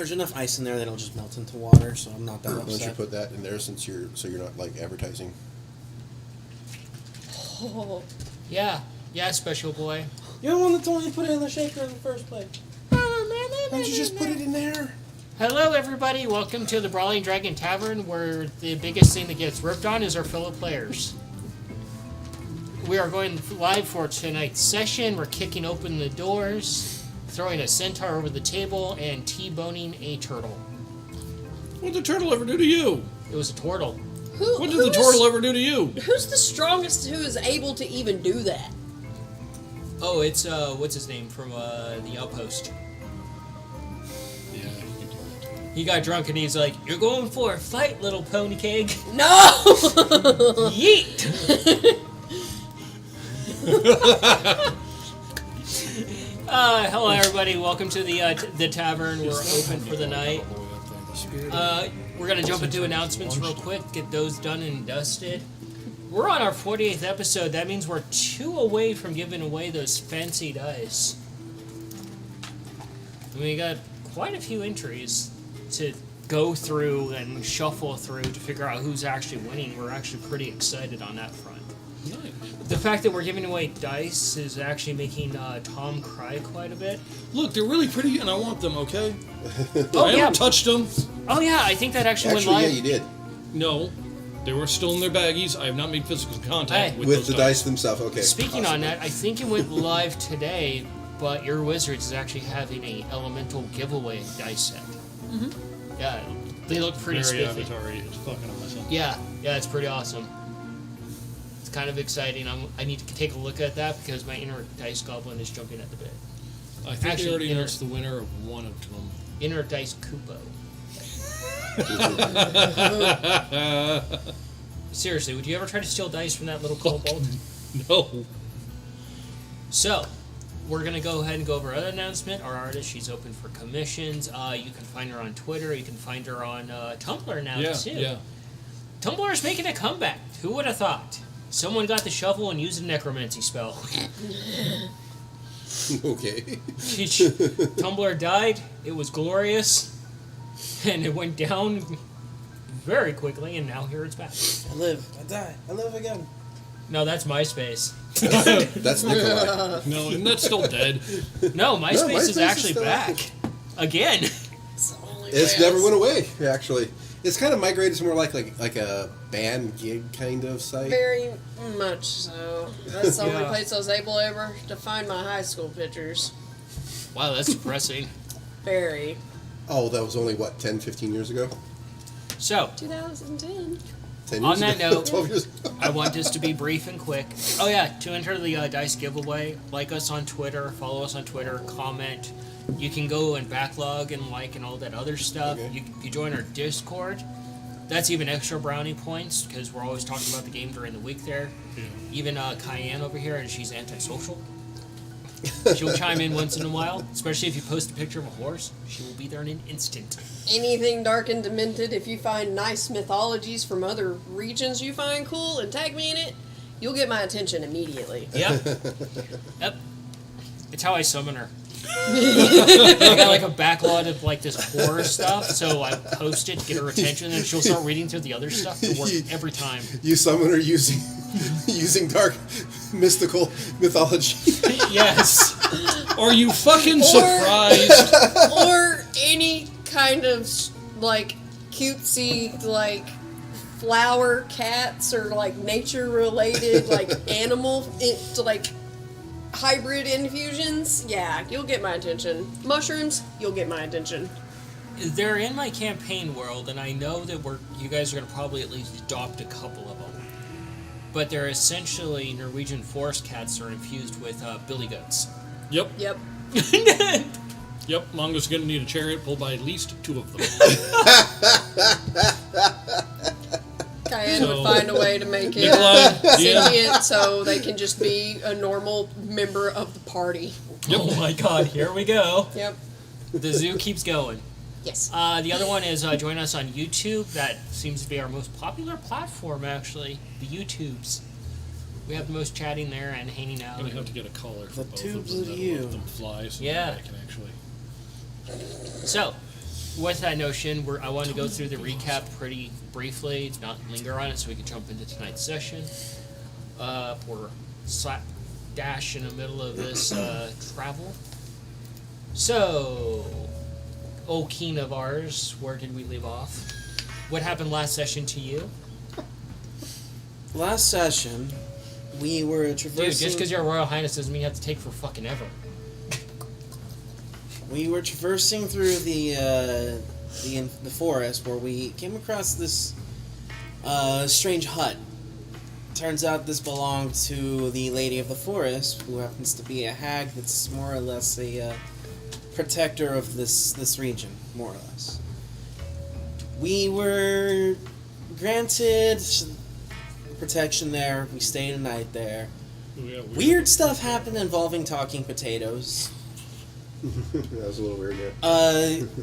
There's enough ice in there that it'll just melt into water, so I'm not that upset. Why don't you put that in there since you're not like advertising? Oh. Yeah, special boy. You're the one that told me to put it in the shaker in the first place. Why don't you just put it in there? Hello, everybody. Welcome to the Brawling Dragon Tavern, where the biggest thing that gets ripped on is our fellow players. We are going live for tonight's session. We're kicking open the doors, throwing a centaur over the table, and T-boning a turtle. What did the turtle ever do to you? It was a turtle. What did the turtle ever do to you? Who's the strongest who is able to even do that? Oh, it's, what's his name from, the Outpost. Yeah, you can do that. He got drunk and he's like, "You're going for a fight, little pony cake." No! Yeet! Hello, everybody. Welcome to the tavern. We're open for the night. We're going to jump into announcements real quick, get those done and dusted. We're on our 48th episode. That means we're 2 away from giving away those fancy dice. We got quite a few entries to go through and shuffle through to figure out who's actually winning. We're actually pretty excited on that front. Nice. The fact that we're giving away dice is actually making Tom cry quite a bit. Look, they're really pretty, and I want them. Okay. Oh, I yeah. haven't touched them. Oh, yeah, I think that actually went Yeah, live. you did. No, they were still in their baggies. I have not made physical contact Hey. with With those the dice themselves. Okay. Speaking awesome. on that, I think it went live today, but Your Wizards is actually having a elemental giveaway dice set. Mm-hmm. Yeah, they look pretty Very spiffy. Avatar-y. It's fucking awesome. Yeah, it's pretty awesome. It's kind of exciting. I need to take a look at that because my inner dice goblin is jumping at the bit. I think Actually, they already inner- announced the winner of one of them. Inner dice Kupo. Seriously, would you ever try to steal dice from that little kobold? No. So, we're going to go ahead and go over our other announcement. Our artist, she's open for commissions. You can find her on Twitter. You can find her on Tumblr now, too. Yeah. Tumblr is making a comeback. Who would have thought? Someone got the shovel and used a necromancy spell. Okay. Tumblr died. It was glorious. And it went down very quickly, and now here it's back. I live, I die, I live again. No, that's MySpace. That's Nikolai. No, and that's still dead. No, MySpace MySpace is is actually still back. active. Again. It's never went away. Actually, it's kind of migrated to more like a band gig kind of site. Very much so. That's the only Yeah. place I was able ever to find my high school pictures. Wow, that's depressing. Very. Oh, that was only what 10, 15 years ago. So, 2010. 10 On years that ago? note- 12 years ago. I want this to be brief and quick. Oh yeah, to enter the dice giveaway, like us on Twitter, follow us on Twitter, comment. You can go and backlog and like and all that other stuff. Okay. You join our Discord. That's even extra brownie points because we're always talking about the game during the week there. Yeah. Even Cayenne over here, and she's antisocial. She'll chime in once in a while, especially if you post a picture of a horse. She will be there in an instant. Anything dark and demented, if you find nice mythologies from other regions you find cool and tag me in it, you'll get my attention immediately. Yep. Yep. It's how I summon her. I got like a backlog of like this horror stuff, so I post it to get her attention, and she'll start reading through the other stuff to work every time. You summon her using dark mystical mythology. Yes. Are you fucking surprised? Or any kind of, like, cutesy, like, flower cats or, like, nature-related, like, animal, like, hybrid infusions. Yeah, you'll get my attention. Mushrooms, you'll get my attention. They're in my campaign world, and I know that you guys are going to probably at least adopt a couple of them. But they're essentially Norwegian forest cats that are infused with billy goats. Yep. Yep. Yep. Mongo's gonna need a chariot pulled by at least 2 of them. Cayenne would find a way to make it Nikolai, sentient so they can just be a normal member of the party. Yep. Oh my god, here we go. Yep. The zoo keeps going. Yes. The other one is join us on YouTube. That seems to be our most popular platform, actually. The YouTubes. We have the most chatting there and hanging out. I'm gonna have to get a collar for The both tubes of them of that'll you. let them fly so Yeah. that I can actually. So, with that notion, I want to go through the recap pretty briefly, not linger on it, so we can jump into tonight's session. We're slap dash in the middle of this travel. So, O Keen of ours, where did we leave off? What happened last session to you? Last session, we were Dude, traversing... just because you're a Royal Highness doesn't mean you have to take for fucking ever. We were traversing through the forest where we came across this strange hut. Turns out this belonged to the Lady of the Forest, who happens to be a hag that's more or less a protector of this region, more or less. We were granted protection there. We stayed a night there. Yeah, Weird stuff happened involving talking potatoes. That was a little weird, yeah.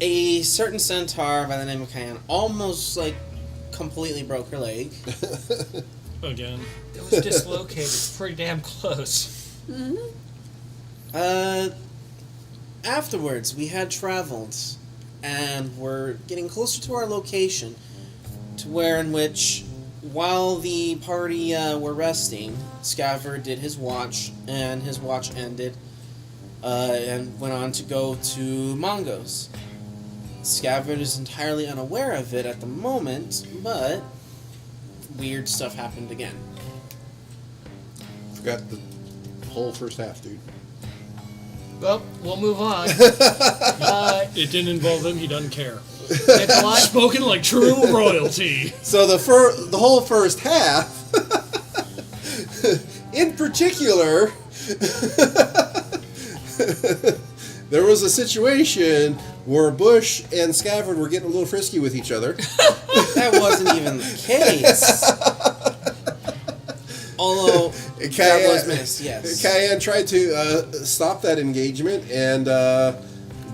A certain centaur by the name of Cayenne almost, completely broke her leg. Again. It was dislocated. It's pretty damn close. Afterwards, we had traveled, and were getting closer to our location, to where in which, while the party were resting, Scaver did his watch, and his watch ended, and went on to go to Mongo's. Scaver is entirely unaware of it at the moment, but weird stuff happened again. Forgot the whole first half, dude. Well, we'll move on. It didn't involve him. He doesn't care. Nikolai? Spoken like true royalty. So the whole first half, in particular, there was a situation where Bush and Scavard were getting a little frisky with each other. That wasn't even the case. Although, that was missed, yes. Cayenne tried to stop that engagement and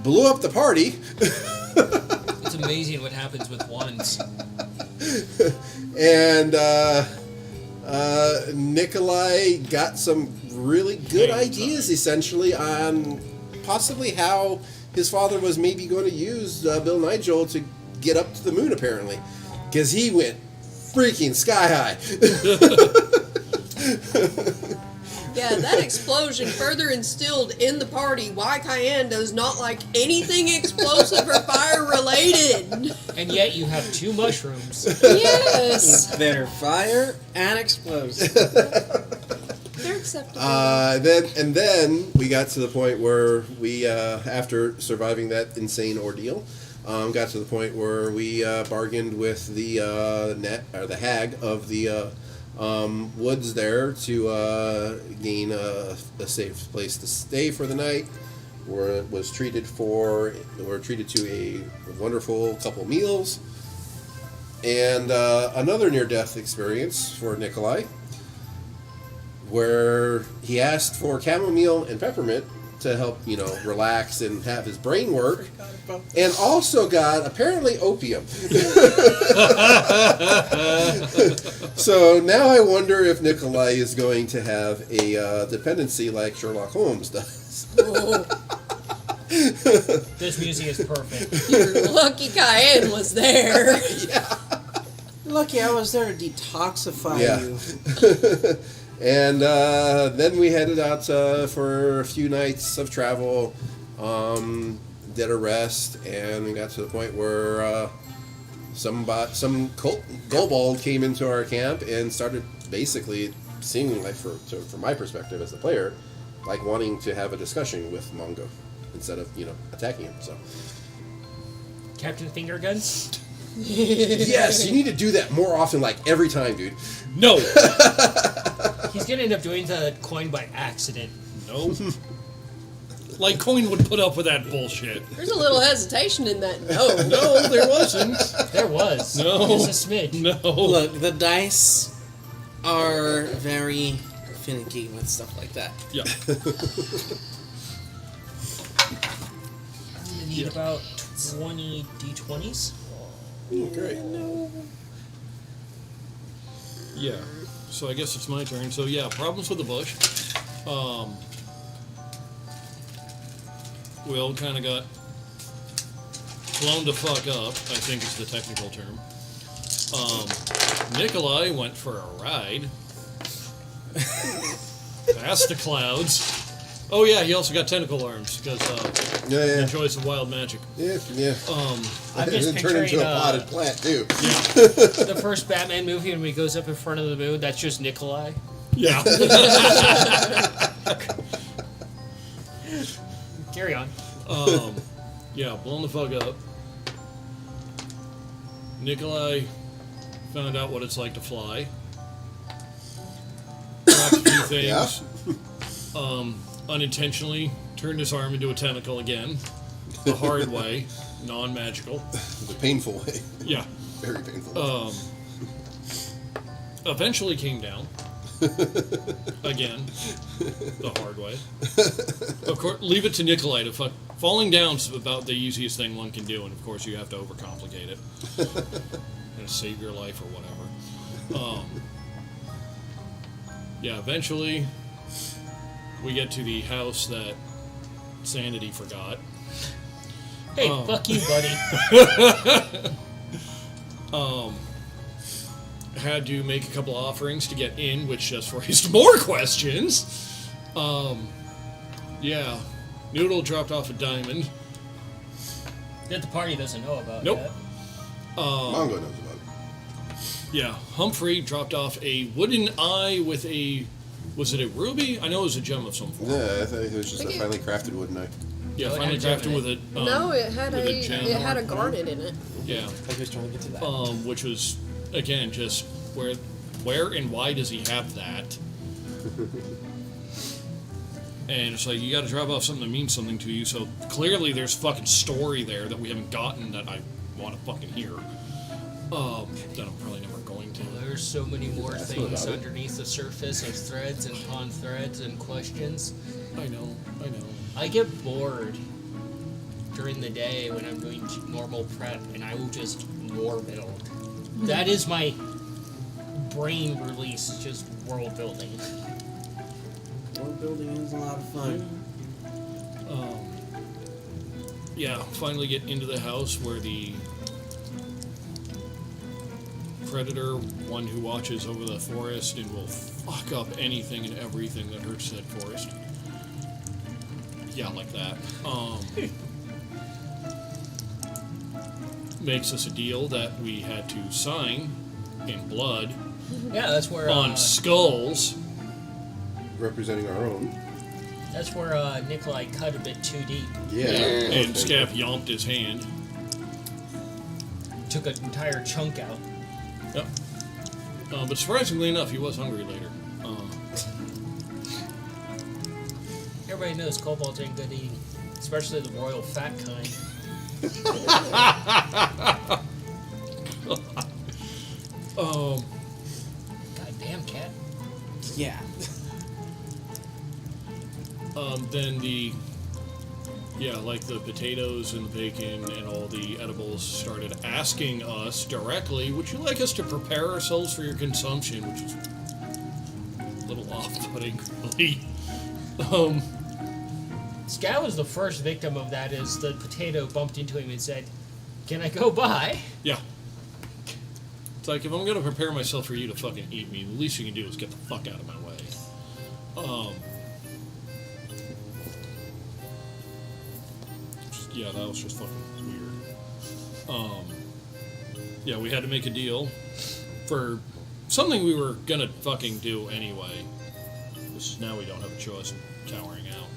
blew up the party. It's amazing what happens with ones. And Nikolai got some really good ideas, essentially, on possibly how his father was maybe going to use Bill Nigel to get up to the moon, apparently. Because he went freaking sky high. Yeah, that explosion further instilled in the party why Cayenne does not like anything explosive or fire related. And yet you have 2 mushrooms. Yes, They're fire and explosive. they're acceptable. Then we got to the point where we, after surviving that insane ordeal, got to the point where we bargained with the the hag of the woods there to gain a safe place to stay for the night. We're treated to a wonderful couple meals and another near-death experience for Nikolai, where he asked for chamomile and peppermint to help, relax and have his brain work, and also got, apparently, opium. So now I wonder if Nikolai is going to have a dependency like Sherlock Holmes does. This music is perfect. You're lucky Cayenne was there. Yeah. Lucky I was there to detoxify Yeah. you. And then we headed out for a few nights of travel, did a rest, and we got to the point where some kobold came into our camp and started basically seeming like, from my perspective as the player, like wanting to have a discussion with Mongo instead of attacking him. So Captain Finger Guns? yes, you need to do that more often, like every time, dude. No. He's gonna end up doing the coin by accident. No. Like Coin would put up with that bullshit. There's a little hesitation in that. No. No, there wasn't. There was. No. Just a smidge. No. Look, the dice are very finicky with stuff like that. Yeah. I'm gonna need about 20 d20s. Oh, great. Yeah. So I guess it's my turn. So yeah, problems with the bush. We all kind of got blown the fuck up, I think is the technical term. Nikolai went for a ride. Past the clouds. Oh yeah, he also got tentacle arms because he enjoys the wild magic. Yeah. I'm just And turn into picturing, a potted plant too. the first Batman movie when he goes up in front of the moon, that's just Nikolai. Yeah. Carry on. Yeah, blown the fuck up. Nikolai found out what it's like to fly. Dropped a few things. Yeah. Unintentionally turned his arm into a tentacle again. The hard way, non-magical. The painful way. Yeah. Very painful. Eventually came down. Again. The hard way. Of course, leave it to Nikolai to fuck. Falling down's about the easiest thing one can do, and of course you have to overcomplicate it. And save your life or whatever. Yeah, eventually we get to the house that Sanity forgot. Hey, fuck you, buddy. Had to make a couple offerings to get in, which just raised more questions. Yeah. Noodle dropped off a diamond. That the party doesn't know about Nope. yet. Mongo knows about it. Yeah. Humphrey dropped off a wooden eye with a... Was it a ruby? I know it was a gem of some form. Yeah, I think it was just a finely crafted wood knife. Yeah, Oh, it finally had a gem crafted in with it. it. No, it had with a gem. it had a garnet in it. Yeah. I was trying to get to that. Which was, again, just where and why does he have that? And it's like, you gotta drop off something that means something to you, so clearly there's fucking story there that we haven't gotten that I want to fucking hear. That I'm probably never going to. There's so many more That's things about it. underneath the surface of threads and upon threads and questions. I know. I get bored during the day when I'm doing normal prep, and I will just war build. That is my brain release, just world building. World building is a lot of fun. Yeah, finally get into the house where the predator, one who watches over the forest and will fuck up anything and everything that hurts that forest. Yeah, like that. Makes us a deal that we had to sign in blood Yeah, that's where on skulls. Representing our own. that's where Nikolai cut a bit too deep. Yeah. And Scaff yonked his hand. Took an entire chunk out. Yep. But surprisingly enough, he was hungry later. Everybody knows kobolds ain't good eating, especially the royal fat kind. Goddamn cat. Yeah. Then like the potatoes and the bacon and all the edibles started asking us directly, would you like us to prepare ourselves for your consumption? Which is a little off-putting, really. Scout was the first victim of that as the potato bumped into him and said, "Can I go by?" Yeah. It's like, if I'm going to prepare myself for you to fucking eat me, the least you can do is get the fuck out of my way. Yeah, that was just fucking weird. Yeah, we had to make a deal for something we were gonna fucking do anyway. Because now we don't have a choice of cowering out.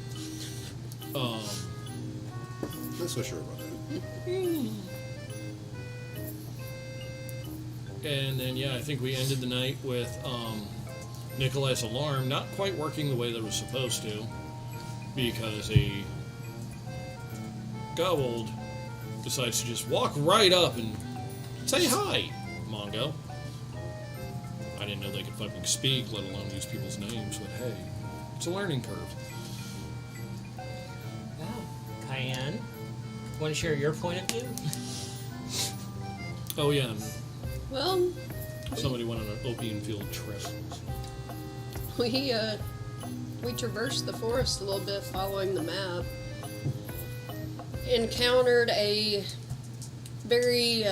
Not so sure about that. And then, yeah, I think we ended the night with Nikolai's alarm not quite working the way that it was supposed to, because a kobold decides to just walk right up and say hi, Mongo. I didn't know they could fucking speak, let alone use people's names, but hey, it's a learning curve. Wow. Cayenne, want to share your point of view? Oh yeah, and Well, somebody went on an opium field trip. we traversed the forest a little bit following the map. Encountered a very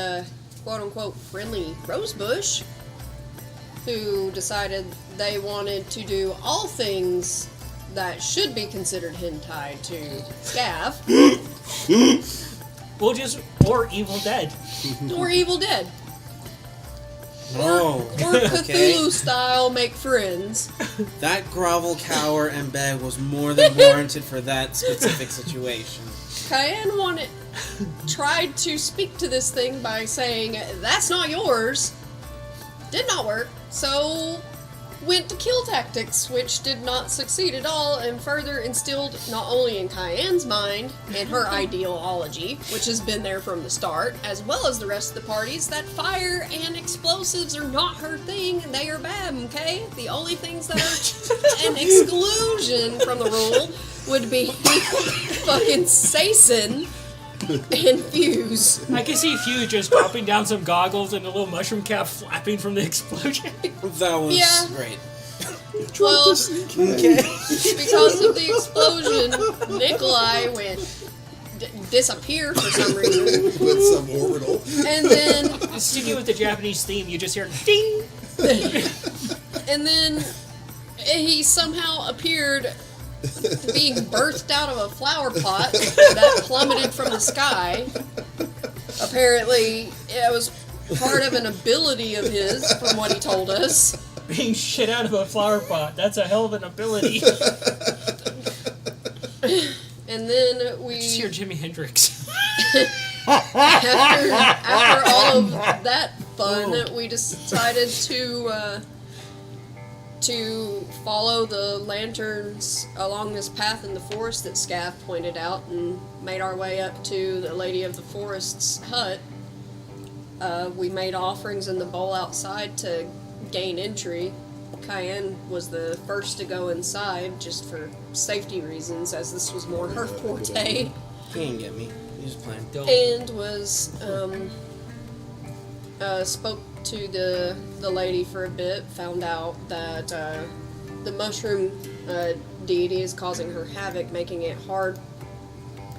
quote-unquote friendly rosebush who decided they wanted to do all things that should be considered hentai to Scav Or Evil Dead. or Evil Dead. Oh, Or okay. Cthulhu style make friends. That grovel, cower, and beg was more than warranted for that specific situation. Cayenne tried to speak to this thing by saying, "That's not yours." Did not work, so went to kill tactics, which did not succeed at all, and further instilled not only in Cayenne's mind and her ideology, which has been there from the start, as well as the rest of the parties, that fire and explosives are not her thing, and they are bad, okay? The only things that are an exclusion from the rule would be fucking Sason and Fuse. I can see Few just dropping down some goggles and a little mushroom cap flapping from the explosion. That was Yeah. great. Well, Okay. because of the explosion, Nikolai went disappear for some reason, With some orbital. and then Sticking with the Japanese theme, you just hear ding. and then he somehow appeared being birthed out of a flower pot that plummeted from the sky. Apparently, it was part of an ability of his, from what he told us. Being shit out of a flower pot. That's a hell of an ability. And then we, Just hear Jimi Hendrix. after all of that fun, we decided to follow the lanterns along this path in the forest that Scaff pointed out, and made our way up to the Lady of the Forest's hut. We made offerings in the bowl outside to gain entry. Cayenne was the first to go inside, just for safety reasons, as this was more her forte, You didn't get me. You just playing. Don't. and was spoke to the lady for a bit. Found out that the mushroom deity is causing her havoc, making it hard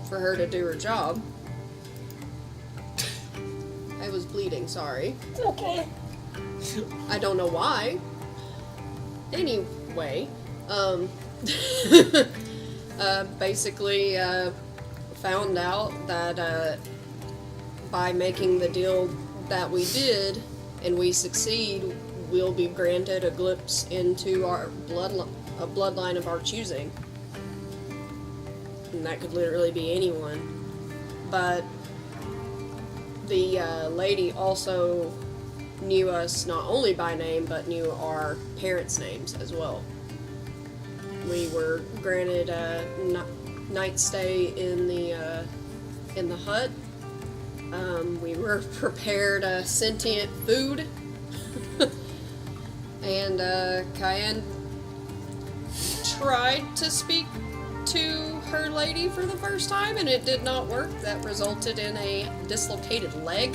for her to do her job. I was bleeding. Sorry. Okay. I don't know why. Anyway, basically found out that by making the deal that we did, and we succeed, we'll be granted a glimpse into a bloodline of our choosing. And that could literally be anyone. But the lady also knew us not only by name, but knew our parents' names as well. We were granted a night stay in the hut. We were prepared sentient food, and Cayenne tried to speak to her lady for the first time, and it did not work. That resulted in a dislocated leg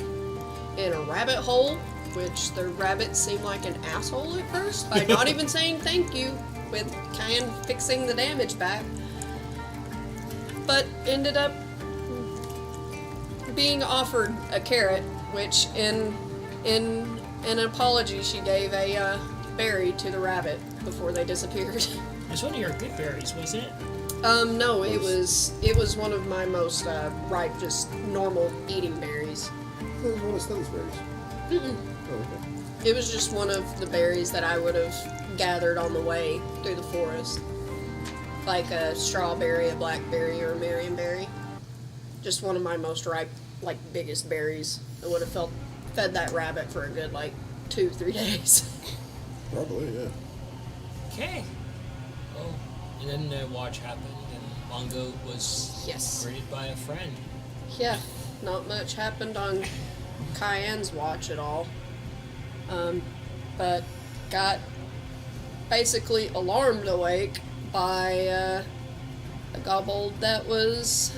in a rabbit hole, which the rabbit seemed like an asshole at first by not even saying thank you, with Cayenne fixing the damage back, but ended up being offered a carrot, which in an apology she gave a berry to the rabbit before they disappeared. It's one of your good berries, wasn't it? No, it was one of my most ripe, just normal eating berries. That was one of Stun's berries. Mm-mm. Oh, okay. It was just one of the berries that I would have gathered on the way through the forest. Like a strawberry, a blackberry, or a marionberry. Just one of my most ripe, like, biggest berries. I would have fed that rabbit for a good, 2-3 days. Probably, yeah. Okay. Oh, and then the watch happened, and Mongo was Yes. greeted by a friend. Yeah, not much happened on Cayenne's watch at all. But got basically alarmed awake by a kobold that was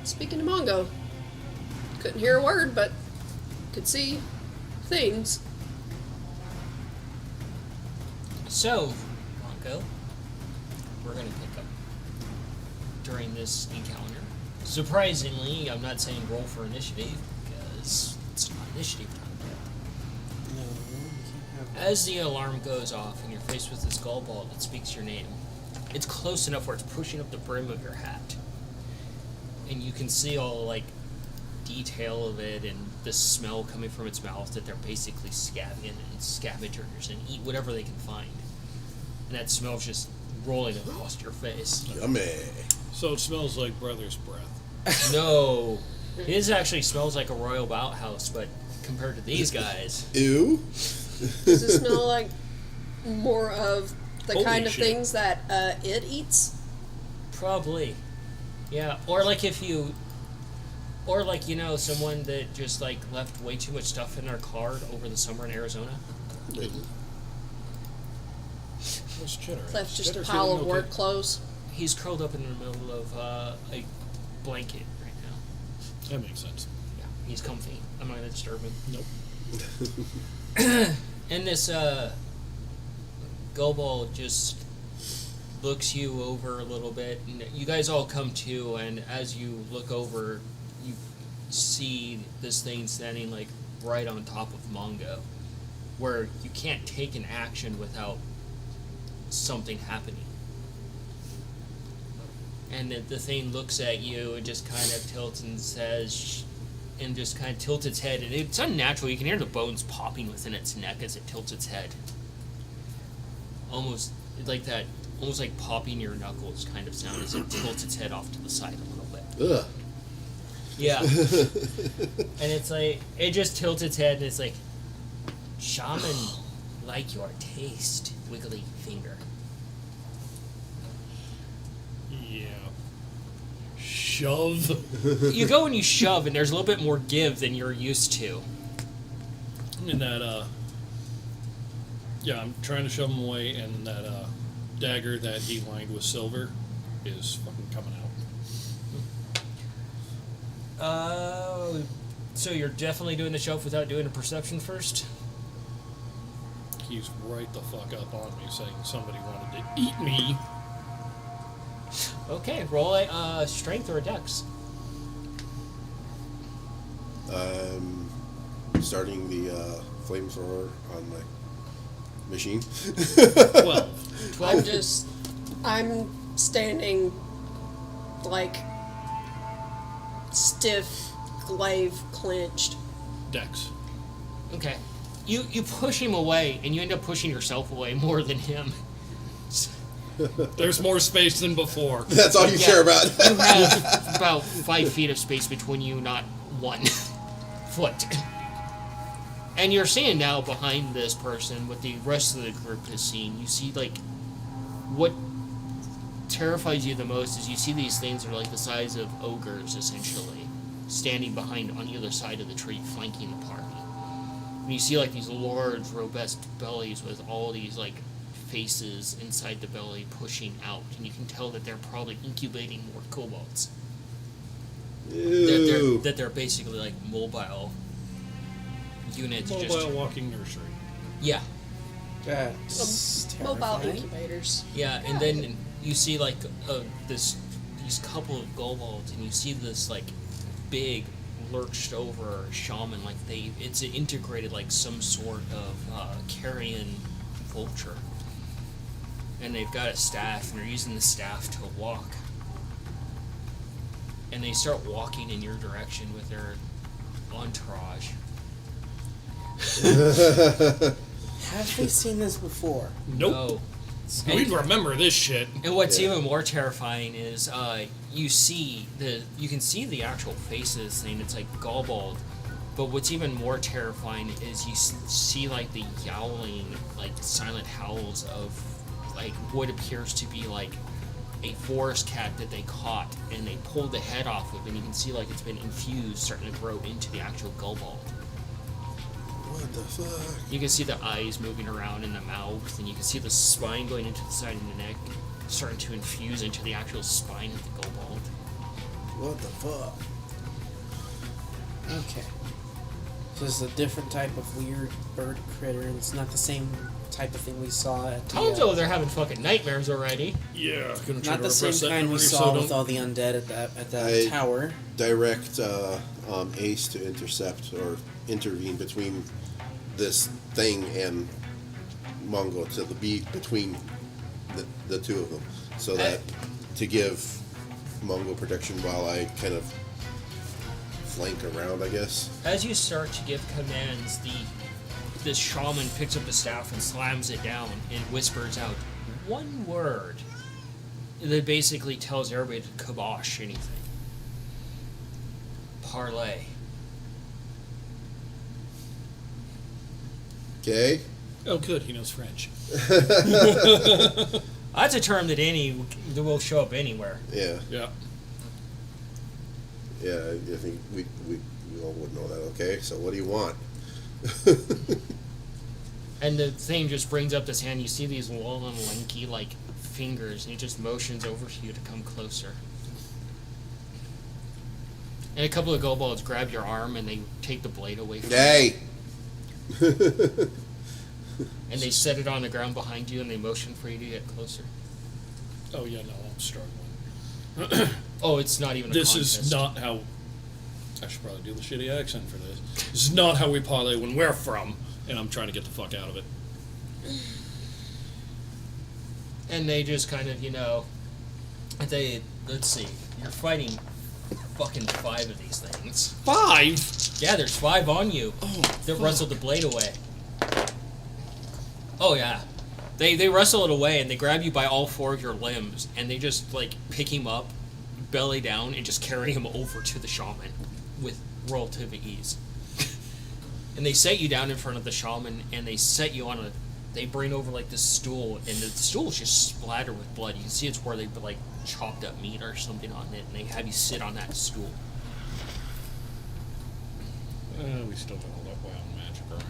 speaking to Mongo. Couldn't hear a word, but could see things. So, Mongo, we're going to pick up during this encounter. Surprisingly, I'm not saying roll for initiative, because it's not initiative time. No, we can't have As the alarm goes off and you're faced with this gull ball that speaks your name, it's close enough where it's pushing up the brim of your hat. And you can see all, like, detail of it and the smell coming from its mouth that they're basically scabbing and scavengers and eat whatever they can find. And that smell's just rolling across your face. Yummy. So it smells like brother's breath. No. His actually smells like a royal outhouse, but compared to these guys... Ew. Does it smell like more of the Holy kind of shit. things that it eats? Probably. Yeah, or like if you... Or like, you know, someone that just, like, left way too much stuff in their car over the summer in Arizona. What's Cheddar? That's just a Cheddar's pile doing of okay. work clothes. He's curled up in the middle of a blanket right now. That makes sense. Yeah, he's comfy. I'm not going to disturb him. Nope. And this Gobal just looks you over a little bit, and you guys all come to, and as you look over, you see this thing standing like right on top of Mongo, where you can't take an action without something happening. And the thing looks at you and just kind of tilts and says, and just kind of tilts its head, and it's unnatural. You can hear the bones popping within its neck as it tilts its head. Almost like that, almost like popping your knuckles kind of sound as it tilts its head off to the side a little bit. Ugh. Yeah. And it's like, it just tilts its head and it's like, shaman, like your taste, wiggly finger. Yeah. Shove. You go and you shove, and there's a little bit more give than you're used to. And that, yeah, I'm trying to shove him away, and that, dagger that he lined with silver is fucking coming out. So you're definitely doing the shove without doing a perception first? He's right the fuck up on me saying somebody wanted to eat me. Okay, roll a strength or a dex. Starting the flamethrower on my machine. 12. I'm standing like stiff, glaive clenched. Dex. Okay. You push him away, and you end up pushing yourself away more than him. There's more space than before. That's all you Yeah. care about. You have about 5 feet of space between you, not 1 foot. And you're seeing now behind this person what the rest of the group has seen. You see, like, what terrifies you the most is you see these things that are like the size of ogres, essentially, standing behind on either side of the tree, flanking the party. And you see, like, these large, robust bellies with all these, like, faces inside the belly pushing out, and you can tell that they're probably incubating more kobolds. Ew. That they're basically like mobile units. Mobile walking nursery. Yeah, That's Mobile terrifying. incubators. yeah, and then you see like these couple of kobolds, and you see this like big lurched over shaman, like it's integrated like some sort of carrion vulture. And they've got a staff, and they're using the staff to walk. And they start walking in your direction with their entourage. Have we seen this before? Nope. Oh. We'd remember this shit. And what's Yeah. even more terrifying is you can see the actual faces thing. It's like Gallbald. But what's even more terrifying is you see like the yowling, like silent howls of like what appears to be like a forest cat that they caught, and they pulled the head off of, and you can see like it's been infused, starting to grow into the actual Gallbald. What the fuck? You can see the eyes moving around in the mouth, and you can see the spine going into the side of the neck, starting to infuse into the actual spine of the Gallbald. What the fuck? Okay. Just a different type of weird bird critter, and it's not the same type of thing we saw at the, Tom's over there having fucking nightmares already. Yeah, gonna try not to the repress same that kind we memory saw so with don't- all the undead at the I- tower. Direct Ace to intercept or intervene between this thing and Mongo to be between the two of them, so that to give Mongo protection while I kind of flank around, I guess. As you start to give commands, this shaman picks up the staff and slams it down and whispers out one word that basically tells everybody to kibosh anything. Parlay. Okay. Oh, good. He knows French. That's a term that will show up anywhere. Yeah. Yeah. Yeah. I think we all would know that. Okay. So what do you want? And the thing just brings up this hand. You see these long and lanky, like, fingers, and he just motions over to you to come closer. And a couple of kobolds grab your arm and they take the blade away from you. Hey. And they set it on the ground behind you and they motion for you to get closer. Oh, yeah, no, I'm struggling. Oh, it's not even a This contest. is not how... I should probably do the shitty accent for this. This is not how we parlay when we're from, and I'm trying to get the fuck out of it. And they just kind of, let's see, you're fighting fucking 5 of these things. 5? Yeah, there's 5 on you Oh, that fuck. wrestled the blade away. Oh, yeah. They wrestle it away and they grab you by all 4 of your limbs and they just, like, pick him up, belly down, and just carry him over to the shaman with relative ease. And they set you down in front of the shaman and they set you on they bring over, like, this stool, and the stool is just splattered with blood. You can see it's where they, like, chopped up meat or something on it, and they have you sit on that stool. We still got all that wild magic around.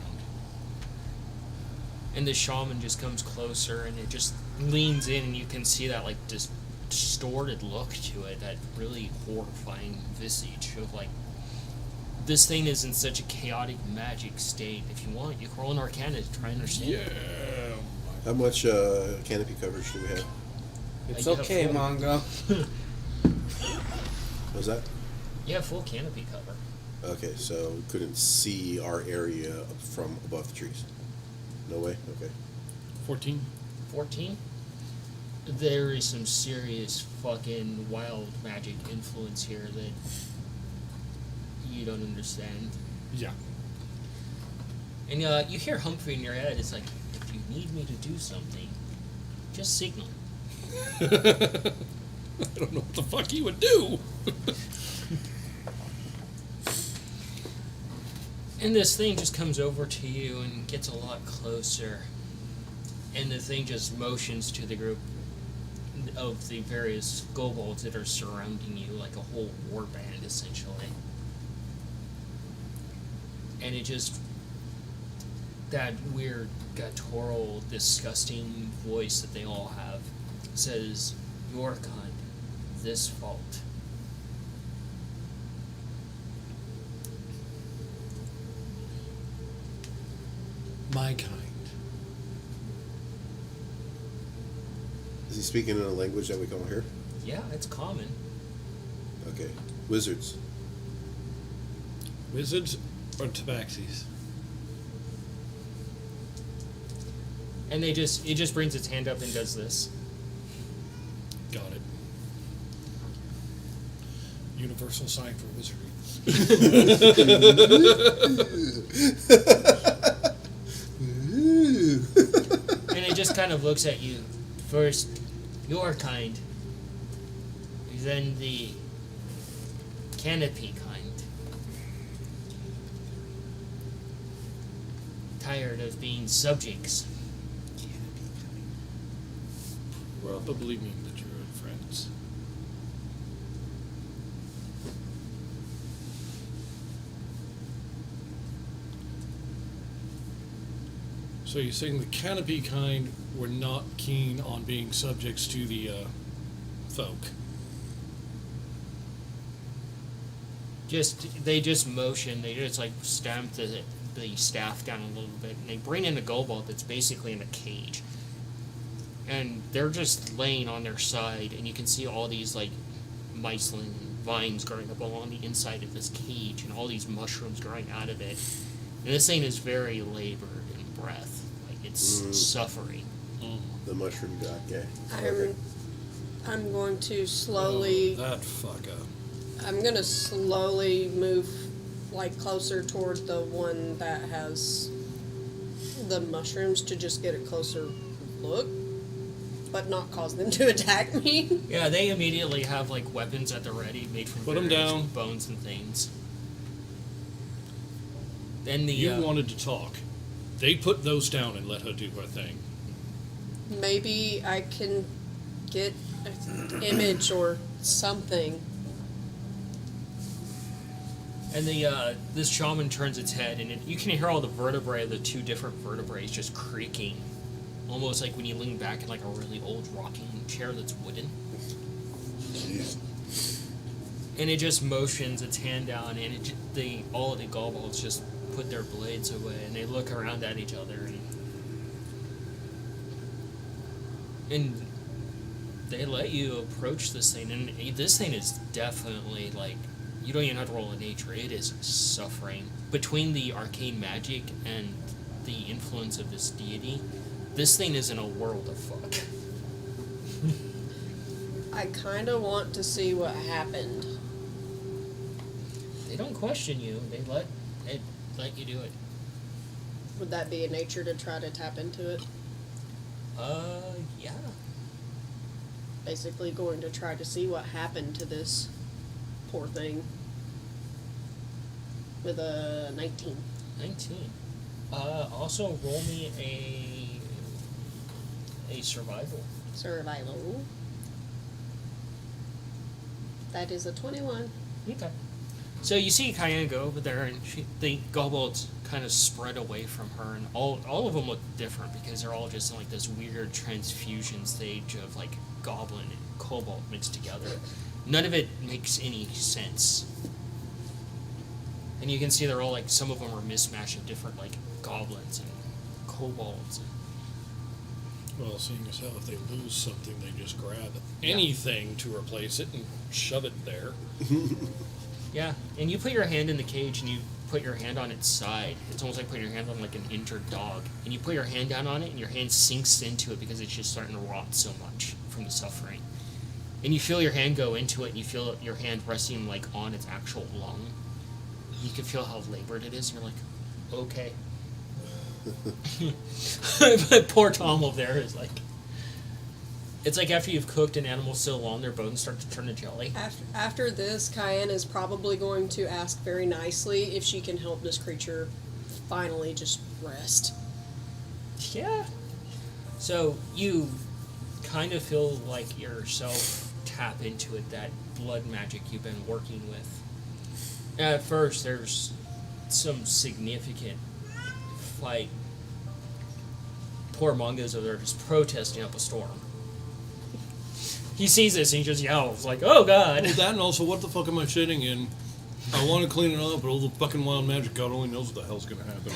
And the shaman just comes closer, and it just leans in, and you can see that, like, distorted look to it, that really horrifying visage of, like, this thing is in such a chaotic magic state. If you want, you can roll an Arcana to try and understand. Yeah. How much canopy coverage do we have? It's You have okay, full- Mongo. What was that? You have full canopy cover. Okay, so we couldn't see our area from above the trees. No way. Okay. 14? 14? There is some serious fucking wild magic influence here that you don't understand. Yeah. And you hear Humphrey in your head. It's like, if you need me to do something, just signal. I don't know what the fuck he would do. And this thing just comes over to you and gets a lot closer. And the thing just motions to the group of the various kobolds that are surrounding you, like a whole war band, essentially. And it just... that weird, guttural, disgusting voice that they all have says, "Your kind, this fault." My kind. Is he speaking in a language that we can't hear? Yeah, it's common. Okay. Wizards. Wizards or tabaxis? And it just brings its hand up and does this. Got it. Universal sign for wizardry. And it just kind of looks at you. First, your kind. Then the canopy kind. Tired of being subjects. Probably mean that you're friends. So you're saying the canopy kind were not keen on being subjects to the folk? They just motion. They just like stamp the staff down a little bit, and they bring in a kobold that's basically in a cage, and they're just laying on their side, and you can see all these like mycelin and vines growing up along the inside of this cage, and all these mushrooms growing out of it. And this thing is very labored in breath, like it's suffering. The mushroom god, okay. I'm going to slowly. Oh, that fucker. I'm gonna slowly move, like, closer toward the one that has the mushrooms to just get a closer look, but not cause them to attack me. Yeah, they immediately have like weapons at the ready, made from Put 'em various down. bones and things. Then the You wanted to talk. They put those down and let her do her thing. Maybe I can get an image or something. And this shaman turns its head, and you can hear all the vertebrae of the two different vertebrae just creaking, almost like when you lean back in like a really old rocking chair that's wooden. Jeez. And it just motions its hand down, and all of the kobolds just put their blades away, and they look around at each other, and they let you approach this thing, and this thing is definitely like. You don't even have to roll a nature. It is suffering. Between the arcane magic and the influence of this deity, this thing is in a world of fuck. I kind of want to see what happened. They don't question you. They let you do it. Would that be a nature to try to tap into it? Yeah. Basically going to try to see what happened to this poor thing. With a 19. 19. Also roll me a survival. Survival. That is a 21. Okay. So you see Cayenne go over there, and the kobolds kind of spread away from her, and all of them look different because they're all just in like this weird transfusion stage of like goblin and kobold mixed together. None of it makes any sense. And you can see they're all like, some of them are mismatched of different like goblins and kobolds. Well, seeing as how if they lose something, they just grab anything to replace it and shove it there. Yeah, and you put your hand in the cage and you put your hand on its side. It's almost like putting your hand on like an injured dog. And you put your hand down on it and your hand sinks into it because it's just starting to rot so much from the suffering. And you feel your hand go into it and you feel your hand resting like on its actual lung. You can feel how labored it is and you're like, okay. But poor Tom over there is like, it's like after you've cooked an animal so long, their bones start to turn to jelly. After this, Cayenne is probably going to ask very nicely if she can help this creature finally just rest. Yeah. So you kind of feel like yourself tap into it, that blood magic you've been working with. At first, there's some significant fight. Poor Mongo's over there just protesting up a storm. He sees this and he just yells like, "Oh God!" Well, that and also, what the fuck am I sitting in? I want to clean it up, but all the fucking wild magic, God only knows what the hell's gonna happen.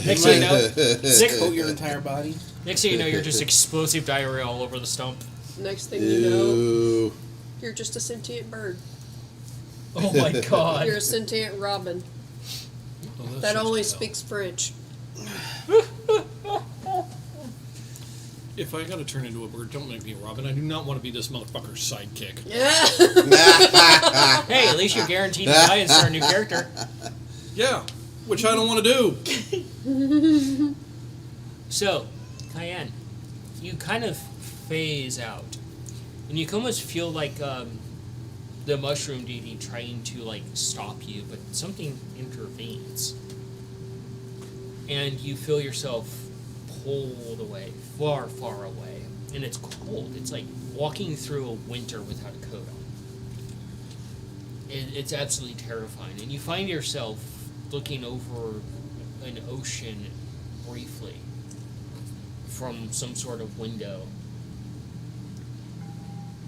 Next thing you know, Coat your entire body. next thing you know, you're just explosive diarrhea all over the stump. Next thing you know, Ew. you're just a sentient bird. Oh my God! You're a sentient robin Oh, that's that just only hell. speaks French. If I gotta turn into a bird, don't make me Robin. I do not want to be this motherfucker's sidekick. Yeah. Hey, at least you're guaranteed to die and start a new character. Yeah, which I don't want to do. So, Cayenne, you kind of phase out, and you can almost feel like the mushroom deity trying to like stop you, but something intervenes, and you feel yourself pulled away, far, far away, and it's cold. It's like walking through a winter without a coat on. It's absolutely terrifying, and you find yourself looking over an ocean briefly from some sort of window.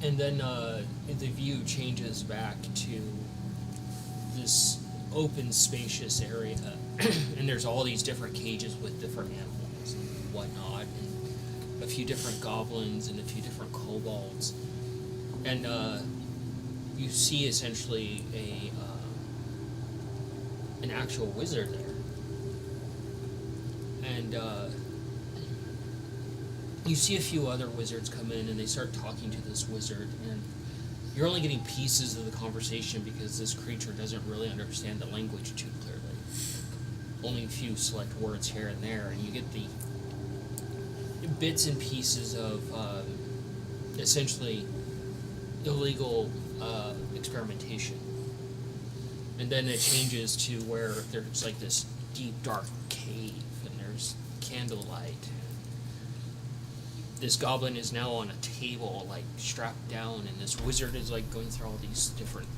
And then the view changes back to this open, spacious area, and there's all these different cages with different animals and whatnot, and a few different goblins and a few different kobolds, and you see essentially an actual wizard there, and you see a few other wizards come in, and they start talking to this wizard, and you're only getting pieces of the conversation because this creature doesn't really understand the language too clearly. Only a few select words here and there, and you get the bits and pieces of essentially illegal experimentation. And then it changes to where there's like this deep, dark cave, and there's candlelight. This goblin is now on a table, like strapped down, and this wizard is like going through all these different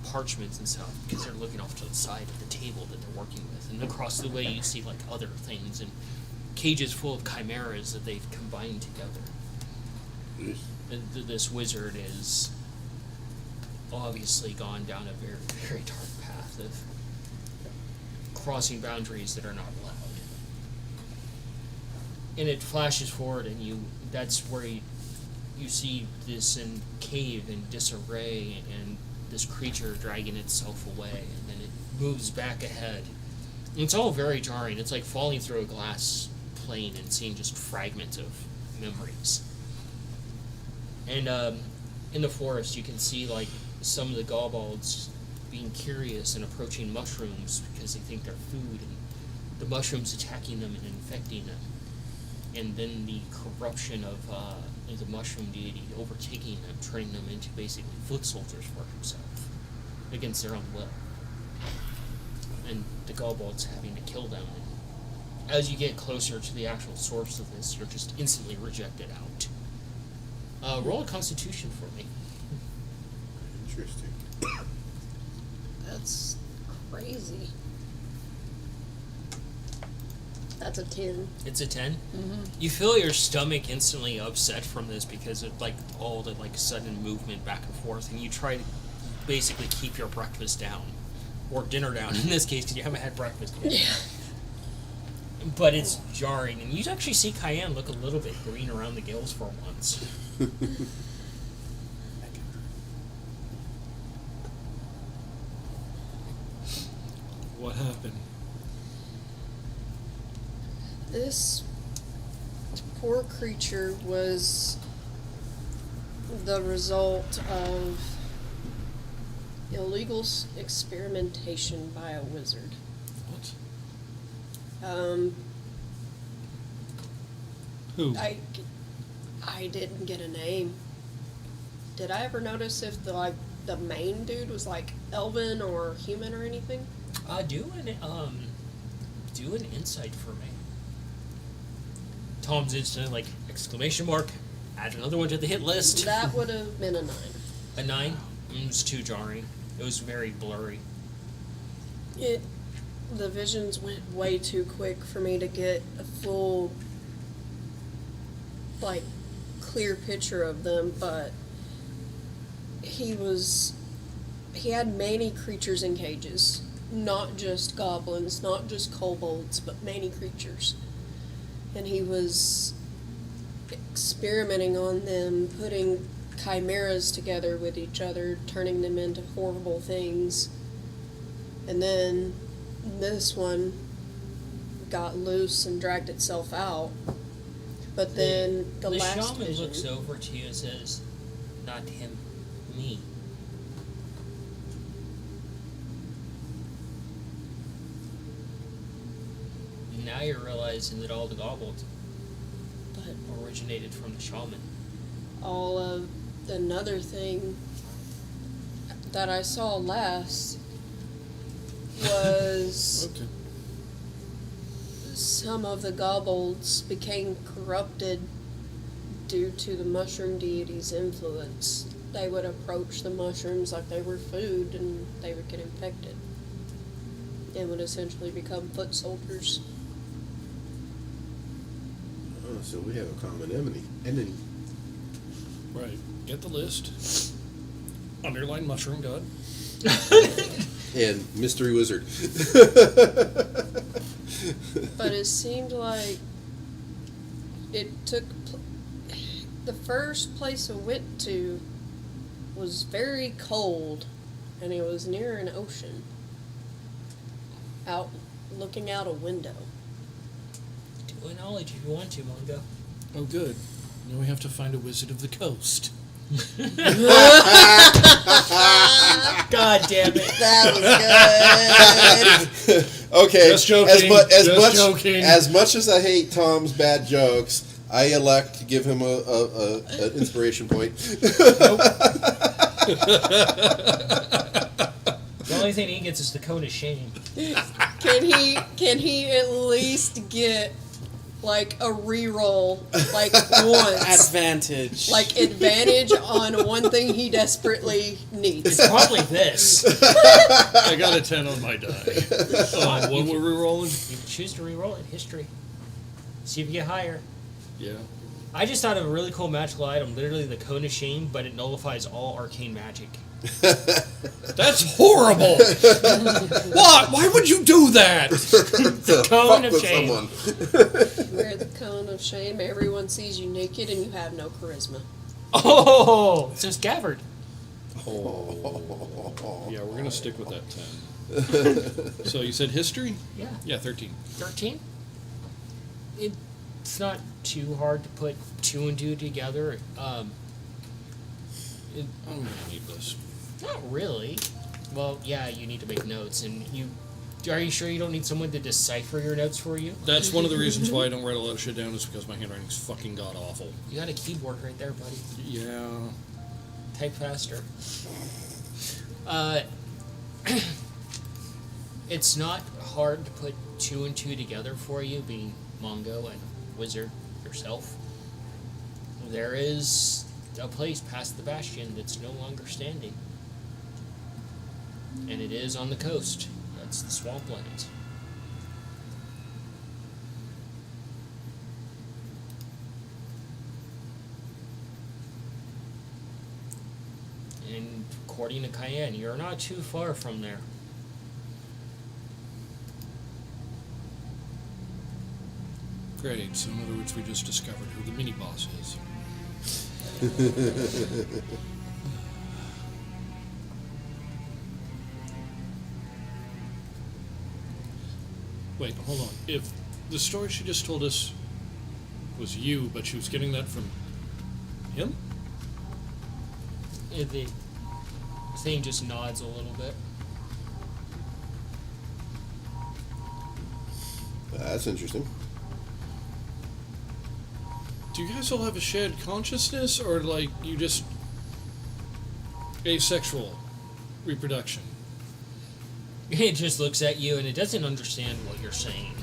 parchments and stuff because they're looking off to the side of the table that they're working with. And across the way, you see like other things and cages full of chimeras that they've combined together. And this wizard is obviously gone down a very, very dark path of crossing boundaries that are not allowed. And it flashes forward, and that's where you see this in cave in disarray, and this creature dragging itself away, and then it moves back ahead. And it's all very jarring. It's like falling through a glass plane and seeing just fragments of memories. And in the forest, you can see like some of the kobolds being curious and approaching mushrooms because they think they're food, and the mushrooms attacking them and infecting them. And then the corruption of the mushroom deity overtaking them, turning them into basically foot soldiers for himself against their own will. And the kobolds having to kill them. And as you get closer to the actual source of this, you're just instantly rejected out. Roll a Constitution for me. Interesting. That's crazy. That's a 10. It's a 10? Mm-hmm. You feel your stomach instantly upset from this because of like all the like sudden movement back and forth, and you try to basically keep your breakfast down, or dinner down in this case because you haven't had breakfast yet. Yeah. But it's jarring, and you actually see Cayenne look a little bit green around the gills for once. What happened? This poor creature was the result of illegal experimentation by a wizard. What? Who? I didn't get a name. Did I ever notice if the main dude was like elven or human or anything? Do an insight for me. Tom's instantly like exclamation mark. Add another one to the hit list. That would have been a 9. A 9? It was too jarring. It was very blurry. The visions went way too quick for me to get a full, like, clear picture of them, but he had many creatures in cages. Not just goblins, not just kobolds, but many creatures. And he was experimenting on them, putting chimeras together with each other, turning them into horrible things. And then this one got loose and dragged itself out. But then the last shaman vision looks over to you and says, "Not him, me." Now you're realizing that all the goblins but originated from the shaman. all of another thing that I saw last was Okay. some of the kobolds became corrupted due to the mushroom deity's influence. They would approach the mushrooms like they were food, and they would get infected and would essentially become foot soldiers. Oh, so we have a common enemy. Right. Get the list. Underline mushroom god. and mystery wizard. But it seemed like it took. The first place I went to was very cold, and it was near an ocean. Out looking out a window. Do a knowledge if you want to, Mongo. Oh, good. Now we have to find a wizard of the coast. God damn it. That was good. Okay, Just joking, joking. As much as I hate Tom's bad jokes, I elect to give him an inspiration point. The only thing he gets is the cone of shame. Can he at least get like a reroll like once? Advantage. Like advantage on one thing he desperately needs. It's probably this. I got a 10 on my die. What were we rolling? You can choose to re-roll it. History. See if you get higher. Yeah. I just thought of a really cool magical item, literally the Cone of Shame, but it nullifies all arcane magic. That's horrible! What? Why would you do that? The cone of shame. Wear the cone of shame. Everyone sees you naked and you have no charisma. Oh! So it's Gabbard. Yeah, we're gonna stick with that 10. So you said history? Yeah. Yeah, 13. 13? It's not too hard to put 2 and 2 together. I'm gonna need this. Not really. Well, yeah, you need to make notes, and are you sure you don't need someone to decipher your notes for you? That's one of the reasons why I don't write a lot of shit down, is because my handwriting's fucking god awful. You got a keyboard right there, buddy. Yeah. Type faster. It's not hard to put 2 and 2 together for you, being Mongo and Wizard yourself. There is a place past the Bastion that's no longer standing. And it is on the coast. That's the Swamplands. And according to Cayenne, you're not too far from there. Great. So in other words, we just discovered who the mini-boss is. Wait, hold on. If the story she just told us was you, but she was getting that from him? The thing just nods a little bit. That's interesting. Do you guys all have a shared consciousness, or like you just asexual reproduction? It just looks at you and it doesn't understand what you're saying.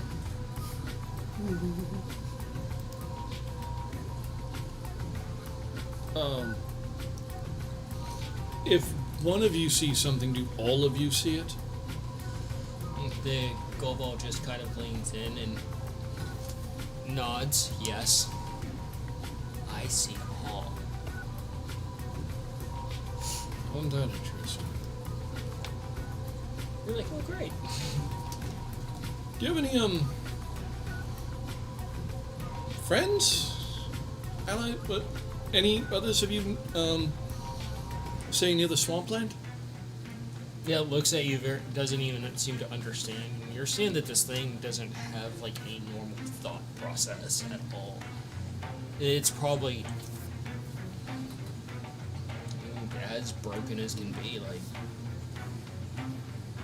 If one of you sees something, do all of you see it? The Gobo just kind of leans in and nods, yes. I see all. Wasn't that interesting? You're like, oh great. Do you have any friends? Ally? But any others of you staying near the swampland? Yeah, it looks at you, doesn't even seem to understand. You're seeing that this thing doesn't have like a normal thought process at all. It's probably as broken as can be, like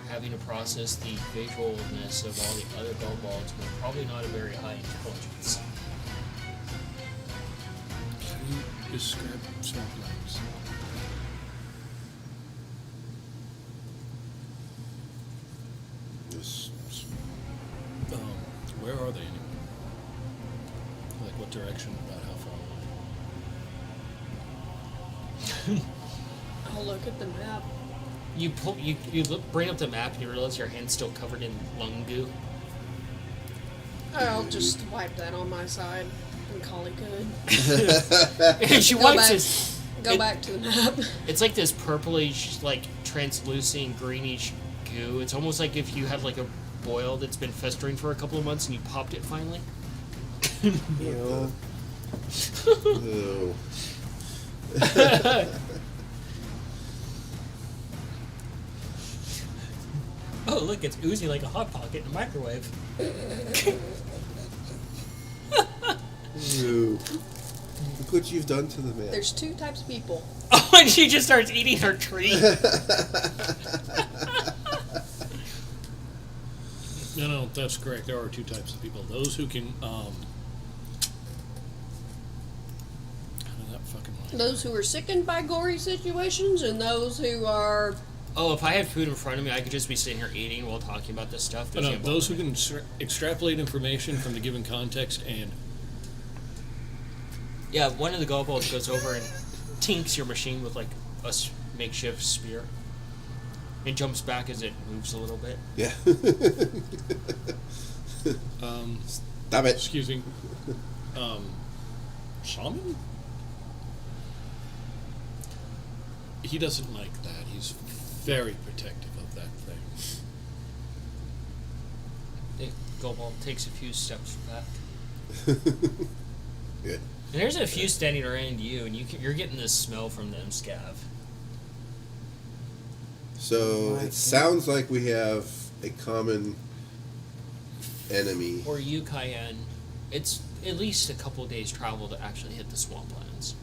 having to process the visualness of all the other Gobolds, but probably not a very high intelligence. Can you describe swamplands? Where are they anyway? Like what direction, about how far away? I'll look at the map. You bring up the map and you realize your hand's still covered in lung goo. I'll just wipe that on my side and call it good. And she wipes it. Go back to the map. It's like this purplish, like translucent, greenish too. It's almost like if you had like a boil that's been festering for a couple of months and you popped it finally. Ew. Ew. Oh, look, it's oozing like a Hot Pocket in a microwave. Ew. Look what you've done to the man. There's two types of people. Oh, and she just starts eating her treat. No, that's correct. There are two types of people. Those who can, how did that fucking line? Those who are sickened by gory situations, and those who are. Oh, if I had food in front of me, I could just be sitting here eating while talking about this stuff. No, those who can extrapolate information from the given context and... Yeah, one of the goblins goes over and tinks your machine with like a makeshift spear. It jumps back as it moves a little bit. Yeah. Stop it. Excuse me. Shaman? He doesn't like that. He's very protective of that thing. The goblin takes a few steps back. Good. And there's a few standing around you, and you're getting this smell from them, Scav. So it sounds like we have a common enemy. Or you, Cayenne. It's at least a couple of days' travel to actually hit the swamplands.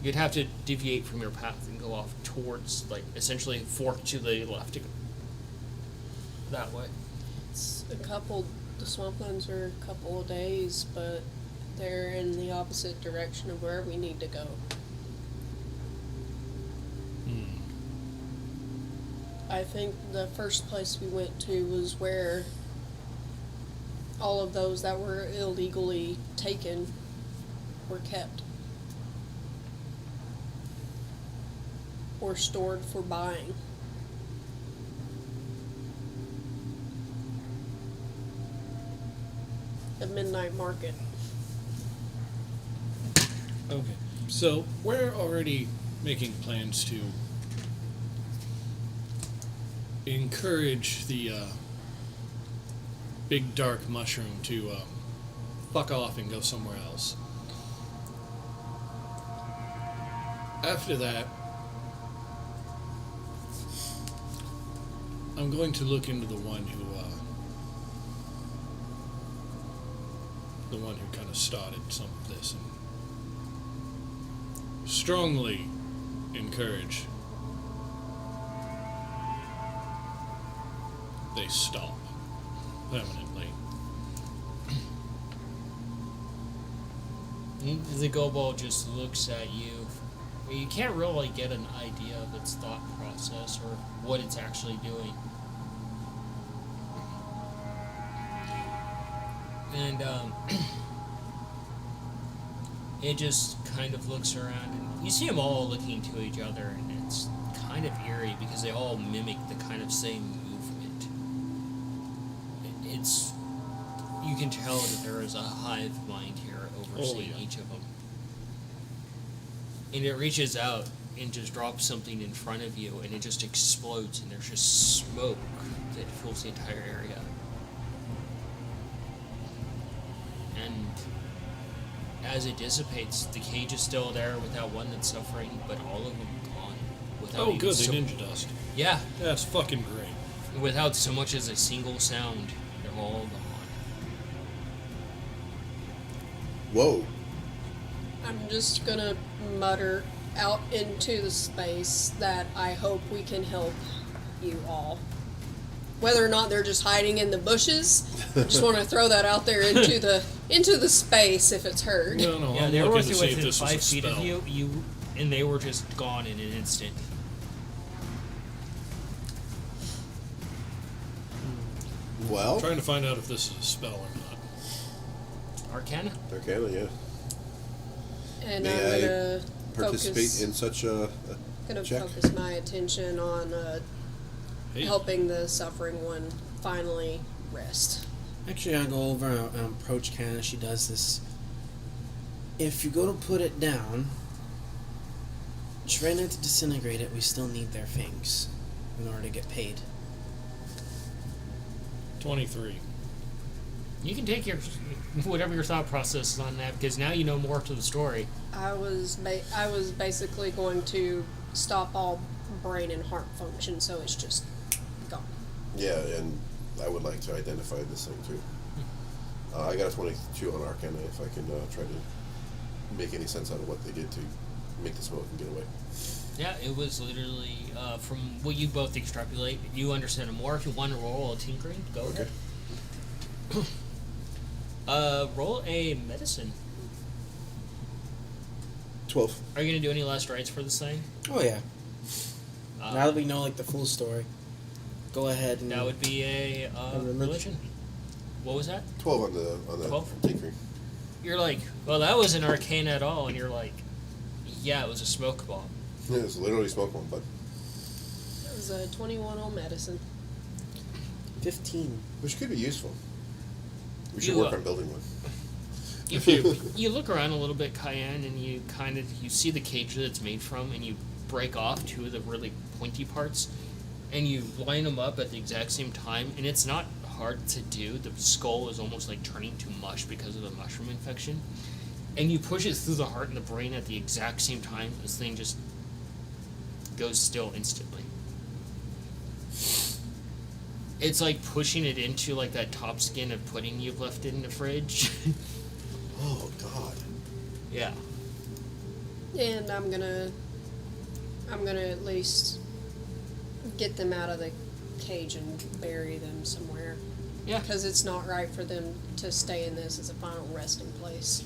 You'd have to deviate from your path and go off towards, like, essentially fork to the left to go that way. It's a couple. The swamplands are a couple of days, but they're in the opposite direction of where we need to go. I think the first place we went to was where all of those that were illegally taken were kept. Or stored for buying. The midnight market. Okay. So we're already making plans to encourage the big dark mushroom to fuck off and go somewhere else. After that, I'm going to look into the one who kind of started some of this and strongly encourage they stop permanently. The goblin just looks at you. You can't really get an idea of its thought process or what it's actually doing. And it just kind of looks around, and you see them all looking to each other, and it's kind of eerie because they all mimic the kind of same movement. It's, you can tell that there is a hive mind here overseeing each of them. And it reaches out and just drops something in front of you, and it just explodes, and there's just smoke that fills the entire area. And as it dissipates, the cage is still there without one that's suffering, but all of them gone. Without Oh, even good, they ninja dust. Yeah, That's fucking great. without so much as a single sound, they're all gone. Whoa. I'm just gonna mutter out into the space that I hope we can help you all. Whether or not they're just hiding in the bushes, I just want to throw that out there into the space if it's heard. No, Yeah, I'm they were looking to see if within this 5 is a feet of spell. you, and they were just gone in an instant. Well, I'm trying to find out if this is a spell or not. Arcana? Arcana, yeah. And May I'm I gonna participate focus, in such a check? focus my attention on Hey, helping the suffering one finally rest. Actually, I'll go over and approach Canna. She does this. If you go to put it down, try not to disintegrate it. We still need their fangs in order to get paid. 23. You can take your whatever your thought process is on that because now you know more to the story. I was basically going to stop all brain and heart function, so it's just gone. Yeah, and I would like to identify this thing too. I got a 22 on Arcana if I can try to make any sense out of what they did to make the smoke and get away. Yeah, it was literally from what you both extrapolate. You understand it more. If you want to roll a tinkering, go Okay. ahead. Roll a medicine. 12. Are you gonna do any last rites for this thing? Oh yeah. Now that we know like the full story, go ahead and That would be a religion. religion. What was that? 12 on the 12? tinkering. You're like, well, that wasn't arcane at all, and you're like, yeah, it was a smoke bomb. Yeah, it's literally smoke one, but It was a 21 on medicine. 15. which could be useful. We should You, work on building one. You look around a little bit, Cayenne, and you you see the cage that it's made from, and you break off two of the really pointy parts, and you line them up at the exact same time, and it's not hard to do. The skull is almost like turning to mush because of the mushroom infection, and you push it through the heart and the brain at the exact same time. This thing just goes still instantly. It's like pushing it into like that top skin of pudding you've left in the fridge. Oh, God. Yeah. And I'm gonna at least get them out of the cage and bury them somewhere. Yeah. Because it's not right for them to stay in this as a final resting place.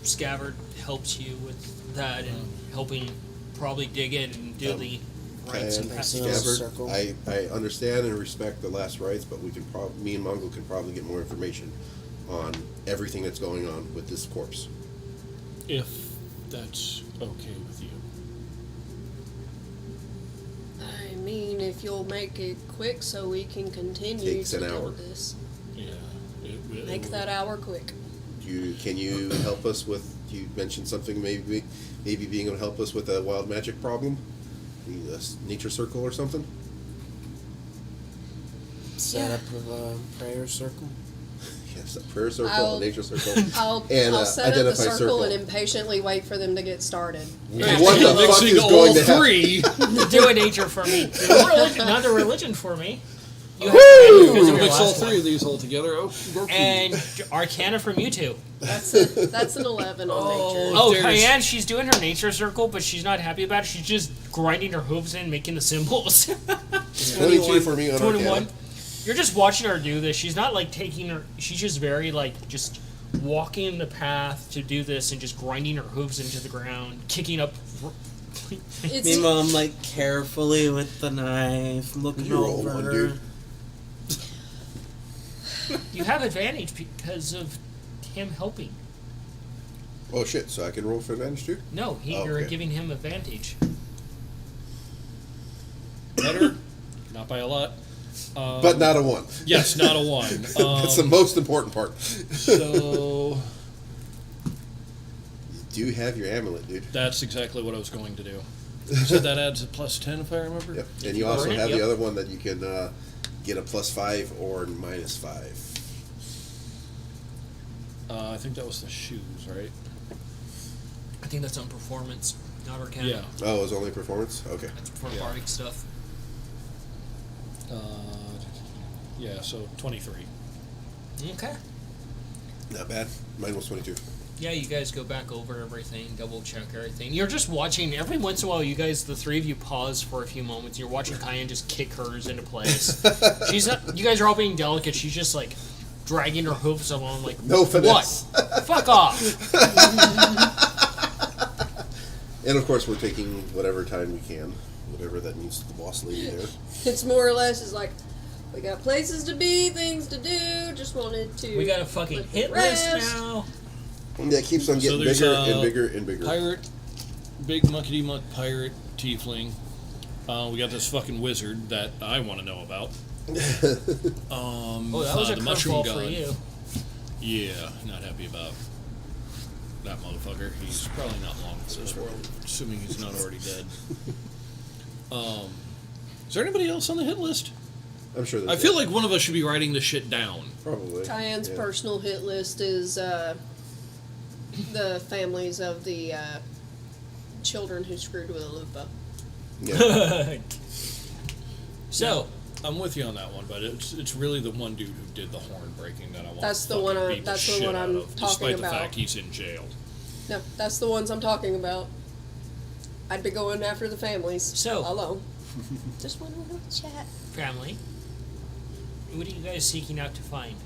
Scabbard helps you with that and helping probably dig it and do the rites and And pass Cayenne. it. Scabbard. Scabbard, Circle. I understand and respect the last rites, but we can me and Mongol can probably get more information on everything that's going on with this corpse. If that's okay with you. I mean, if you'll make it quick so we can continue Takes to an deal hour. with this. Yeah. Make that hour quick. Can you help us with? You mentioned something maybe being able to help us with a wild magic problem, the nature circle or something. Set up a prayer circle. Yes, a prayer circle, I'll- a nature circle, I'll and set up the identify circle, circle. and impatiently wait for them to get started. What the fuck Mixing is all going to happen? three. Do a nature for me. Do a religion, another religion for me. You have We're because of gonna your mix all last three one. of these all together. Oh, And Arcana from you two. That's an 11 on nature. Oh, There's- Cayenne, she's doing her nature circle, but she's not happy about it. She's just grinding her hooves in, making the symbols. 22 for me on 21. Arcana. You're just watching her do this. She's not like taking her. She's just very like just walking the path to do this and just grinding her hooves into the ground, kicking up. It's, Meanwhile, I'm like carefully with the knife, looking You roll over. one, dude. You have advantage because of him helping. Oh shit! So I can roll for advantage too. No, Oh, you're okay. giving him advantage. better. Not by a lot. But not a 1. Yes, not a 1. That's the most important part. So You do have your amulet, dude. that's exactly what I was going to do. So that adds a plus 10 if I remember. Yep. And you also burn it, have yep. the other one that you can get a +5 or -5. I think that was the shoes, right? I think that's on performance, not Arcana. Yeah. Oh, it was only performance? Okay. That's for Yeah. bardic stuff. Yeah, so 23. Okay. Not bad. Mine was 22. Yeah, you guys go back over everything, double check everything. You're just watching. Every once in a while, you guys, the three of you, pause for a few moments. You're watching Cayenne just kick hers into place. She's not. You guys are all being delicate. She's just like dragging her hooves along. Like No finesse. What? Fuck off. And of course, we're taking whatever time we can. Whatever that means to the boss lady there. it's more or less is like, we got places to be, things to do, just wanted to... We got a fucking let hit it list rest. now. And that keeps on getting there's, bigger and bigger and bigger. Pirate, big muckety muck pirate, tiefling. We got this fucking wizard that I want to know about. Oh, that was a the mushroom curveball for god. you. Yeah, not happy about that motherfucker. He's probably not long in this world, assuming he's not already dead. Is there anybody else on the hit list? I'm sure. I feel like one of us should be writing this shit down. probably. Tyann's yeah. personal hit list is the families of the children who screwed with a loofah. Yeah. So, I'm with you on that one, but it's really the one dude who did the horn breaking that I want. That's to the one fucking I- beat that's the shit one out I'm of, talking despite about. the fact he's in jail. No, that's the ones I'm talking about. I'd be going after the families. So- alone. Just one little chat. family, what are you guys seeking out to find?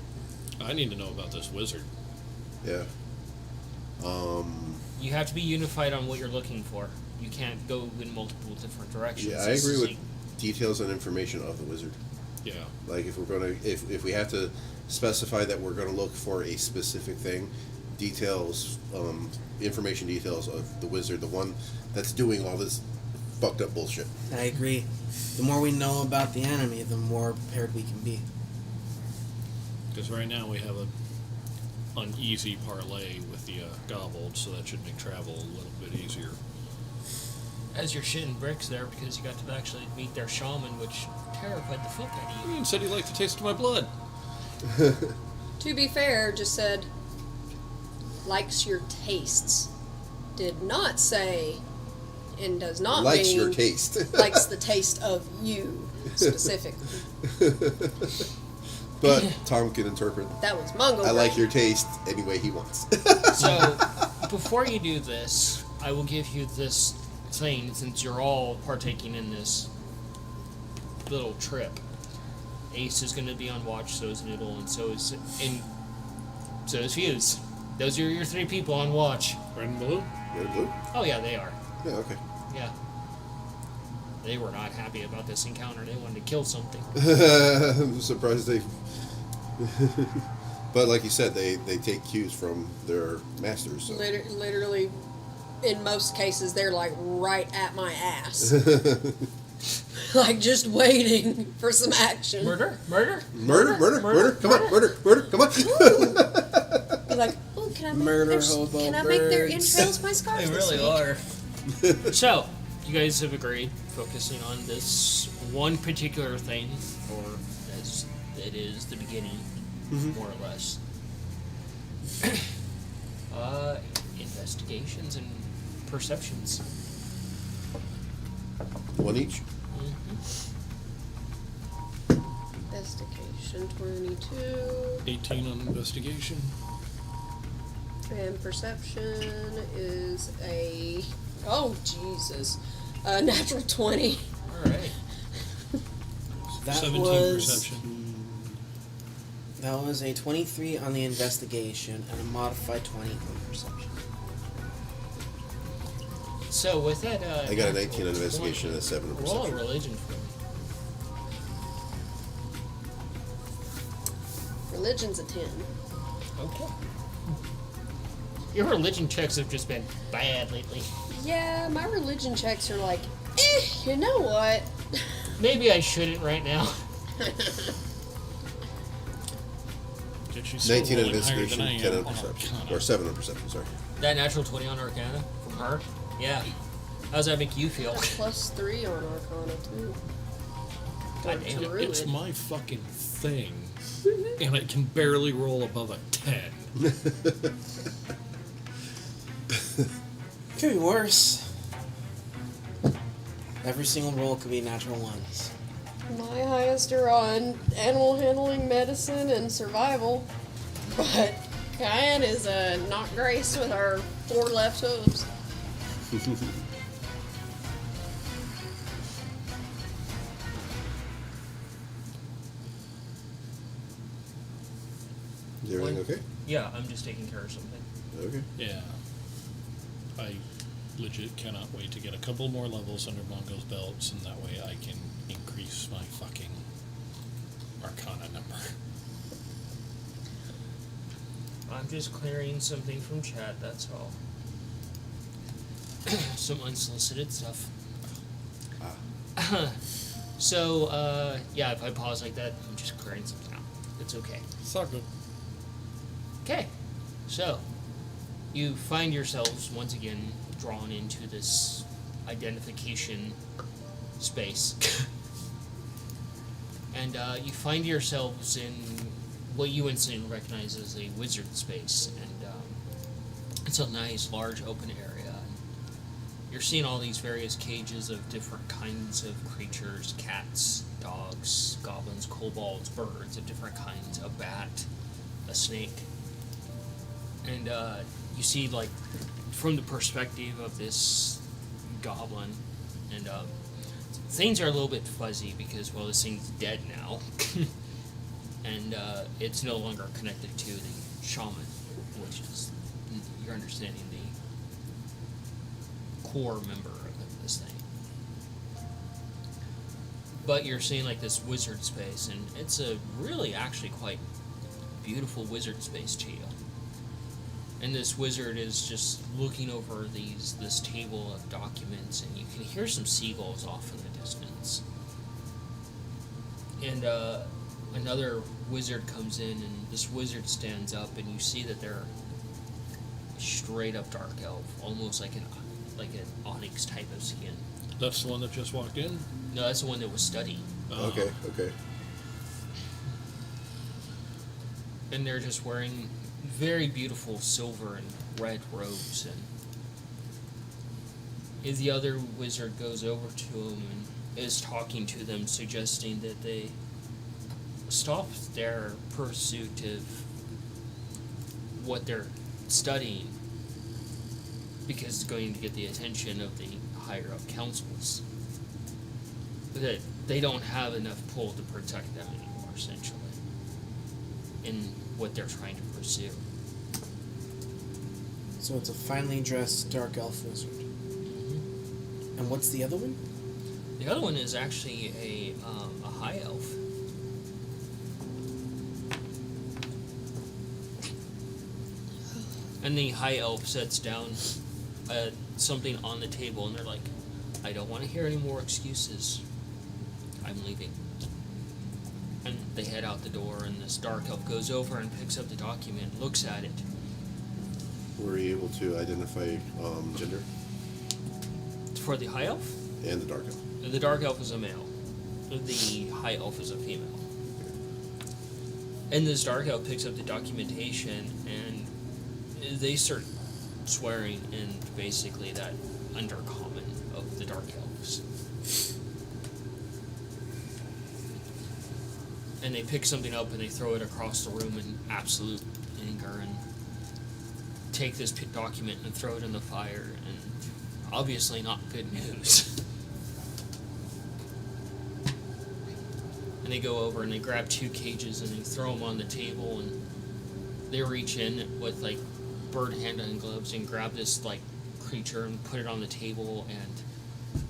I need to know about this wizard. Yeah. You have to be unified on what you're looking for. You can't go in multiple different directions. Yeah, I This agree is with like- details and information of the wizard. Yeah. Like if we're gonna, if we have to specify that we're gonna look for a specific thing, details, information details of the wizard, the one that's doing all this fucked up bullshit. I agree. The more we know about the enemy, the more prepared we can be. Because right now we have a uneasy parlay with the gobbled, so that should make travel a little bit easier. As you're shitting bricks there because you got to actually meet their shaman, which terrified the fuck out of you. He said he liked the taste of my blood. To be fair, just said likes your tastes. Did not say and does not Likes mean your taste. likes the taste of you specifically. But Tom can interpret. That was Mongol. I like brain. your taste any way he wants. So, before you do this, I will give you this thing since you're all partaking in this little trip. Ace is going to be on watch, so is Noodle, and so is Fuse. Those are your three people on watch. Red and blue? Red and blue? Oh yeah, they are. Yeah, okay. Yeah. They were not happy about this encounter. They wanted to kill something. I'm surprised they. But like you said, they take cues from their masters. So. Literally, in most cases, they're like right at my ass. Like just waiting for some action. Murder? Murder! Come on, murder! Come on! Be like, oh, can I make Murder their, hobo can I make their birds. entrails my scarf? They this really week? are. So, you guys have agreed, focusing on this one particular thing, or as it is the beginning, more or less. Investigations and perceptions. One each. Investigation 22 18 on investigation. and perception is a natural 20. Alright. That 17 was perception. that was a 23 on the investigation and a modified 20 on perception. So, with that, I got an natural 18 on investigation and a 7 on Roll a perception. religion for me. Religion's a 10. Okay. Your religion checks have just been bad lately. Yeah, my religion checks are like, you know what? Maybe I shouldn't right now. Did she still 19 on rolling higher investigation, than I 10 am on on perception. Arcana? Or 7 on perception, sorry. That natural 20 on Arcana from her? Yeah. How does that make you feel? Plus 3 on Arcana, too. God damn. Druid. It's my fucking thing, and I can barely roll above a 10. Could be worse. Every single roll could be natural ones. My highest are on animal handling, medicine, and survival. But Kyan is not graced with our 4 left hooves. Is everything One. okay? Yeah, I'm just taking care of something. Okay. Yeah. I legit cannot wait to get a couple more levels under Mongo's belts, and that way I can increase my fucking Arcana number. I'm just clearing something from chat, that's all. Some unsolicited stuff. So, yeah, if I pause like that, I'm just clearing something out. It's okay. It's all good. Okay, so you find yourselves once again drawn into this identification space. And you find yourselves in what you instantly recognize as a wizard space, and it's a nice, large, open area. You're seeing all these various cages of different kinds of creatures: cats, dogs, goblins, kobolds, birds of different kinds, a bat, a snake. And you see, like, from the perspective of this goblin, and things are a little bit fuzzy because, well, this thing's dead now. And it's no longer connected to the shaman, which is, you're understanding, the core member of this thing. But you're seeing, like, this wizard space, and it's a really actually quite beautiful wizard space to you. And this wizard is just looking over this table of documents, and you can hear some seagulls off in the distance. And another wizard comes in, and this wizard stands up, and you see that they're straight up dark elf, almost like an onyx type of skin. That's the one that just walked in? No, that's the one that was studying. Okay. And they're just wearing very beautiful silver and red robes, and the other wizard goes over to him and is talking to them, suggesting that they stop their pursuit of what they're studying because it's going to get the attention of the higher up councils. That they don't have enough pull to protect them anymore, essentially, in what they're trying to pursue. So it's a finely dressed dark elf wizard. Mm-hmm. And what's the other one? The other one is actually a high elf. And the high elf sets down something on the table, and they're like, "I don't want to hear any more excuses. I'm leaving." And they head out the door, and this dark elf goes over and picks up the document, looks at it. Were you able to identify gender For the high elf, and the dark elf? the dark elf is a male. The high elf is a female. And this dark elf picks up the documentation, and they start swearing in basically that undercommon of the dark elves. And they pick something up and they throw it across the room in absolute anger, and take this document and throw it in the fire, and obviously not good news. And they go over and they grab 2 cages and they throw them on the table, and they reach in with, like, bird hand gloves and grab this, like, creature and put it on the table and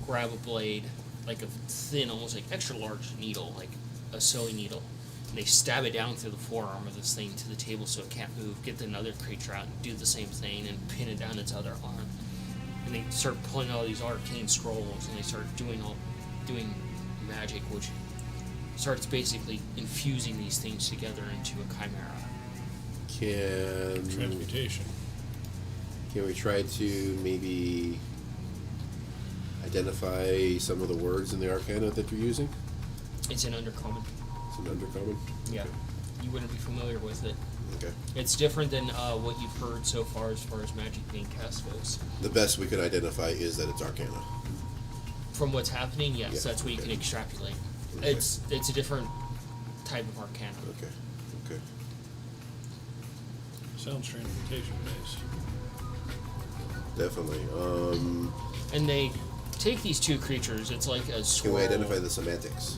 grab a blade, like a thin, almost like extra large needle, like a sewing needle, and they stab it down through the forearm of this thing to the table so it can't move. Get another creature out and do the same thing and pin it down its other arm. And they start pulling all these arcane scrolls, and they start doing magic, which starts basically infusing these things together into a chimera. Transmutation. Can we try to maybe identify some of the words in the arcana that you're using? It's an undercommon. It's an undercommon? Yeah. Okay. You wouldn't be familiar with it. Okay. It's different than what you've heard so far as magic being cast goes. The best we could identify is that it's arcana. From what's happening, yes, Yeah, that's what you okay. can extrapolate. Okay. It's a different type of arcana. Okay. Sounds transmutation based. Definitely. And they take these 2 creatures. It's like a Can squirrel. we identify the semantics?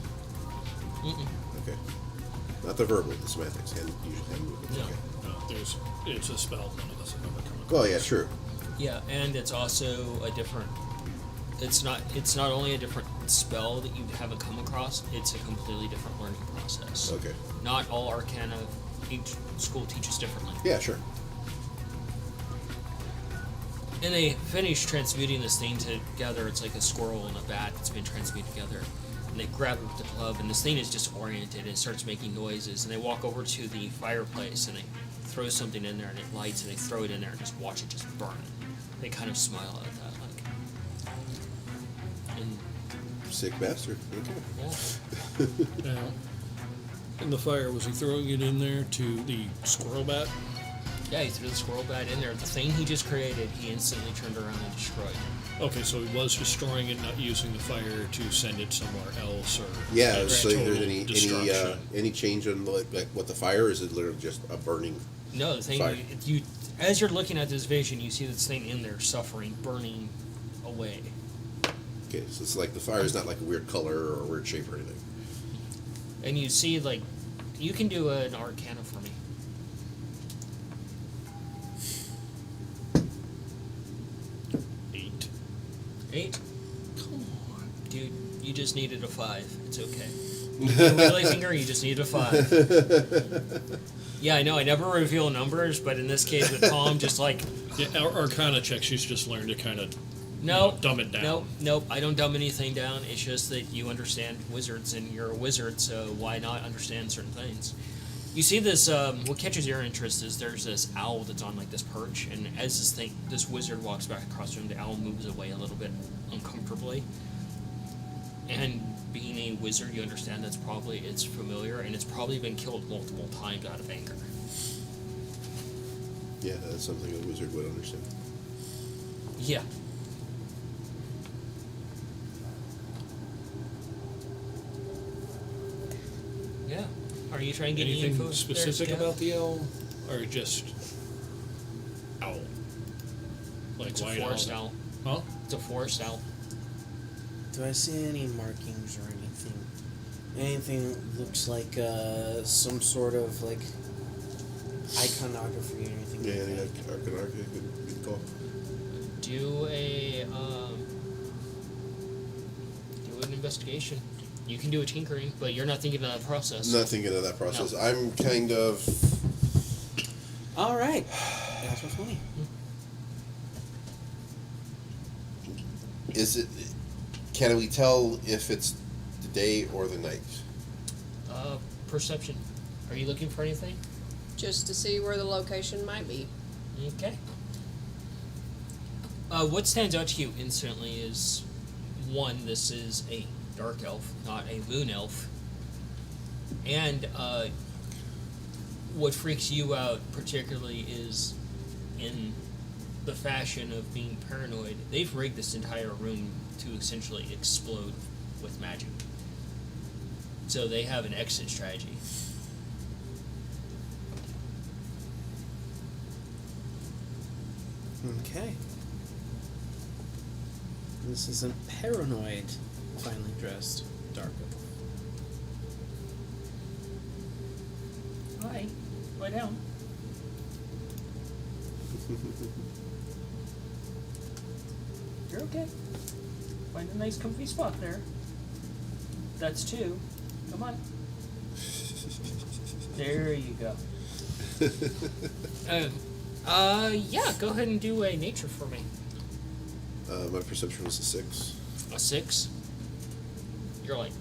Mm-mm. Okay. Not the verbal, the semantics, and usually hand movements. No. Okay. No, it's a spell none of us have ever come across. Well, yeah, true. Yeah, and it's also a different. It's not only a different spell that you haven't come across. It's a completely different learning process. Okay. Not all arcana, each school teaches differently. Yeah, sure. And they finish transmuting this thing together. It's like a squirrel and a bat that's been transmuted together. And they grab it with the glove, and this thing is disoriented and it starts making noises. And they walk over to the fireplace and they throw something in there, and it lights, and they throw it in there and just watch it just burn. They kind of smile at that, like. And Sick bastard. Okay. yeah. Now, in the fire, was he throwing it in there to the squirrel bat? Yeah, he threw the squirrel bat in there. The thing he just created, he instantly turned around and destroyed. Okay, so he was destroying it, not using the fire to send it somewhere else, or Yeah, just so if total there's destruction. any change in like what the fire is? It literally just a burning. No, the thing Fire. you as you're looking at this vision, you see this thing in there suffering, burning away. Okay, so it's like the fire is not like a weird color or a weird shape or anything. And you see, like, you can do an arcana for me. Eight. 8? Come on. Dude, you just needed a 5. It's okay. Wiggly finger, you just needed a 5. Yeah, I know, I never reveal numbers, but in this case with Tom, just like... Yeah, Arcana checks, she's just learned to kind of No, dumb it down. Nope, I don't dumb anything down. It's just that you understand wizards, and you're a wizard, so why not understand certain things? You see this, what catches your interest is there's this owl that's on, like, this perch, and as this wizard walks back across the room, the owl moves away a little bit uncomfortably. And being a wizard, you understand it's familiar, and it's probably been killed multiple times out of anger. Yeah, that's something a wizard would understand. Yeah. Yeah. Are you trying to get any Anything info specific there, about the owl, or just owl? Like It's a white forest owl. Huh? It's a forest owl. Do I see any markings or anything? Anything that looks like some sort of like iconography or anything? Yeah, like I think that? good call. Do an investigation. You can do a tinkering, but you're not thinking of that process. Not thinking of that process. No. I'm kind of. All right. That's what's funny. Is it? Can we tell if it's the day or the night? Perception. Are you looking for anything? Just to see where the location might be. Okay. What stands out to you instantly is, one, this is a dark elf, not a moon elf. And what freaks you out particularly is in the fashion of being paranoid, they've rigged this entire room to essentially explode with magic. So they have an exit strategy. Okay. This is a paranoid, finely dressed dark elf. Hi. Lie down. You're okay. Find a nice comfy spot there. That's 2. Come on. There you go. Yeah, go ahead and do a nature for me. My perception was a 6. A 6? You're like,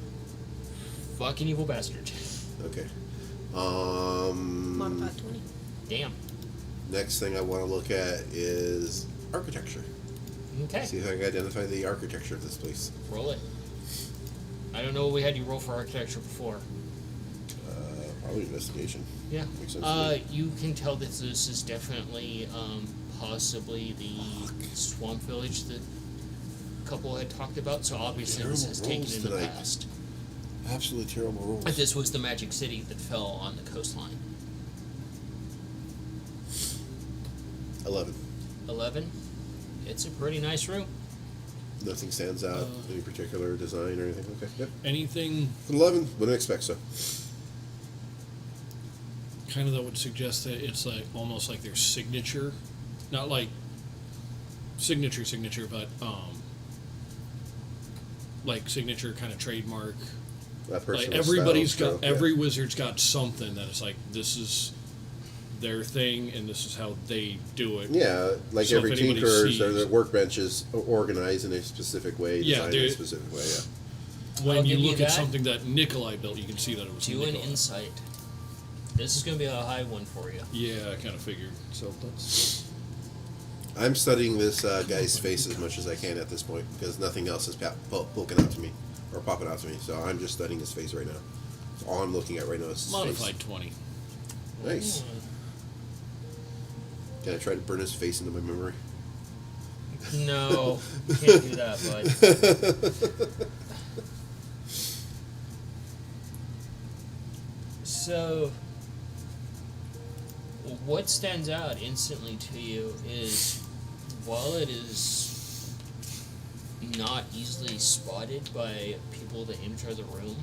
fucking evil bastard. Okay. Modified 20. Damn. Next thing I want to look at is architecture. Okay. See if I can identify the architecture of this place. Roll it. I don't know what we had you roll for architecture before. Probably investigation. Yeah. Makes sense to me. You can tell that this is definitely, possibly the swamp village that couple had talked about. So obviously this has taken Terrible in the rolls tonight. past. Absolutely terrible rolls. But this was the magic city that fell on the coastline. 11. 11. It's a pretty nice room. Nothing stands out. Any particular design or anything? Okay. Yep. Anything 11. Wouldn't expect so. kind of that would suggest that it's like almost like their signature, not like signature, but like signature kind of trademark. That personal Like everybody's style, got, every wizard's got something that is like, this is their thing and this is how they do it. Yeah, like So every if anybody tinkerers, or sees- the workbench is organized in a specific way, Yeah, designed in a dude. specific way. Yeah. When I'll you give you look at that. something that Nikolai built, you can see that it was Do an Nikolai. insight. This is going to be a high one for you. Yeah, I kind of figured. So that's I'm studying this guy's face as much as I can at this point because nothing else is poking out to me or popping out to me. So I'm just studying his face right now. All I'm looking at right now is his Modified 20. face. Nice. Can I try to burn his face into my memory? No, you can't do that, bud. So, what stands out instantly to you is, while it is not easily spotted by people that enter the room,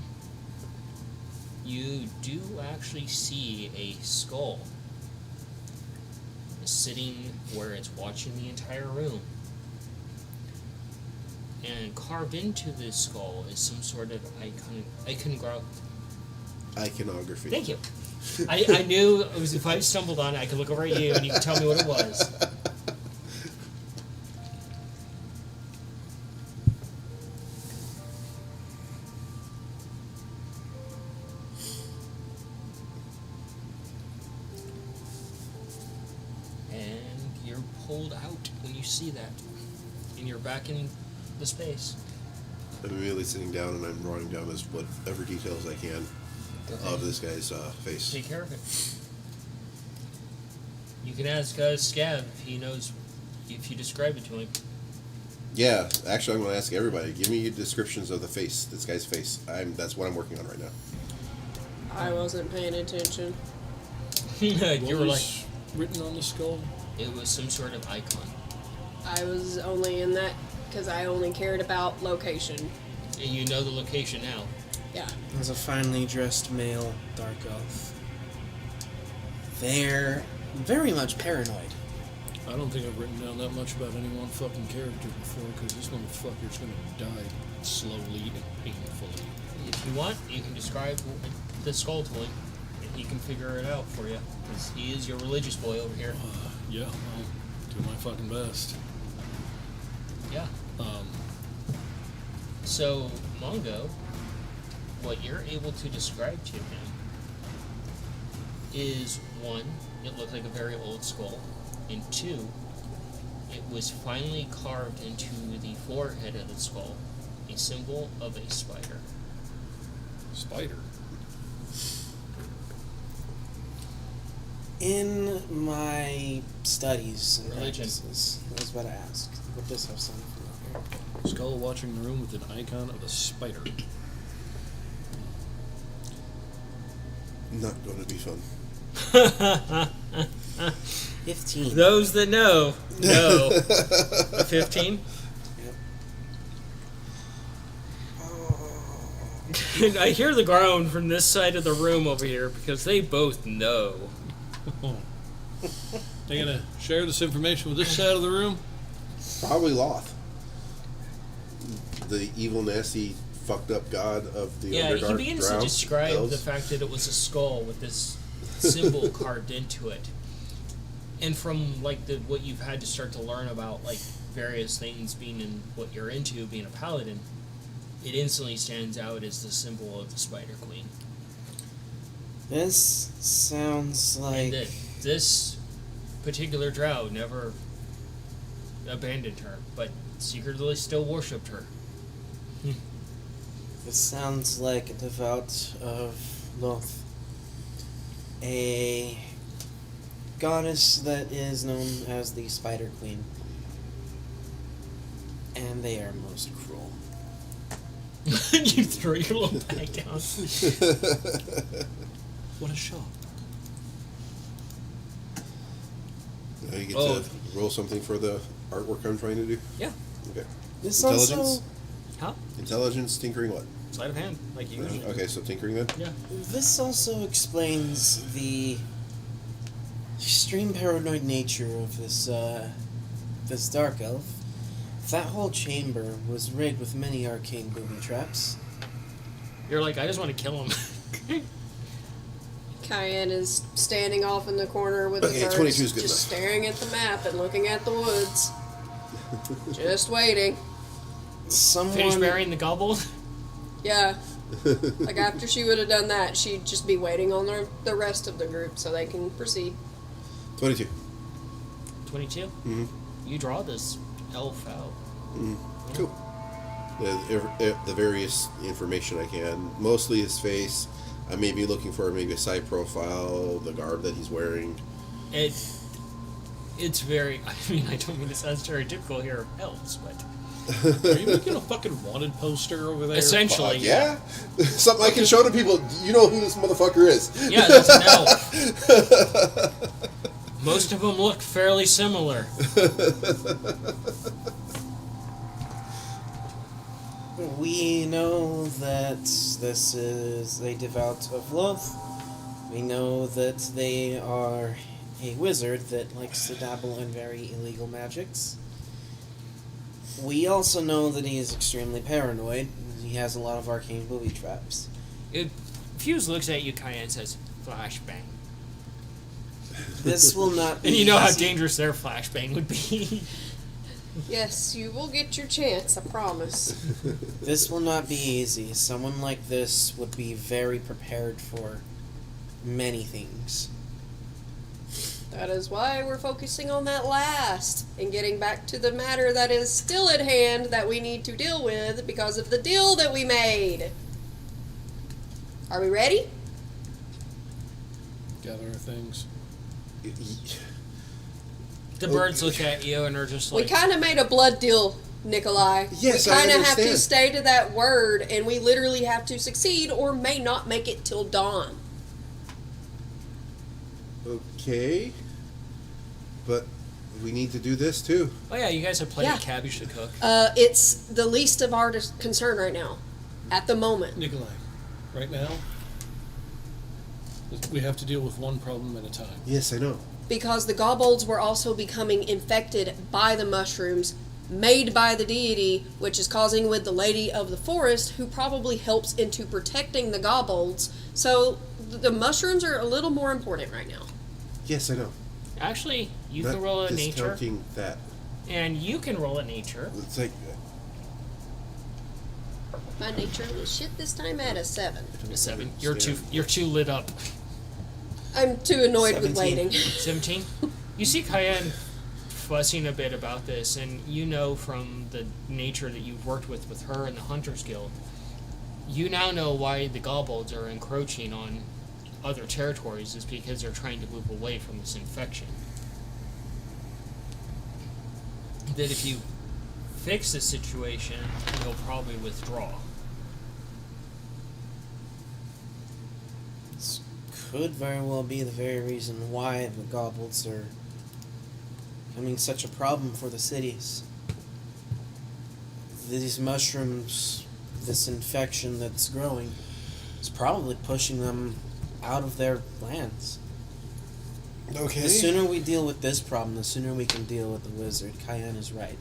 you do actually see a skull sitting where it's watching the entire room. And carved into this skull is some sort of Iconography. Thank you. I knew it was, if I stumbled on it, I could look over at you and you could tell me what it was. And you're pulled out when you see that. And you're back in the space. I'm immediately sitting down and I'm writing down as whatever details I can of this guy's face. Take care of it. You can ask Scab if he knows, if you describe it to him. Yeah, actually, I'm going to ask everybody. Give me descriptions of the face, this guy's face. That's what I'm working on right now. I wasn't paying attention. You were like, was written on the skull? it was some sort of icon. I was only in that because I only cared about location. And you know the location now. Yeah. As a finely dressed male dark elf. They're very much paranoid. I don't think I've written down that much about any one fucking character before, because this motherfucker's gonna die slowly and painfully. If you want, you can describe the skull to him, and he can figure it out for you. Because he is your religious boy over here. Yeah, I'll do my fucking best. Yeah. So, Mongo, what you're able to describe to him is, one, it looked like a very old skull, and two, it was finely carved into the forehead of the skull, a symbol of a spider. Spider. In my studies and Religion. practices, I was about to ask, would this have something familiar? Skull watching the room with an icon of a spider. Not going to be fun. 15. Those that know. A 15? Yep. I hear the groan from this side of the room over here because they both know. They gonna share this information with this side of the room? Probably Loth. The evil, nasty, fucked up god of the Yeah, he Underdark begins drow to describe elves. the fact that it was a skull with this symbol carved into it. And from like what you've had to start to learn about like various things being in what you're into, being a paladin, it instantly stands out as the symbol of the Spider Queen. This sounds like... And that this particular drow never abandoned her, but secretly still worshipped her. This sounds like a devout of Loth. A goddess that is known as the Spider Queen. And they are most cruel. You throw your little bag down. What a shock. Now you get Oh. to roll something for the artwork I'm trying to do? Yeah. Okay. This Intelligence? also... Huh? Intelligence, tinkering what? Sleight of hand, like you usually do. Okay, so tinkering then? Yeah. This also explains the extreme paranoid nature of this dark elf. That whole chamber was rigged with many arcane booby traps. You're like, I just want to kill him. Cayenne is standing off in the corner with Okay, the birds, 22 is good just enough. staring at the map and looking at the woods. Just waiting. Someone... Finish burying the gobble. Yeah. Like after she would have done that, she'd just be waiting on the rest of the group so they can proceed. 22. 22? Mm-hmm. You draw this elf out. Cool. The various information I can. Mostly his face. I may be looking for maybe a side profile, the garb that he's wearing. It's very. I mean, I don't mean to sound stereotypical here of elves, but Are you making a fucking wanted poster over there? essentially, Yeah? Something I can show to people. You know who this motherfucker is. Yeah, that's an elf. Most of them look fairly similar. We know that this is a devout of love. We know that they are a wizard that likes to dabble in very illegal magics. We also know that he is extremely paranoid. He has a lot of arcane booby traps. Fuse looks at you, Kaya, and says, "Flashbang." This will not be And you know how easy. dangerous their flashbang would be. Yes, you will get your chance, I promise. This will not be easy. Someone like this would be very prepared for many things. That is why we're focusing on that last and getting back to the matter that is still at hand that we need to deal with because of the deal that we made. Are we ready? Gather our things. The birds look at you and are just We like, kind of made a blood deal, Nikolai. Yes, we I kind of have to understand. stay to that word, and we literally have to succeed or may not make it till dawn. Okay. But we need to do this too. "Oh yeah, you guys have plenty Yeah. of cabbage to cook." It's the least of our concern right now, at the moment. Nikolai, right now, we have to deal with one problem at a time. Yes, I know. Because the kobolds were also becoming infected by the mushrooms made by the deity, which is causing with the Lady of the Forest, who probably helps into protecting the kobolds. So the mushrooms are a little more important right now. Yes, I know. Actually, you Not can roll a nature, discounting that. and you can roll a nature. It's like My nature was shit this time at a 7. A 7. You're too lit up. I'm too annoyed with 17. waiting. 17. You see Cayenne fussing a bit about this, and you know from the nature that you've worked with her and the Hunters Guild, you now know why the kobolds are encroaching on other territories is because they're trying to move away from this infection. That if you fix the situation, they'll probably withdraw. This could very well be the very reason why the goblins are becoming such a problem for the cities. These mushrooms, this infection that's growing, is probably pushing them out of their lands. okay. The sooner we deal with this problem, the sooner we can deal with the wizard. Cayenne is right.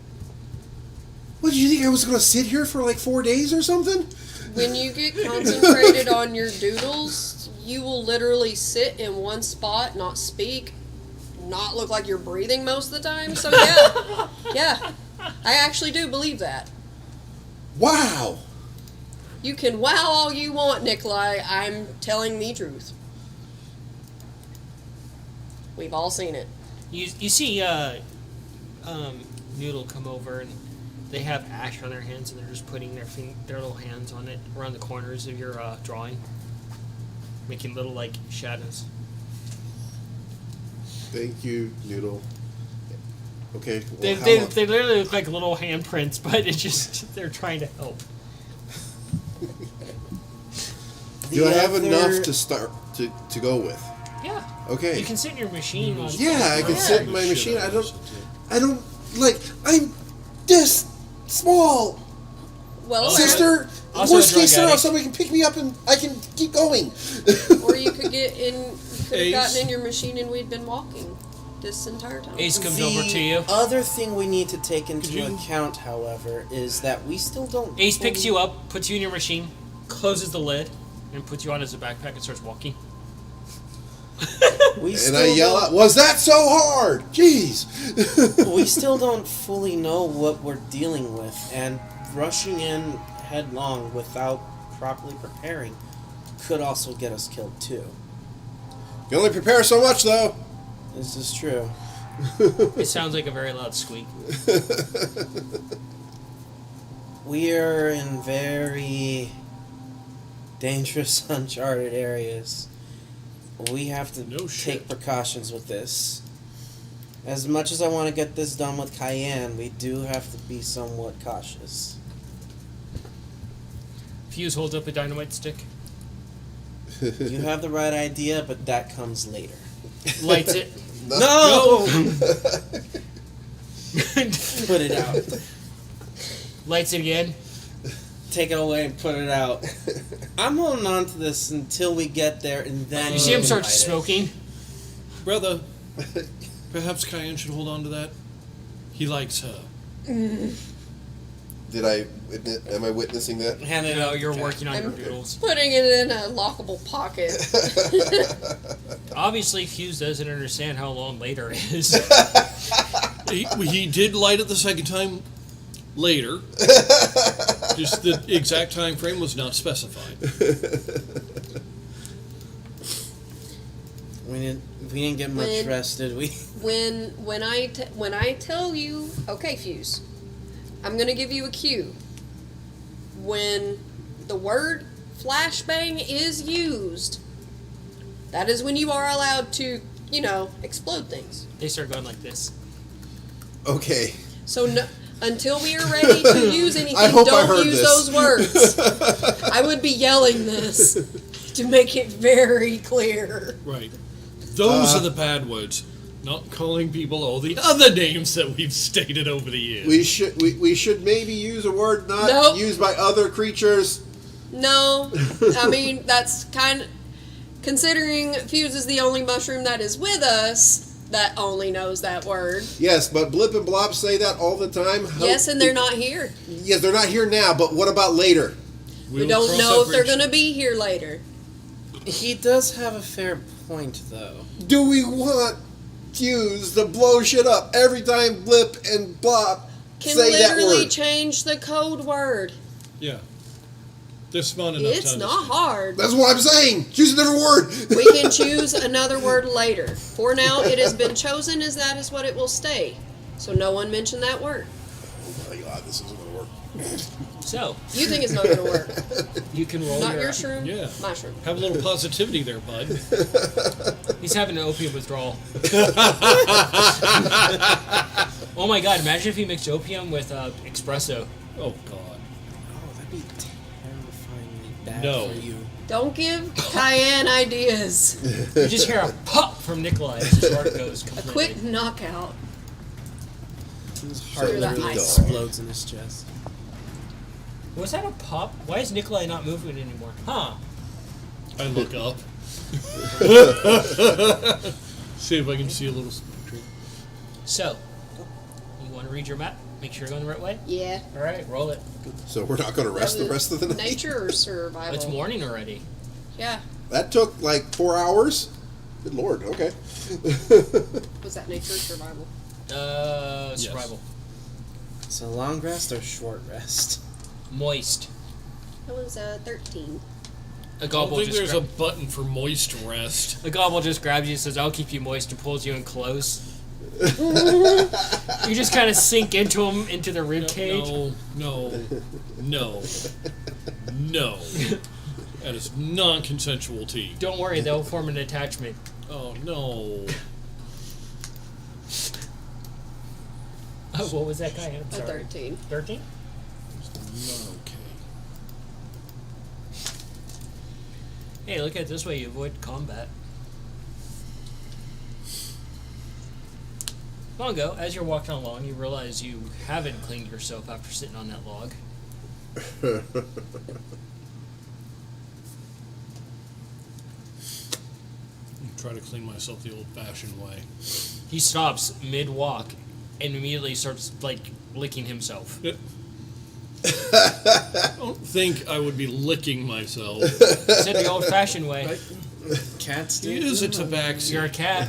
What, did you think I was going to sit here for like 4 days or something? When you get concentrated on your doodles, you will literally sit in one spot, not speak, not look like you're breathing most of the time. So yeah, yeah, I actually do believe that. Wow. You can wow all you want, Nikolai. I'm telling the truth. We've all seen it. You see Noodle come over, and they have ash on their hands, and they're just putting their little hands on it around the corners of your drawing, making little like shadows. Thank you, Noodle. Okay. Well, They, how they, long- they literally look like little handprints, but it's just they're trying to help. Do I have other- enough to start to go with? Yeah. Okay. You can sit in your machine. On Yeah, I can Yeah. sit in my machine. I don't like. I'm this small. Well, Also- Sister, Also worst a drug case scenario, addict. somebody can pick me up and I can keep going. or you could get in. You could have Ace. gotten in your machine and we'd been walking this entire time. Ace comes The over to you. other thing we need to take into you- account, however, is that we still don't. Ace picks fully- you up, puts you in your machine, closes the lid, and puts you on as a backpack and starts walking. We And still I yell don't- out, "Was that so hard? Jeez!" We still don't fully know what we're dealing with, and rushing in headlong without properly preparing could also get us killed too. You can only prepare so much, though. This is true. It sounds like a very loud squeak. We are in very dangerous, uncharted areas. We have to No take shit. precautions with this. As much as I want to get this done with Cayenne, we do have to be somewhat cautious. Fuse holds up a dynamite stick, You have the right idea, but that comes later. lights it. No! Put it out. Lights it again. Take it away and put it out. I'm holding on to this until we get there, and then You see him can start light it. smoking. Brother, perhaps Cayenne should hold on to that. He likes her. Am I witnessing that? Hand it No, out. you're Okay. working on your I'm doodles. putting it in a lockable pocket. Obviously, Fuse doesn't understand how long later is. He did light it the second time later. Just the exact time frame was not specified. We didn't get much When- rest, did we? when I tell you, okay, Fuse, I'm gonna give you a cue. When the word flashbang is used, that is when you are allowed to, explode things. They start going like this. Okay. So no, until we are ready to use anything, I hope I don't heard use this. those words. I would be yelling this to make it very clear. Right. Those are the bad words. Not calling people all the other names that we've stated over the years. We should maybe use a word not Nope. used by other creatures. No, I mean, that's kind of, considering Fuse is the only mushroom that is with us that only knows that word. Yes, but Blip and Blop say that all the time. Yes, and they're not here. Yes, they're not here now, but what about later? We We'll don't cross know that if they're bridge. going to be here later. He does have a fair point, though. Do we want Fuse to blow shit up every time Blip and Blop Can say that literally word? change the code word. Yeah. They're smart enough to It's not understand. hard. That's what I'm saying. Choose a different word. We can choose another word later. For now, it has been chosen as that is what it will stay. So no one mention that word. Oh my god, this isn't gonna work. So, You think it's not going to work. you can roll Not your... your shroom, Yeah. my shroom. Have a little positivity there, bud. He's having an opium withdrawal. Oh my god, imagine if he mixed opium with espresso. Oh, God. Oh, that'd be terrifyingly bad No. for you. Don't give Cayenne ideas. You just hear a pop from Nikolai as his heart goes A completely. quick knockout. His heart Through the literally ice. explodes in his chest. Was that a pop? Why is Nikolai not moving anymore? Huh. I look up. See if I can see a little spectrum. So, you want to read your map? Make sure you're going the right way? Yeah. Alright, roll it. So we're not gonna rest the rest of the night. Nature or survival? It's morning already. Yeah. That took like 4 hours. Good lord. Okay. Was that nature or survival? Survival. So long rest or short rest? Moist. That was 13. A I don't gobble think just there's gra- a button for moist rest. The gobble just grabs you and says, I'll keep you moist, and pulls you in close. You just kind of sink into him, into the rib cage. No. That is non-consensual tea. Don't worry, they'll form an attachment. Oh, no. Oh, what was that guy? I'm A sorry. 13. 13? Not okay. Hey, look at it this way, you avoid combat. Mongo, as you're walking along, you realize you haven't cleaned yourself after sitting on that log. Try to clean myself the old-fashioned way. He stops mid-walk and immediately starts, licking himself. I don't think I would be licking myself. Said the old-fashioned way. Cats do. It is a too. tabaxi. You're a cat.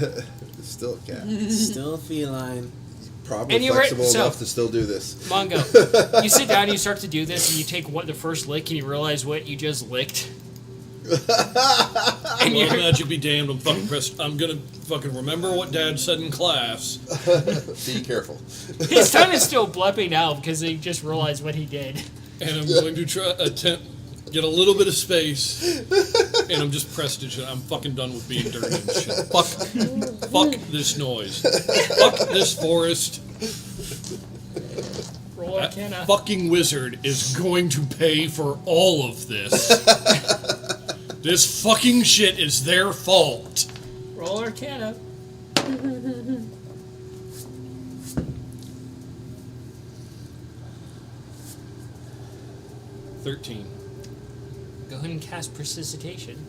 Still a cat. Still feline. Probably And you're flexible right, so- enough to still do this. Mongo, you sit down and you start to do this, and you take the first lick, and you realize what you just licked. And Well, you're, magic be damned, I'm gonna fucking remember what Dad said in class. Be careful. his tongue is still blepping out because he just realized what he did. And I'm going to attempt Get a little bit of space, and I'm just prestige. I'm fucking done with being dirty and shit. Fuck this noise. Fuck this forest. Roll That Arcana. fucking wizard is going to pay for all of this. This fucking shit is their fault. Roll Arcana. 13. Go ahead and cast Precipitation.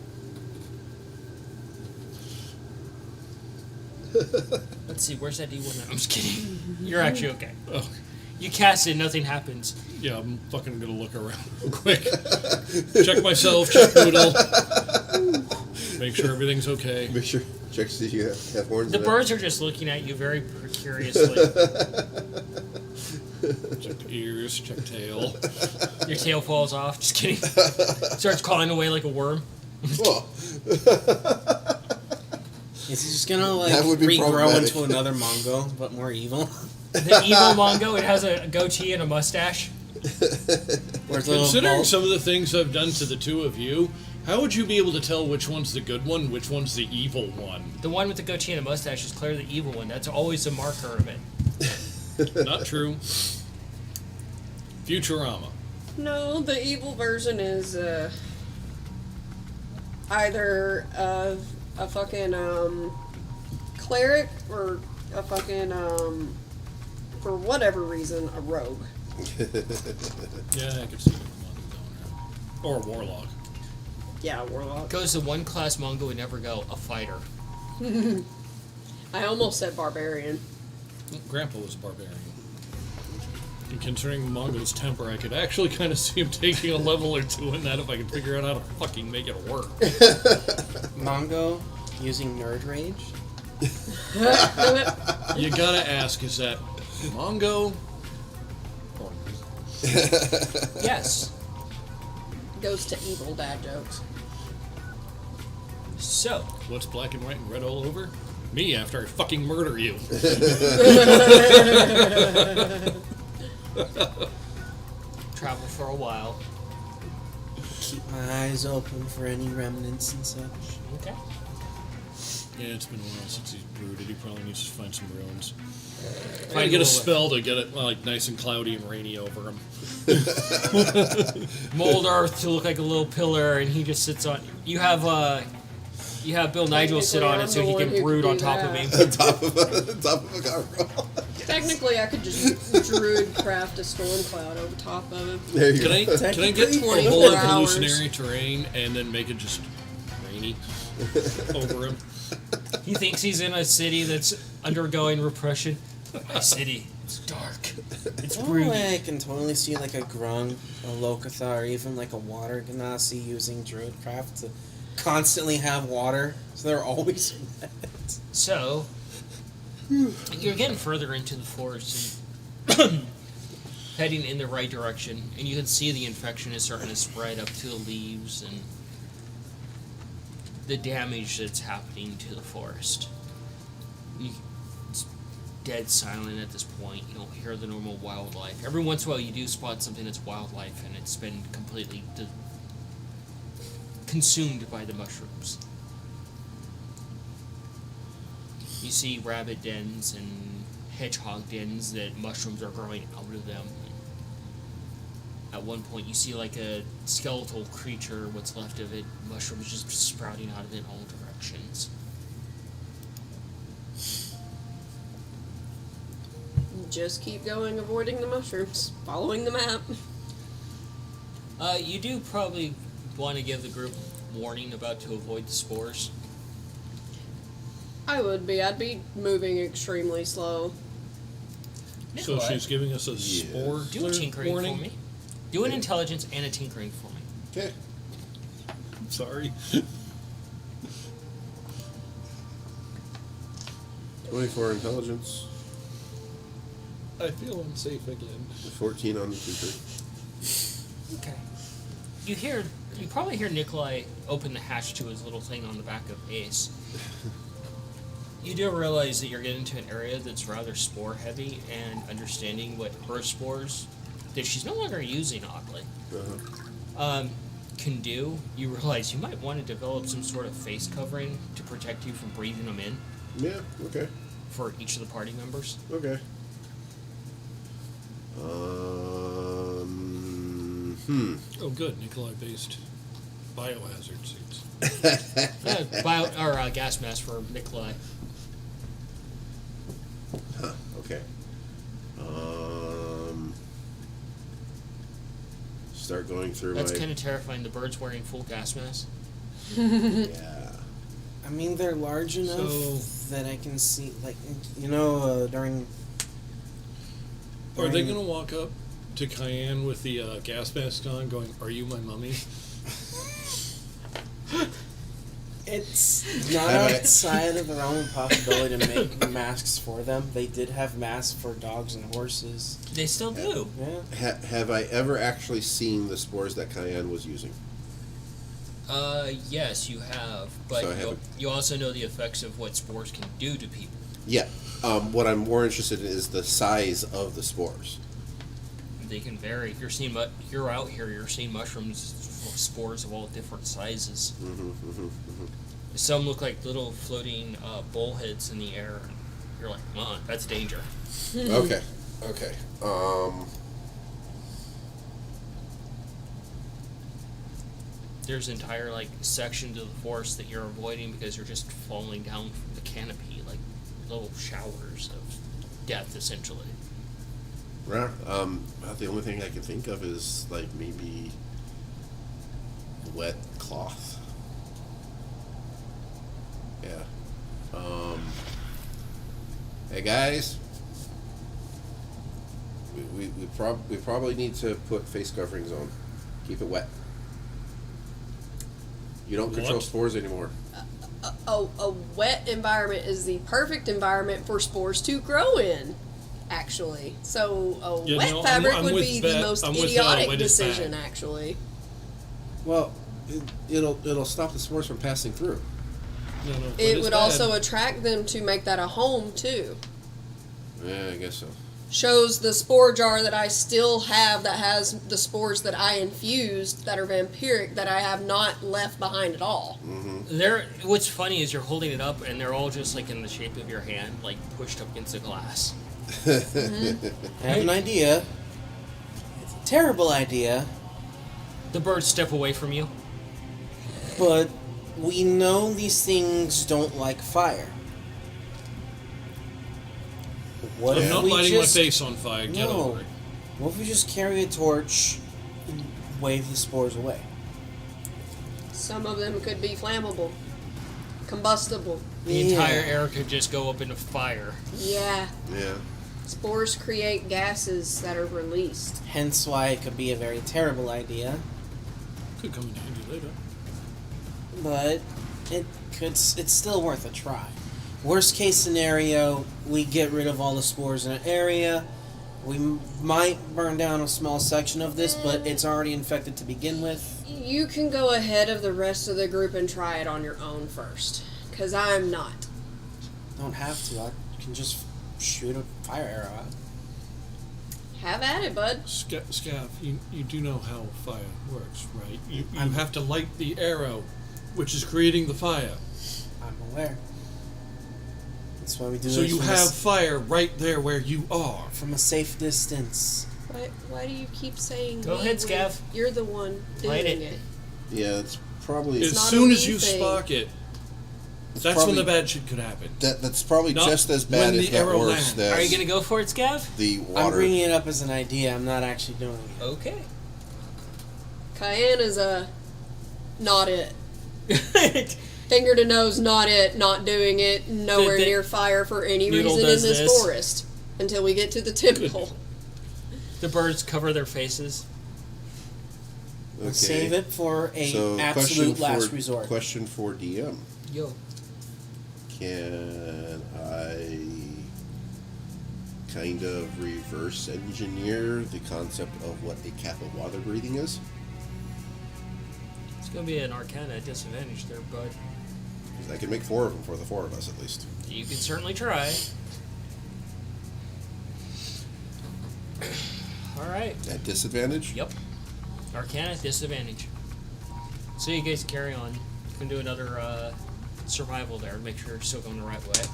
Let's see, where's that D1 now? I'm just kidding. You're actually okay. Oh, You cast it, nothing happens. yeah, I'm fucking gonna look around real quick. Check myself, check Noodle. Make sure everything's okay. Make sure. Check to see if you have horns. The in it. birds are just looking at you very curiously. Check ears, check tail. Your tail falls off. Just kidding. Starts crawling away like a worm. Whoa. Is he just gonna like That would be regrow problematic. into another Mongo, but more evil? The evil Mongo, it has a goatee and a mustache. Where's little Considering bulb? some of the things I've done to the two of you, how would you be able to tell which one's the good one, which one's the evil one? The one with the goatee and a mustache is clearly the evil one. That's always a marker of it. Not true. Futurama. No, the evil version is either a fucking cleric or a fucking for whatever reason a rogue. Yeah, I could see it. Or a warlock. Yeah, warlock. Goes the one class Mongo would never go, a fighter. I almost said barbarian. Grandpa was a barbarian. And considering Mongo's temper, I could actually kind of see him taking a level or two in that if I could figure out how to fucking make it work. Mongo using Nerd Rage? You gotta ask, is that Mongo? Or Yes. Goes to evil dad jokes. So, what's black and white and red all over? Me after I fucking murder you. travel for a while. Keep my eyes open for any remnants and such. Okay. Yeah, it's been a while since he's brooded. He probably needs to find some ruins. Find Try to get a little- spell to get it like nice and cloudy and rainy over him. Mold Earth to look like a little pillar, and he just sits on. You have Bill Nigel sit on it so he can brood on top of me. top of a gargoyle. Technically, I could just druid craft a storm cloud over top of it. There you Can I go. get a 24 whole hours. hallucinatory terrain and then make it just rainy over him? He thinks he's in a city that's undergoing repression. My city, it's dark. It's Oh, broody. I can totally see like a Grung, a Lokatha, or even like a Water Ganassi using Druidcraft to constantly have water, so they're always wet. So, you're getting further into the forest and heading in the right direction, and you can see the infection is starting to spread up to the leaves and the damage that's happening to the forest. It's dead silent at this point. You don't hear the normal wildlife. Every once in a while, you do spot something that's wildlife, and it's been completely consumed by the mushrooms. You see rabbit dens and hedgehog dens that mushrooms are growing out of them. At one point, you see like a skeletal creature, what's left of it, mushrooms just sprouting out of it in all directions. Just keep going, avoiding the mushrooms, following the map. You do probably want to give the group warning about to avoid the spores. I would be. I'd be moving extremely slow. So Nikolai, she's giving us a spore do a tinkering warning? for me. Do an intelligence and a tinkering for me. Okay. I'm sorry. 24 intelligence, I feel unsafe again. 14 on the tinker. Okay. You probably hear Nikolai open the hatch to his little thing on the back of Ace. You do realize that you're getting into an area that's rather spore heavy, and understanding what her spores that she's no longer using, oddly. Uh-huh. can do, you realize you might want to develop some sort of face covering to protect you from breathing them in Yeah. Okay. for each of the party members. Okay. Oh, good. Nikolai-based biohazard suits. Gas mask for Nikolai. Huh. Okay. Start going through That's my. kind of terrifying. The bird's wearing full gas mask. Yeah. I mean, they're large enough So- that I can see, like, during. Are they going to walk up to Cayenne with the gas mask on going, "Are you my mummy?" It's not Have I- outside of the realm of possibility to make masks for them. They did have masks for dogs and horses. They still do. Yeah. Have I ever actually seen the spores that Cayenne was using? Yes, you have, but So I you, haven't- you also know the effects of what spores can do to people. Yeah. What I'm more interested in is the size of the spores. They can vary. You're out here. You're seeing mushrooms, spores of all different sizes. Some look like little floating bullheads in the air. And you're like, that's danger. Okay. Okay. There's entire sections of the forest that you're avoiding because you're just falling down from the canopy, like little showers of death, essentially. Right. The only thing I can think of is maybe wet cloth. Yeah. Hey guys. We probably need to put face coverings on. Keep it wet. You don't control What? spores anymore. A wet environment is the perfect environment for spores to grow in, actually. So a Yeah, wet no, fabric I'm would with be Bet. the most I'm with idiotic wet is decision, bad. actually. Well, it'll stop the spores from passing through. No, wet It is would bad. also attract them to make that a home, too. Yeah, I guess so. Shows the spore jar that I still have that has the spores that I infused that are vampiric that I have not left behind at all. What's funny is you're holding it up and they're all just in the shape of your hand, pushed up against the glass. I have an idea. It's a terrible idea, The birds step away from you. but we know these things don't like fire. What I'm if not we lighting just my face on fire. Get No. over it. What if we just carry a torch and wave the spores away? Some of them could be flammable, combustible. The entire air could just go up into fire. Yeah. Yeah. Spores create gases that are released. Hence why it could be a very terrible idea, Could come in handy later. but it's still worth a try. Worst case scenario, we get rid of all the spores in an area. We might burn down a small section of this, but it's already infected to begin with. You can go ahead of the rest of the group and try it on your own first, because I'm not. Don't have to. I can just shoot a fire arrow out. Have at it, bud. Scav, you do know how fire works, right? You have to light the arrow, which is creating the fire. I'm aware. That's why we do So it you have fire right there where you are. from a safe distance. Why do you keep saying Go me ahead, when Scav. You're the one doing Light it. it. Yeah, it's probably As not soon a as me you thing. spark it, it's that's probably, when the bad shit could happen. that's probably Not just as when bad, the if not arrow worse, lands. as Are you gonna go for it, Scav? the I'm water. bringing it up as an idea. I'm not actually doing it. Okay. Cayenne is not it. Finger to nose, not it. Not doing it. Nowhere The- near fire for any Noodle reason in does this this. forest until we get to the temple. The birds cover their faces. Okay. Save it for a So, absolute last resort. Question for DM. Yo. Can I kind of reverse engineer the concept of what a cap of water breathing is? It's gonna be an Arcana disadvantage there, bud. 'Cause I can make 4 of them for the 4 of us at least. You can certainly try. Alright. At disadvantage? Yep. Arcana disadvantage. So you guys carry on. You can do another survival there. Make sure you're still going the right way.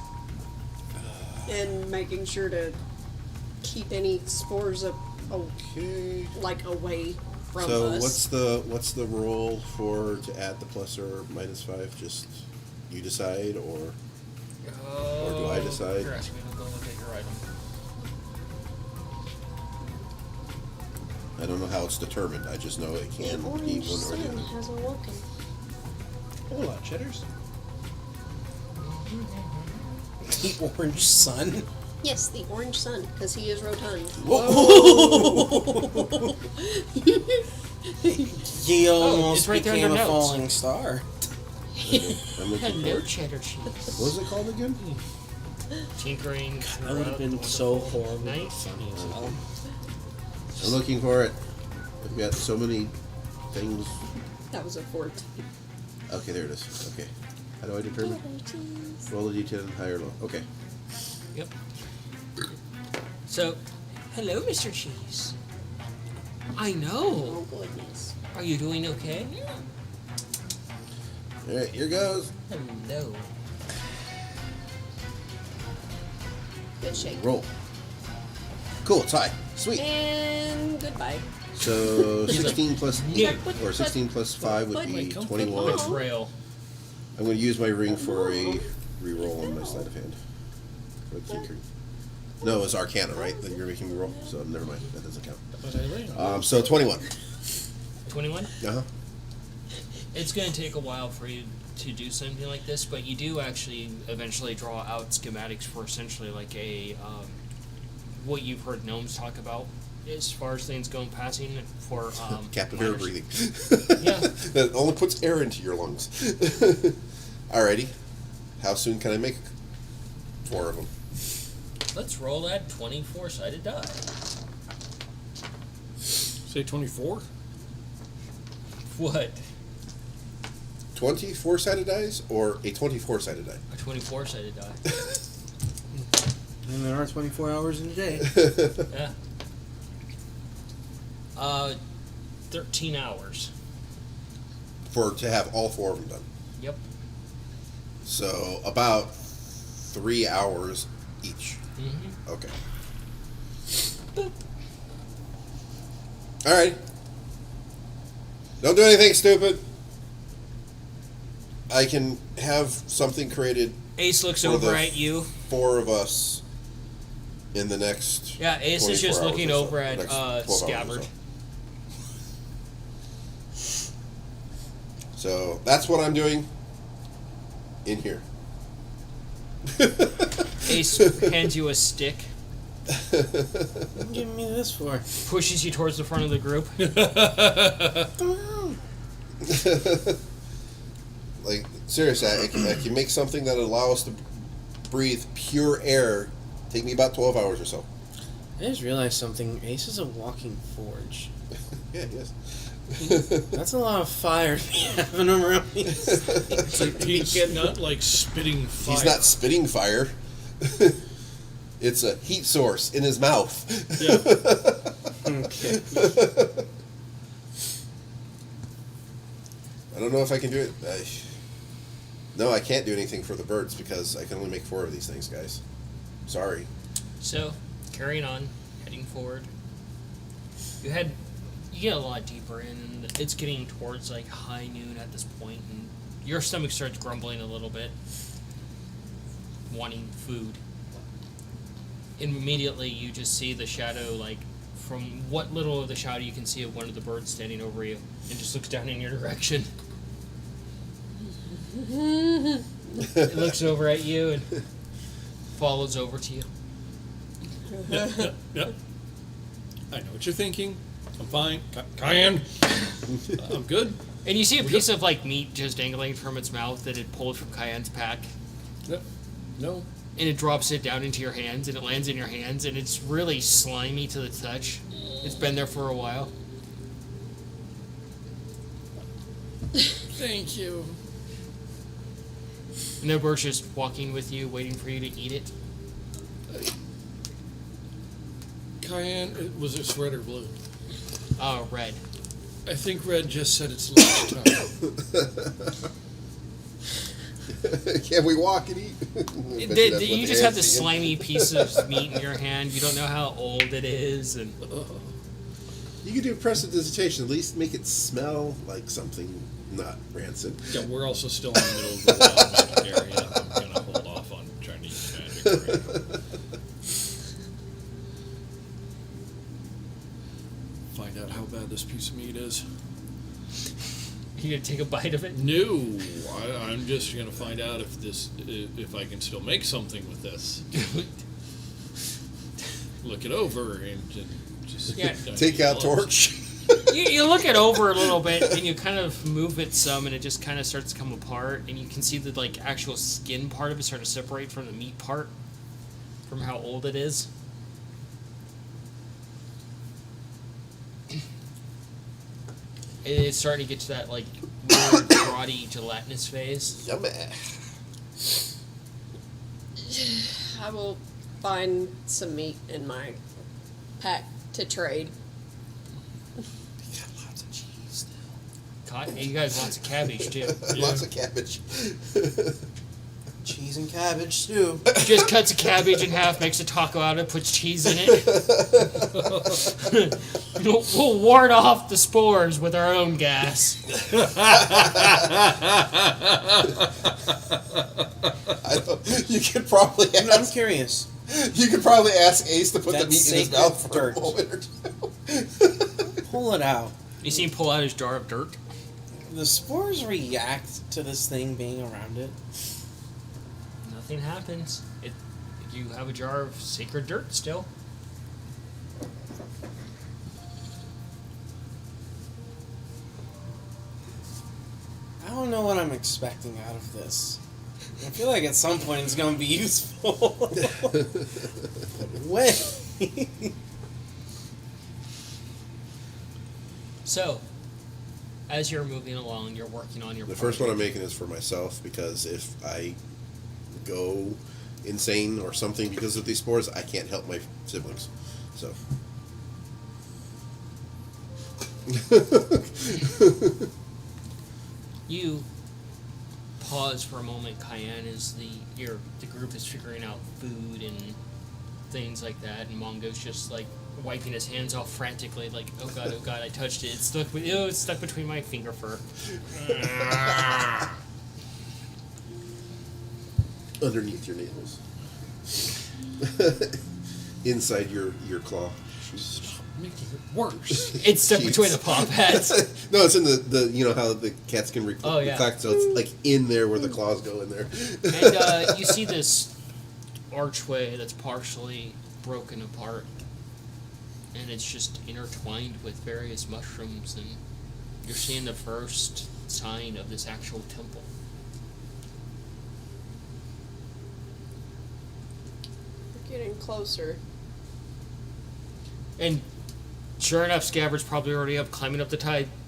And making sure to keep any spores Okay. like away from So us. what's the roll for to add the plus or minus 5? Just you decide, or do I decide? You're asking me to go look at your item. I don't know how it's determined. I just know it can The be orange one or sun the other. has awoken. Hold on, Cheddars. The orange sun. Yes, the orange sun, because he is rotund. He almost it's right there became under a notes. falling star. I'm looking for Hello, it. cheddar cheese. What was it called again? Tinkering. That would have been so horrible. Night. Funny as hell. I'm looking for it. I've got so many things. That was a fort. Okay, there it is. Okay. How do I determine? Roll the d10 high or low. Okay. Yep. So, hello, Mr. Cheese. I know. Oh goodness. Are you doing okay? All right, here goes. Hello. Good shake. Roll. Cool, it's high. Sweet. And goodbye. So 16 plus Yeah. 8, or 16 plus 5 would be Come 21. It's rail. I'm going to use my ring for a reroll on my sleight of hand. For the tinkering. No, it's Arcana, right? That you're making me roll? So never mind. That doesn't count. But I ran. So 21. 21? Uh-huh. It's going to take a while for you to do something like this, but you do actually eventually draw out schematics for essentially like a what you've heard gnomes talk about as far as things going passing for Captive air miners. breathing. Yeah. That only puts air into your lungs. Alrighty. How soon can I make 4 of them? Let's roll that 24-sided die. Say 24? What? 24-sided dice or a 24-sided die? A 24-sided die. And there are 24 hours in a day. Yeah. 13 hours. To have all 4 of them done. Yep. So about 3 hours each. Mm-hmm. Okay. Alright. Don't do anything stupid. I can have something created Ace looks For over the- at you. 4 of us in the next. Yeah, Ace is 24 just hours looking or so. over at Next 12 hours or Scabbard. So that's what I'm doing in here. Ace hands you a stick, What are you giving me this for? pushes you towards the front of the group. Like, seriously, I can make something that allow us to breathe pure air. Take me about 12 hours or so. I just realized something. Ace is a walking forge. Yeah, yes. That's a lot of fire to be having around these things. He's not like spitting fire. He's not spitting fire. It's a heat source in his mouth. Yeah. Okay. I don't know if I can do it. No, I can't do anything for the birds because I can only make 4 of these things, guys. Sorry. So, carrying on, heading forward. You get a lot deeper in, and it's getting towards like high noon at this point, and your stomach starts grumbling a little bit, wanting food. And immediately you just see the shadow, like, from what little of the shadow you can see of one of the birds standing over you, and just looks down in your direction. It looks over at you and follows over to you. Yep. I know what you're thinking. I'm fine. Cayenne. I'm good. And you see a piece of like meat just dangling from its mouth that it pulled from Cayenne's pack, Yep. No. and it drops it down into your hands, and it lands in your hands, and it's really slimy to the touch. It's been there for a while. Thank you. And the bird's just walking with you, waiting for you to eat it. Cayenne, was it red or blue? Red. I think Red just said it's lunchtime. Can we walk and eat? You just have this slimy piece of meat in your hand. You don't know how old it is, and You could do prestidigitation. At least make it smell like something not rancid. Yeah, we're also still in the middle of the wild magic area. I'm gonna hold off on trying to use magic for it. Find out how bad this piece of meat is. you gonna take a bite of it. No, I'm just gonna find out if I can still make something with this. Look it over and just Take out torch. You look it over a little bit, and you kind of move it some, and it just kind of starts to come apart, and you can see the actual skin part of it start to separate from the meat part, from how old it is. It's starting to get to that weird, rotty, gelatinous phase. Yummy. I will find some meat in my pack to trade. Got lots of cheese still. And you guys lots of cabbage too. Lots of cabbage. Cheese and cabbage stew. Just cuts a cabbage in half, makes a taco out of it, puts cheese in it. We'll ward off the spores with our own gas. You could probably I'm ask. curious. You could probably ask Ace to put the That's meat in his sacred mouth for dirt. a moment or two. Pull it out. You see him pull out his jar of dirt? The spores react to this thing being around it. Nothing happens. You have a jar of sacred dirt still. I don't know what I'm expecting out of this. I feel like at some point it's going to be useful. When? So, as you're moving along, you're working on your The first one I'm making is for myself because if I go insane or something because of these spores, I can't help my siblings. So. You pause for a moment, Cayenne, as the group is figuring out food and things like that, and Mongo's just wiping his hands off frantically, oh god, I touched it. It's stuck between my finger fur. Underneath your nails. Inside your claw. Making it worse. It's stuck Jeez. between the paw pads. No, it's in the you know how the cats can reflect, so it's in there where the claws go in there. And you see this archway that's partially broken apart, and it's just intertwined with various mushrooms, and you're seeing the first sign of this actual temple. We're getting closer. And sure enough, Scabbard's probably already up, climbing up the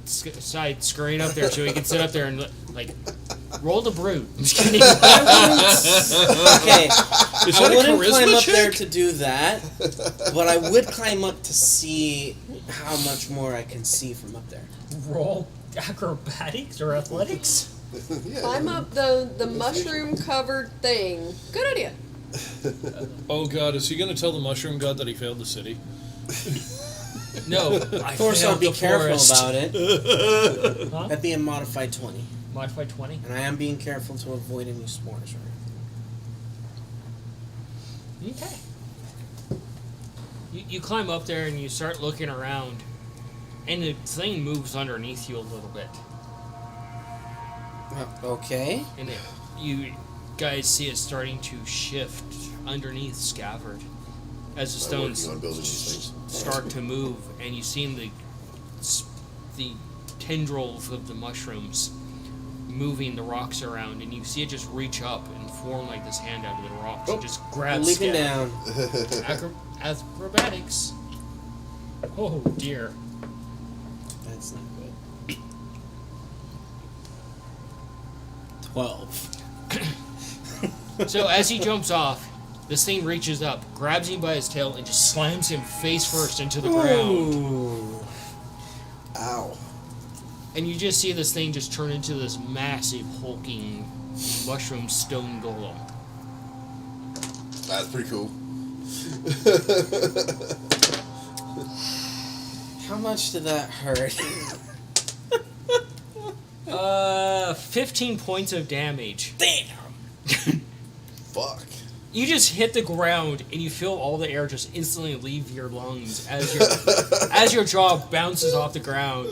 side, scurrying up there so he can sit up there and roll the brute. I'm just kidding. Okay, Is I that a wouldn't charisma climb up check? there to do that, but I would climb up to see how much more I can see from up there. Roll acrobatics or athletics. Yeah. Climb up the mushroom covered thing. Good idea. Oh god, is he going to tell the mushroom god that he failed the city? No, Of course, I'll be careful about it. Huh? That'd be a modified 20, Modified 20. and I am being careful to avoid any spores. Right? Okay. You climb up there and you start looking around, and the thing moves underneath you a little bit. Okay. And you guys see it starting to shift underneath Scabbard as the I'm stones working on building these things. start to move, and you see the tendrils of the mushrooms moving the rocks around, and you see it just reach up and form like this hand out of the rocks and just grab Leaping Scabbard. down. Acrobatics. Oh dear. That's not good. 12. So as he jumps off, this thing reaches up, grabs him by his tail, and just slams him face first into the ground. Ooh. Ow. And you just see this thing just turn into this massive hulking mushroom stone golem. That's pretty cool. How much did that hurt? 15 points of damage. Damn! Fuck. You just hit the ground and you feel all the air just instantly leave your lungs as your jaw bounces off the ground.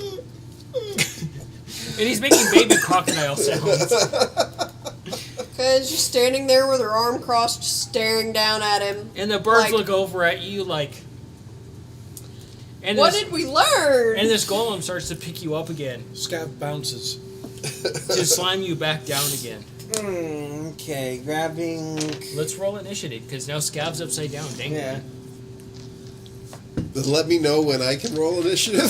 And he's making baby crocodile sounds. Because you're standing there with her arm crossed, just staring down at him. And the birds Like- look over at you like. And What this, did we learn? and this golem starts to pick you up again, Scav bounces. to slam you back down again. Okay, grabbing. Let's roll initiative because now Scab's upside down. Dang Yeah. Then let me know when I can roll initiative.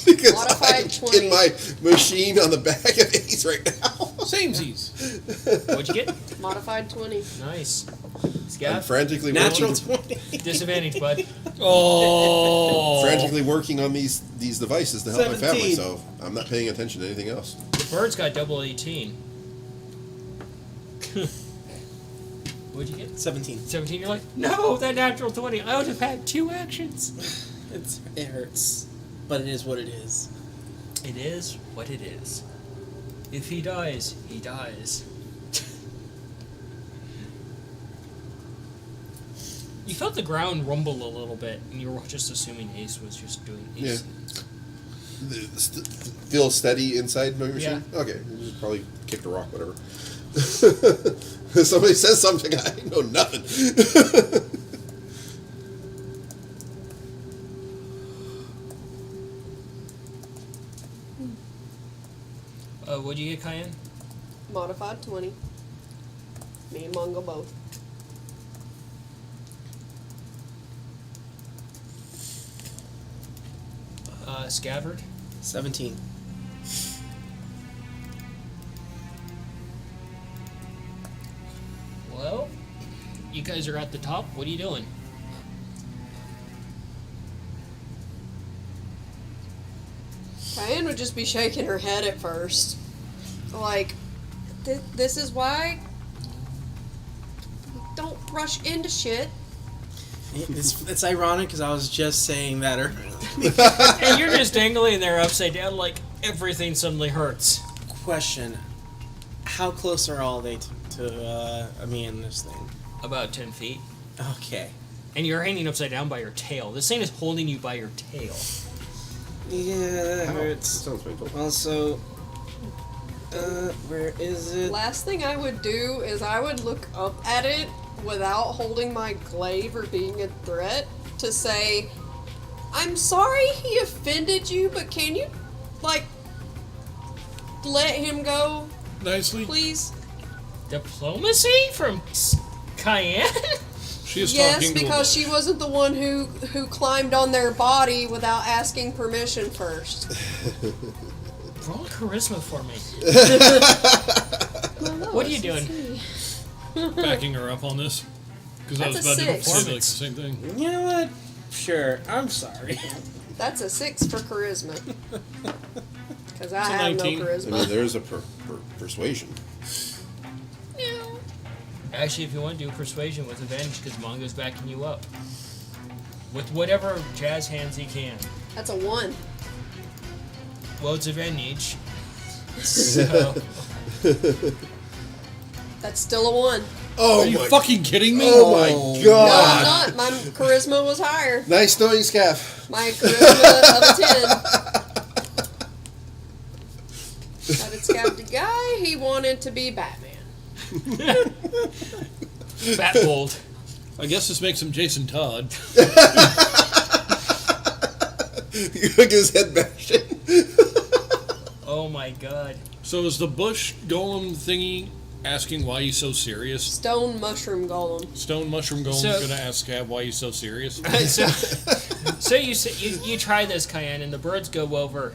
Because Modified I'm 20. in my machine on the back of Ace right now. Samesies. What'd you get? Modified 20. Nice. I'm Scab, frantically Natural working, 20. disadvantage, bud. Oh. frantically working on these devices to help my family, 17. so I'm not paying attention to anything else. The bird's got double 18. What'd you get? 17. 17. You're like, no, that natural 20. I would have had 2 actions. It hurts. But it is what it is. It is what it is. If he dies, he dies. You felt the ground rumble a little bit, and you were just assuming Ace was just doing Ace. Feel steady inside my machine? Yeah. Okay, you just probably kicked a rock, whatever. Somebody says something, I know nothing. What'd you get, Cayenne? Modified 20. Me and Mungo both. Scabbard? 17. Well, you guys are at the top. What are you doing? Diane would just be shaking her head at first. Like, this is why. Don't rush into shit. It's ironic because I was just saying that earlier. And you're just dangling there upside down like everything suddenly hurts. Question: how close are all they to me and this thing? About 10 feet. Okay. And you're hanging upside down by your tail. This thing is holding you by your tail. Yeah, that That hurts. sounds painful. Also, where is it? Last thing I would do is I would look up at it without holding my glaive or being a threat to say, I'm sorry he offended you, but can you, like, let him go, Nicely. please? Diplomacy from Cayenne? She is Yes, talking to because a she wasn't the one who climbed on their body without asking permission first. Roll charisma for me. What are you doing? backing her up on this. Because I was That's about a to six. say like the same thing. You know what? Sure. I'm sorry. That's a 6 for charisma. Because I It's a have 19. no I mean, charisma. there's a persuasion. Actually, if you want to do persuasion with advantage, because Mongo's backing you up. With whatever jazz hands he can. That's a 1. Well, it's advantage. So, That's still a 1. Oh Are you my! fucking kidding me? Oh my No, god! I'm not. My charisma was higher. Nice knowing you, Scaff. My charisma of a 10. But it's got the guy, he wanted to be Batman. Bat bold. I guess this makes him Jason Todd. You took his head bashed in. Oh my god. So is the bush golem thingy asking why he's so serious? Stone mushroom golem. Stone mushroom golem So- gonna ask Scab why he's so serious? so you try this, Cayenne, and the birds go over,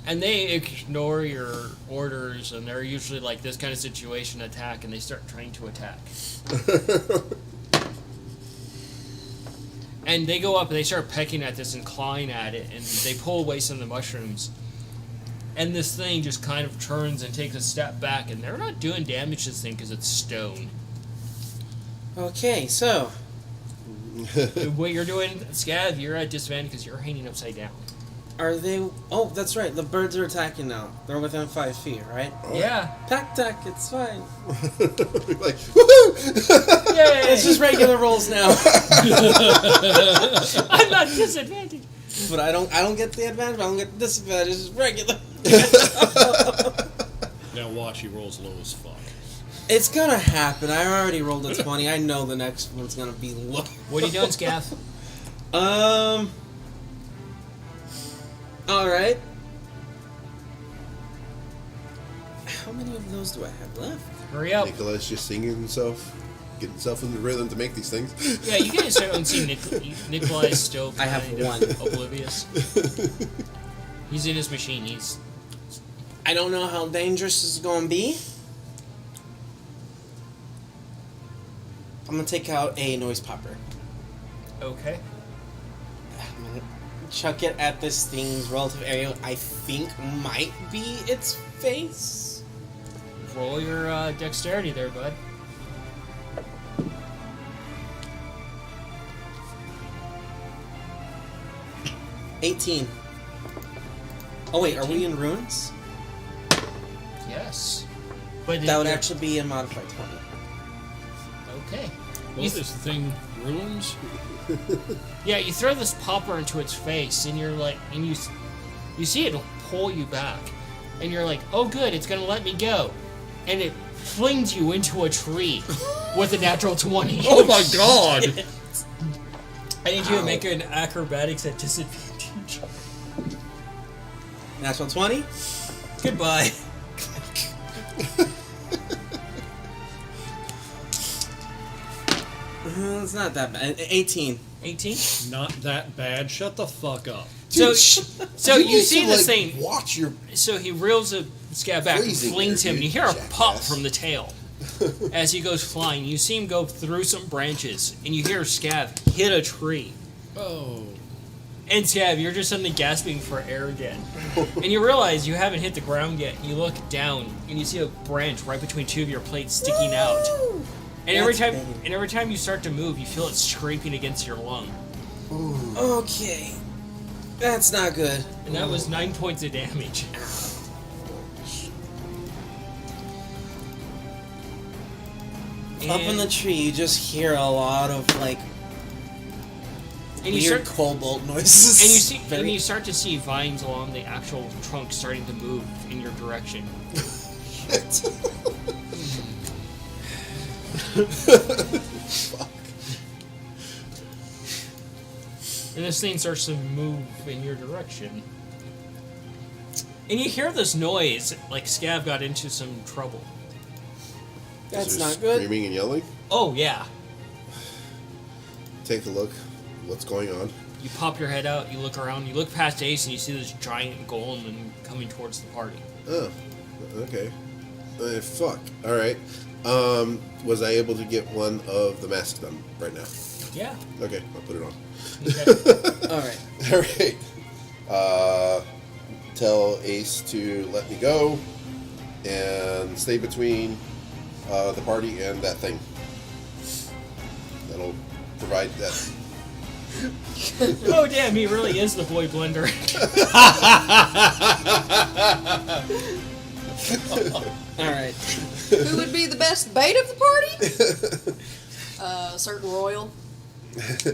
and they ignore your orders, and they're usually like this kind of situation attack, and they start trying to attack. And they go up and they start pecking at this and clawing at it, and they pull away some of the mushrooms. and this thing just kind of turns and takes a step back, and they're not doing damage to this thing because it's stone. Okay, so What you're doing, Scav, you're at disadvantage because you're hanging upside down. are they? Oh, that's right. The birds are attacking now. They're within 5 feet, right? Yeah. Pack deck, it's fine. Like, woohoo! Yay! It's just regular rolls now. I'm not disadvantaged. But I don't get the advantage. I don't get the disadvantage. It's just regular. Now watch, he rolls low as fuck. It's gonna happen. I already rolled a 20. I know the next one's gonna be low. What are you doing, Scav? Alright. How many of those do I have left? Hurry up. Nikolai's just singing himself, getting himself in the rhythm to make these things. Yeah, you guys don't see Nikolai's still I have kind of one. oblivious. He's in his machine. He's I don't know how dangerous this is gonna be. I'm gonna take out a noise popper. okay. I'm gonna chuck it at this thing's relative area I think might be its face. Roll your dexterity there, bud. $18. Oh wait, are we in runes? Yes. But That would actually be a modified 20. okay. What is the thing? Ruins? Yeah, you throw this popper into its face, and you're like, and you see it'll pull you back, and you're like, oh good, it's gonna let me go, and it flings you into a tree with a natural 20. Oh my god! I need you to make an acrobatics at disadvantage. Natural 20? Goodbye. It's not that bad. 18. 18. Not that bad. Shut the fuck up. So you need see to, this like, thing. Watch your. So he reels a Scab back and Freezing flings there, him, and dude, you hear a pop jackass. from the tail as he goes flying. You see him go through some branches, and you hear Scab hit a tree. Oh. And Scab, you're just suddenly gasping for air again. And you realize you haven't hit the ground yet. You look down, and you see a branch right between two of your plates sticking out. And every That's time you start to move, you feel it scraping against your lung. Okay. That's not good. And that was 9 points of damage. Up in the tree, you just hear a lot of, like, and you weird start cobalt noises. And you see, Very- and you start to see vines along the actual trunk starting to move in your direction. And this thing starts to move in your direction. And you hear this noise, like Scav got into some trouble. That's Is there not good. Screaming and yelling. Oh yeah. Take a look. What's going on? You pop your head out, you look around, you look past Ace, and you see this giant golem coming towards the party. Oh, okay. Fuck. All right. Was I able to get one of the masks done right now? Yeah. Okay, I'll put it on. Okay. Alright. All right. Tell Ace to let me go and stay between the party and that thing. That'll provide that. Oh damn, he really is the boy blender. Alright. Who would be the best bait of the party? A certain royal.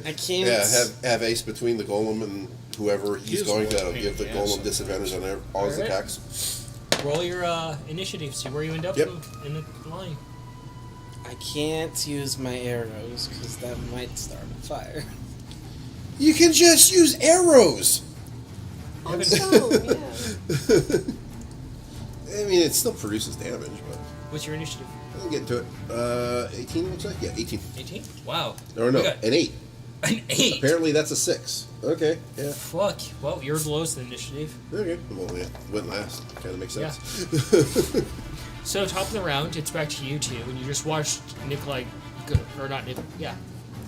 I can't. Yeah, have Ace between the golem and whoever he's He's going the to one give the pain in the ass. golem disadvantage on all his Alright. attacks. Roll your initiative, see where you end up Yep. in the line. I can't use my arrows because that might start a fire. You can just use arrows. On stone, yeah. I mean, it still produces damage, but What's your initiative? I'll get into it. 18 looks like? Yeah, 18. 18? Wow. Or no, We got an 8. an 8. Apparently that's a 6. Okay, yeah. Fuck. Well, you're the lowest in initiative. Okay. Well, yeah, went last. Kind of makes sense. So, top of the round, it's back to you two, and you just watched Nikolai go, or not Nikolai, yeah,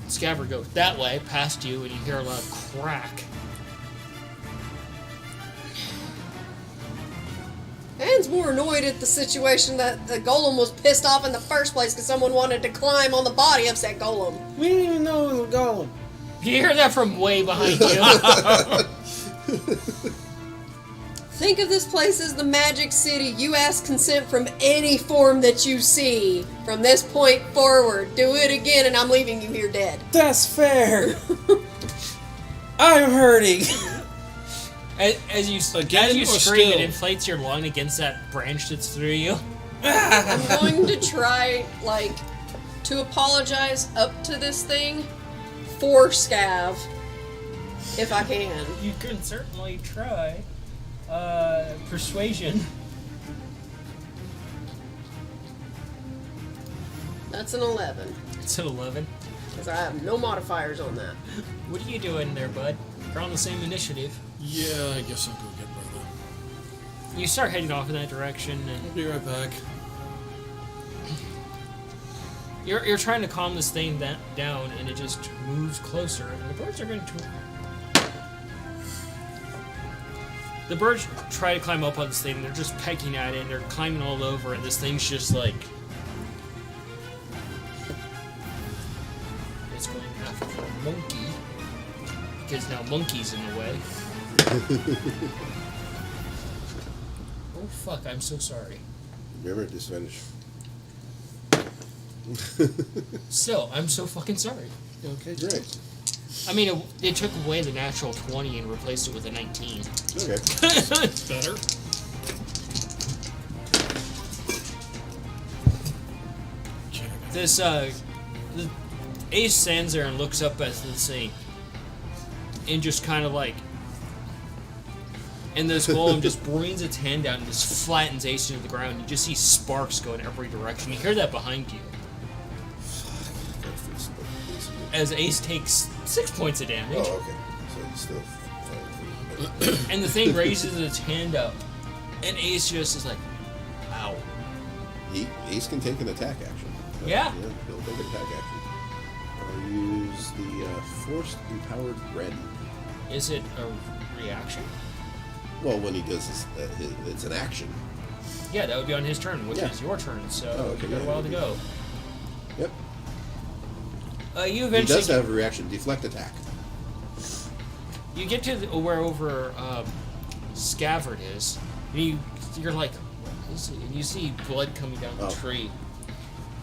Scaver go that way, past you, and you hear a loud crack. Rand's more annoyed at the situation that the golem was pissed off in the first place because someone wanted to climb on the body of said golem. We didn't even know it was a golem. You hear that from way behind you. Think of this place as the Magic City. You ask consent from any form that you see. From this point forward, do it again and I'm leaving you here dead. That's fair. I'm hurting. As you Again as you or scream, still? it inflates your lung against that branch that's through you. I'm going to try, to apologize up to this thing for Scav, if I can. You can certainly try. Persuasion. That's an 11, It's an 11. because I have no modifiers on that. What are you doing there, bud? We're on the same initiative. Yeah, I guess I'll go get brother. You start heading off in that direction, and I'll be right back. you're trying to calm this thing down, and it just moves closer. And the birds are going to. The birds try to climb up on this thing, and they're just pecking at it, and they're climbing all over, and this thing's just like. It's going after the monkey. Because now monkey's in the way. Oh fuck, I'm so sorry. Remember, disadvantage. Still, I'm so fucking sorry. Okay, great. I mean, it took away the natural 20 and replaced it with a 19. Okay. Better. This, the Ace stands there and looks up at the thing. And just kind of like... And this golem just brings its hand out and just flattens Ace into the ground. You just see sparks go in every direction. You hear that behind you. As Ace takes 6 points of damage. Oh, okay. So he's still fighting. And the thing raises its hand up. And Ace just is like, ow. Ace can take an attack action. Yeah. He'll take an attack action. I'll use the Forced Empowered Ren. Is it a reaction? Well, when he does this, it's an action. Yeah, that would be on his turn, which Yeah. is your turn, so Oh, okay, you got a yeah, while to go. Yep. You He eventually does have a reaction, deflect attack. you get to where over Scavard is, and you're like, what is it? And you see blood coming down the Oh. tree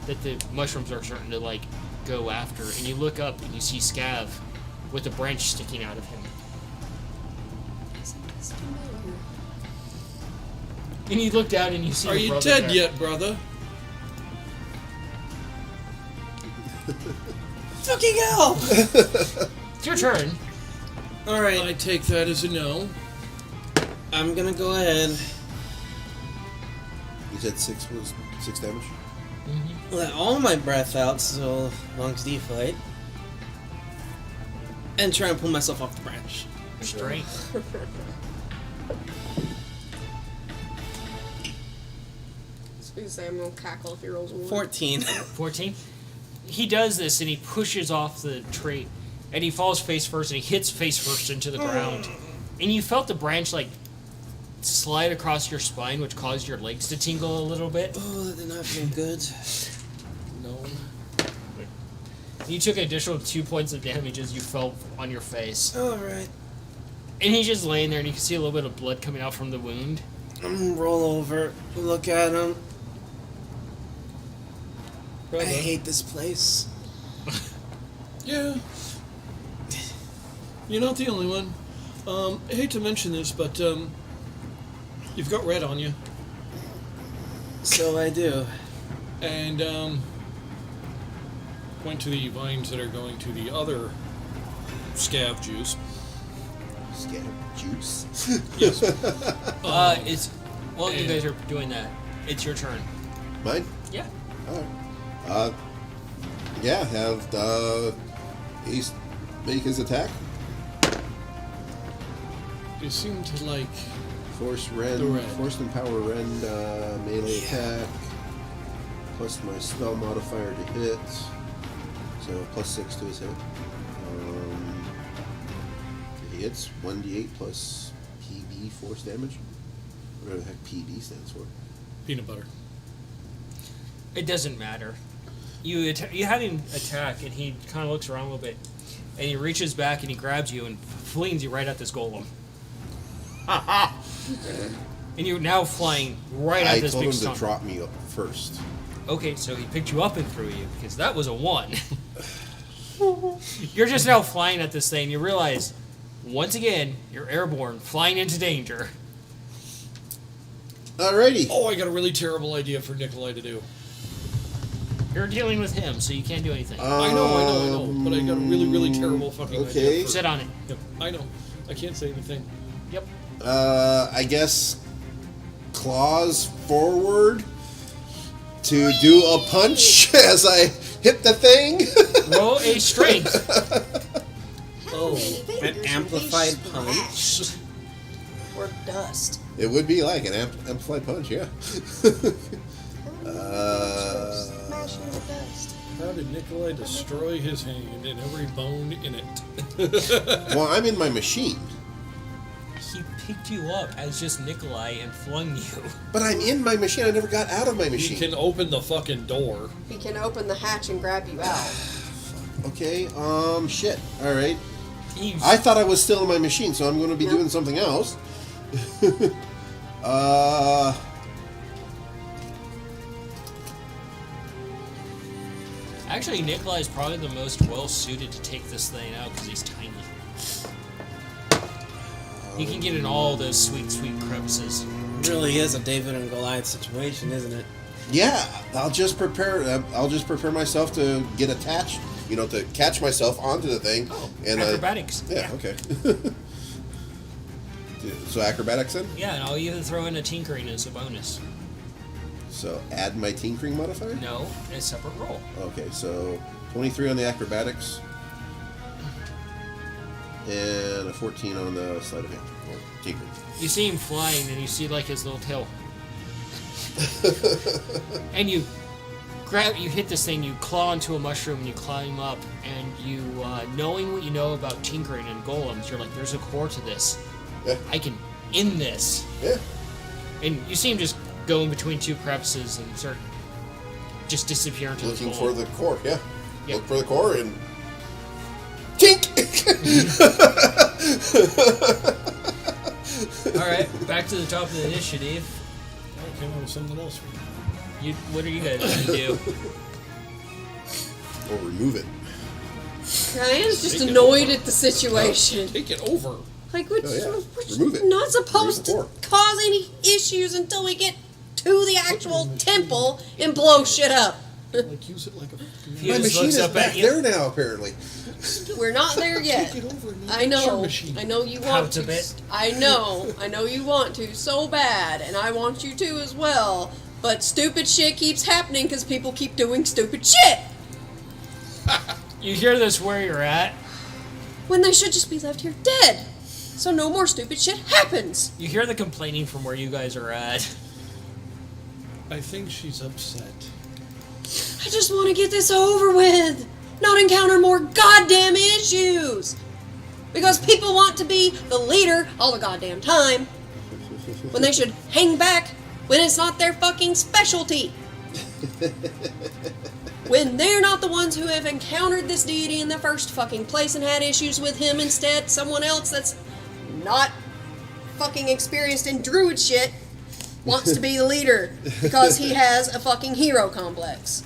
that the mushrooms are starting to like go after, and you look up and you see Scav with a branch sticking out of him. And you look down and you see Are your you brother dead there. yet, brother? Fucking hell! It's your turn. Alright, I take that as a no. I'm gonna go ahead. You said 6 damage? Let all my breath out so lungs deflate. And try and pull myself off the branch. Strength. You say I'm gonna cackle if he rolls a 1. 14. 14. He does this and he pushes off the tree, and he falls face first and he hits face first into the ground. And you felt the branch like slide across your spine, which caused your legs to tingle a little bit. Oh, that did not feel good. No. You took an additional 2 points of damage as you fell on your face. Alright. And he's just laying there, and you can see a little bit of blood coming out from the wound. I'm gonna roll over, look at him. I hate this place. Yeah. You're not the only one. I hate to mention this, but you've got red on you. So I do. And point to the vines that are going to the other scab juice. Scab juice. Yes. It's... While you guys are doing that, it's your turn. Mine? Yeah. Alright. Yeah, have Ace make his attack. You seem to like... Force The Ren, red. Forced Empower Ren, melee attack. Plus my spell modifier to hit. So +6 to his hit. He hits 1d8 plus PB force damage. Whatever the heck PED stands for. Peanut butter. It doesn't matter. You have him attack, and he kind of looks around a little bit, and he reaches back and he grabs you and flings you right at this golem. And you're now flying right at I this told big him stone. to drop me up first. Okay, so he picked you up and threw you because that was a 1. You're just now flying at this thing. You realize, once again, you're airborne, flying into danger. Alrighty. Oh, I got a really terrible idea for Nikolai to do. You're dealing with him, so you can't do anything. I know, but I got a really, really terrible fucking okay. idea. Sit on it. Yep, I know. I can't say anything. Yep. I guess claws forward to do a punch as I hit the thing. Roll a strength. Oh, An amplified punch. Or dust. It would be like an amplified punch, yeah. Smash into dust. How did Nikolai destroy his hand and every bone in it? Well, I'm in my machine, He picked you up as just Nikolai and flung you. but I'm in my machine. I never got out of my He machine. can open the fucking door. He can open the hatch and grab you out. Okay, shit. All right. You, I thought I was still in my machine, so I'm going to be doing something else. Actually, Nikolai is probably the most well-suited to take this thing out because he's tiny. He can get in all those sweet, sweet crevices. It really is a David and Goliath situation, isn't it? Yeah, I'll just prepare myself to get attached. You know, to catch myself onto the thing. Oh, and acrobatics. yeah. Okay. So acrobatics then. Yeah, and I'll even throw in a tinkering as a bonus. So add my tinkering modifier. No, a separate roll. Okay, so 23 on the acrobatics, and a 14 on the sleight of hand. Or tinkering. You see him flying, and you see like his little tail, and you hit this thing, you claw into a mushroom, and you climb up, and you, knowing what you know about tinkering and golems, you're like, there's a core to this. Yeah. I can end this. Yeah. And you see him just go in between two crevices and start just disappear into Looking the for golem. the core. Yeah. Yep. Look for the core and tink. Alright, back to the top of the initiative. I came up with something else. What are you guys gonna do? Or remove it. Ryan's just Take it annoyed over. at the situation. Take it over. Like, we're, Oh, yeah. we're Remove it. not supposed Remove to the cause any issues until we get to the actual temple and blow shit up. Like, use it like a... He My just machine looks is up back at you. there now, apparently. We're not there yet. Take it over and I use your know. machine. I know you Pout want a to. bit. I know you want to so bad, and I want you to as well. But stupid shit keeps happening because people keep doing stupid shit You hear this where you're at. when they should just be left here dead. So no more stupid shit happens. You hear the complaining from where you guys are at. I think she's upset. I just want to get this over with, not encounter more goddamn issues. Because people want to be the leader all the goddamn time, when they should hang back when it's not their fucking specialty. When they're not the ones who have encountered this deity in the first fucking place and had issues with him, instead someone else that's not fucking experienced in druid shit wants to be the leader because he has a fucking hero complex.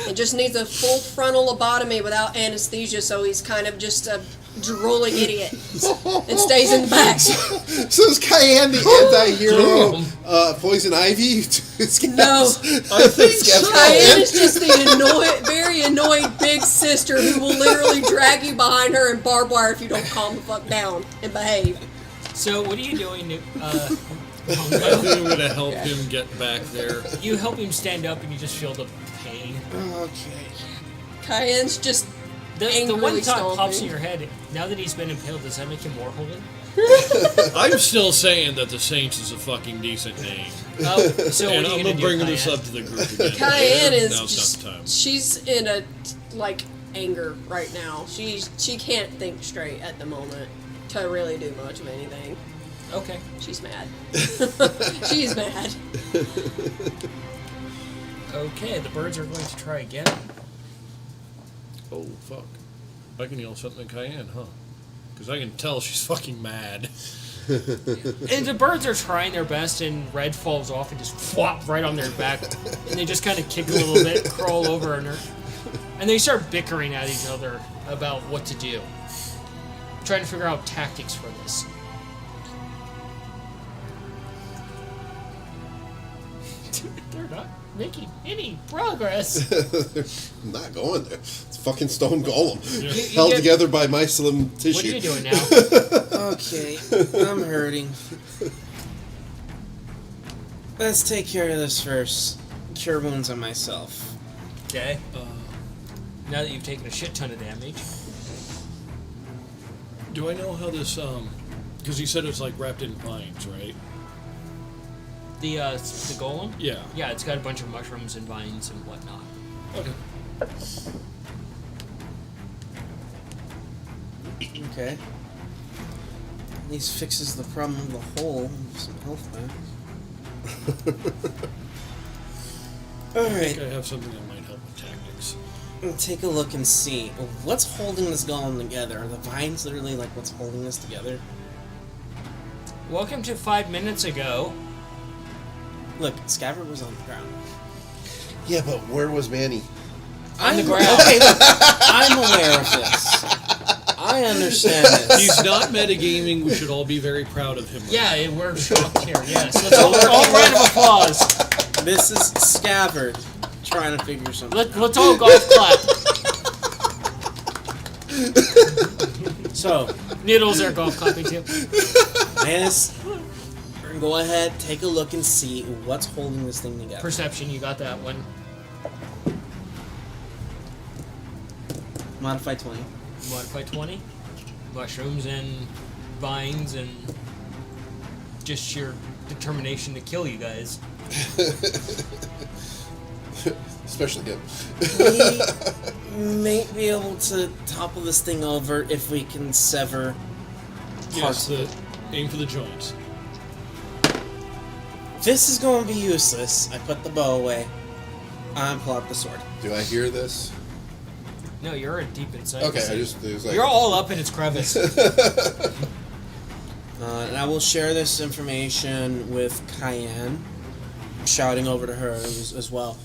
He just needs a full frontal lobotomy without anesthesia, so he's kind of just a drooling idiot and stays in the back. So is Cayenne the anti-hero Poison Ivy? No. I think Cayenne is just the very annoyed big sister who will literally drag you behind her and barbed wire if you don't calm the fuck down and behave. So what are you doing? I think I'm going to help him get back there. You help him stand up, and you just feel the pain. Okay. Cayenne's just The angrily one thought stomping. pops in your head. Now that he's been impaled, does that make him more holy? I'm still saying that the Saints is a fucking decent name. Oh, so And what are I'm you going to gonna bring do, this Cayenne? up to the group again. Cayenne is Now's just, not the time. she's in a like anger right now. She can't think straight at the moment to really do much of anything. Okay. She's mad. She's mad. Okay, the birds are going to try again. Oh, fuck. I can yell something in Cayenne, huh? Because I can tell she's fucking mad. And the birds are trying their best, and Red falls off and just flop right on their back. And they just kind of kick a little bit, crawl over, and they start bickering at each other about what to do. Trying to figure out tactics for this. They're not making any progress. I'm not going there. It's fucking stone golem. Yeah. You Held get- together by mycelium tissue. What are you doing now? Okay, I'm hurting. Let's take care of this first. Cure wounds on myself. Okay. Now that you've taken a shit ton of damage. Do I know how this, because you said it's like wrapped in vines, right? The golem? Yeah. Yeah, it's got a bunch of mushrooms and vines and whatnot. Okay. Okay. At least fixes the problem of the hole. Some health back. I Alright, think I have something that might help with tactics. take a look and see. What's holding this golem together? Are the vines literally like what's holding this together? Welcome to 5 minutes ago. Look, Scabbard was on the ground. Yeah, but where was Manny? On the I'm- ground. Okay, look, I'm aware of this. I understand this. He's not metagaming. We should all be very proud of him. Yeah, we're shocked here, yes. Let's all round of applause. This is Scabbard trying to figure something Let's all golf clap. So, Needles are golf clapping too. Manus, go ahead, take a look and see what's holding this thing together. Perception, you got that one. Modify 20. Modify 20. Mushrooms and vines and just sheer determination to kill you guys. Especially him. We may be able to topple this thing over if we can sever Yes, parts of it. aim for the joints. This is going to be useless. I put the bow away. I pull out the sword. Do I hear this? No, you're deep inside. Okay, this I thing. just it was like You're all up in its crevice. And I will share this information with Cayenne, shouting over to her as well.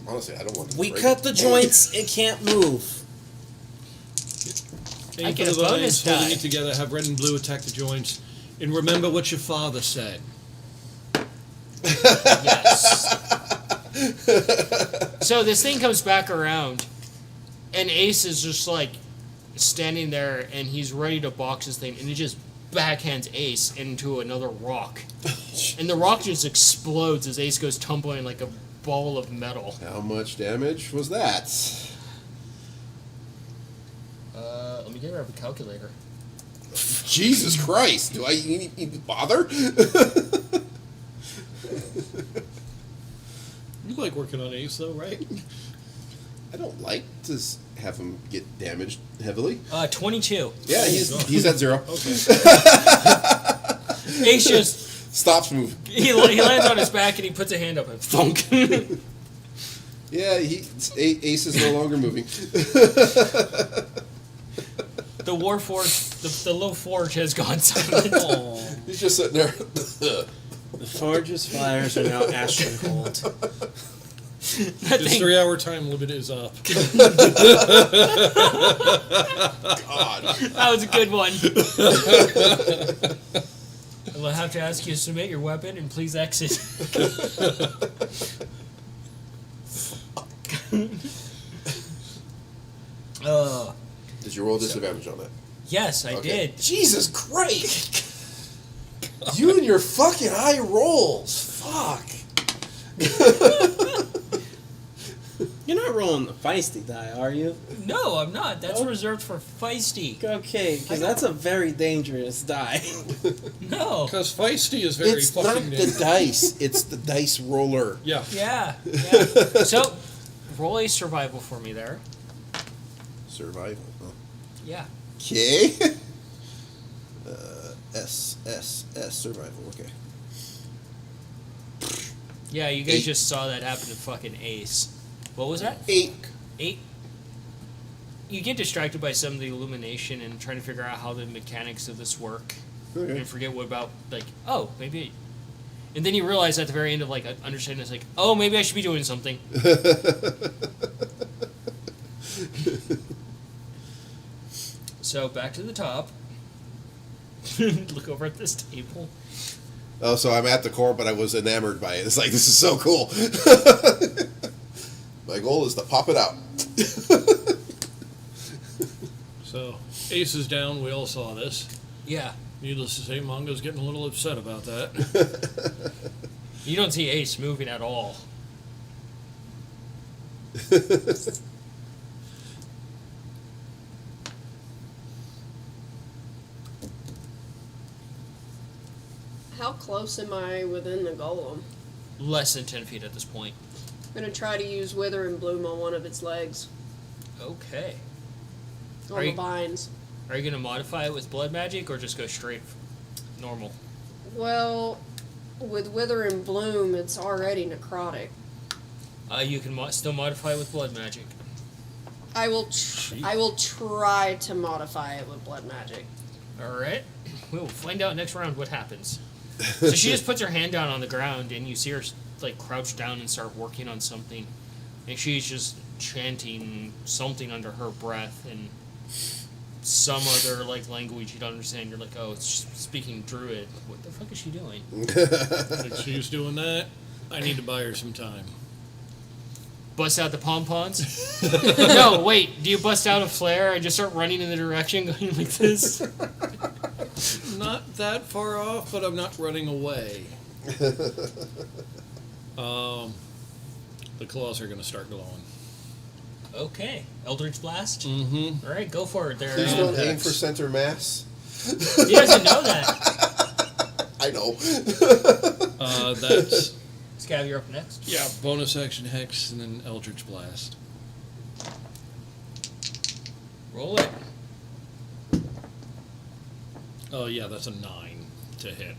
honestly, I don't want to. We break cut it. the joints. It can't move. Aim I for get the a bonus vines, holding die. it together, have red and blue attack the joints, and remember what your father said. Yes. So this thing comes back around, and Ace is just like standing there, and he's ready to box this thing, and he just backhands Ace into another rock, and the rock just explodes as Ace goes tumbling like a ball of metal. How much damage was that? Let me grab a calculator. Jesus Christ! Do I need to bother? You like working on Ace, though, right? I don't like to have him get damaged heavily. 22. Yeah, he's at 0. Okay. Ace just Stops moving. he lands on his back and he puts a hand up and thunk. Yeah, Ace is no longer moving. The Warforge, the low forge has gone silent. He's just sitting there. The Forge's fires are now ashen cold. That His thing, 3-hour time limit is up. God. that was a good one. I'll have to ask you to submit your weapon and please exit. Did you roll disadvantage on that? Yes, I Okay. did. Jesus Christ! You and your fucking high rolls. Fuck. You're not rolling the feisty die, are you? No, I'm not. That's Oh. reserved for feisty. Okay, because that's a very dangerous die. No. Because feisty is very It's not fucking... the dice. It's the dice roller. Yeah. Yeah. So, roll a survival for me there. Survival. Huh? Yeah. Okay. S survival. Okay. Yeah, you guys 8. just saw that happen to fucking Ace. What was that? 8. 8. You get distracted by some of the illumination and trying to figure out how the mechanics of this work. Okay. And forget what about, like, oh, maybe. And then you realize at the very end of, like, understanding, it's like, oh, maybe I should be doing something. So, back to the top. Look over at this table. Oh, so I'm at the core, but I was enamored by it. It's like, this is so cool. My goal is to pop it out. So, Ace is down. We all saw this. Yeah. Needless to say, Mongo's getting a little upset about that. You don't see Ace moving at all. How close am I within the golem? Less than 10 feet at this point. I'm gonna try to use Wither and Bloom on one of its legs. Okay. On Are the you- vines. Are you going to modify it with blood magic or just go straight normal? Well, with Wither and Bloom, it's already necrotic. You can still modify it with blood magic. I will try to modify it with blood magic. Alright. We'll find out next round what happens. So she just puts her hand down on the ground and you see her like crouch down and start working on something. And she's just chanting something under her breath and some other like language you don't understand. You're like, oh, it's speaking druid. What the fuck is she doing? If she's doing that, I need to buy her some time. Bust out the pom-poms? No, wait. Do you bust out a flare and just start running in the direction going like this? Not that far off, but I'm not running away. The claws are going to start glowing. Okay. Eldritch Blast? Mm-hmm. Alright, go for it there. Please don't aim Hex. for center mass. He doesn't know that. I know. That's, Scav, you're up next. yeah, bonus action Hex and then Eldritch Blast. Roll it. Oh, yeah, that's a 9 to hit.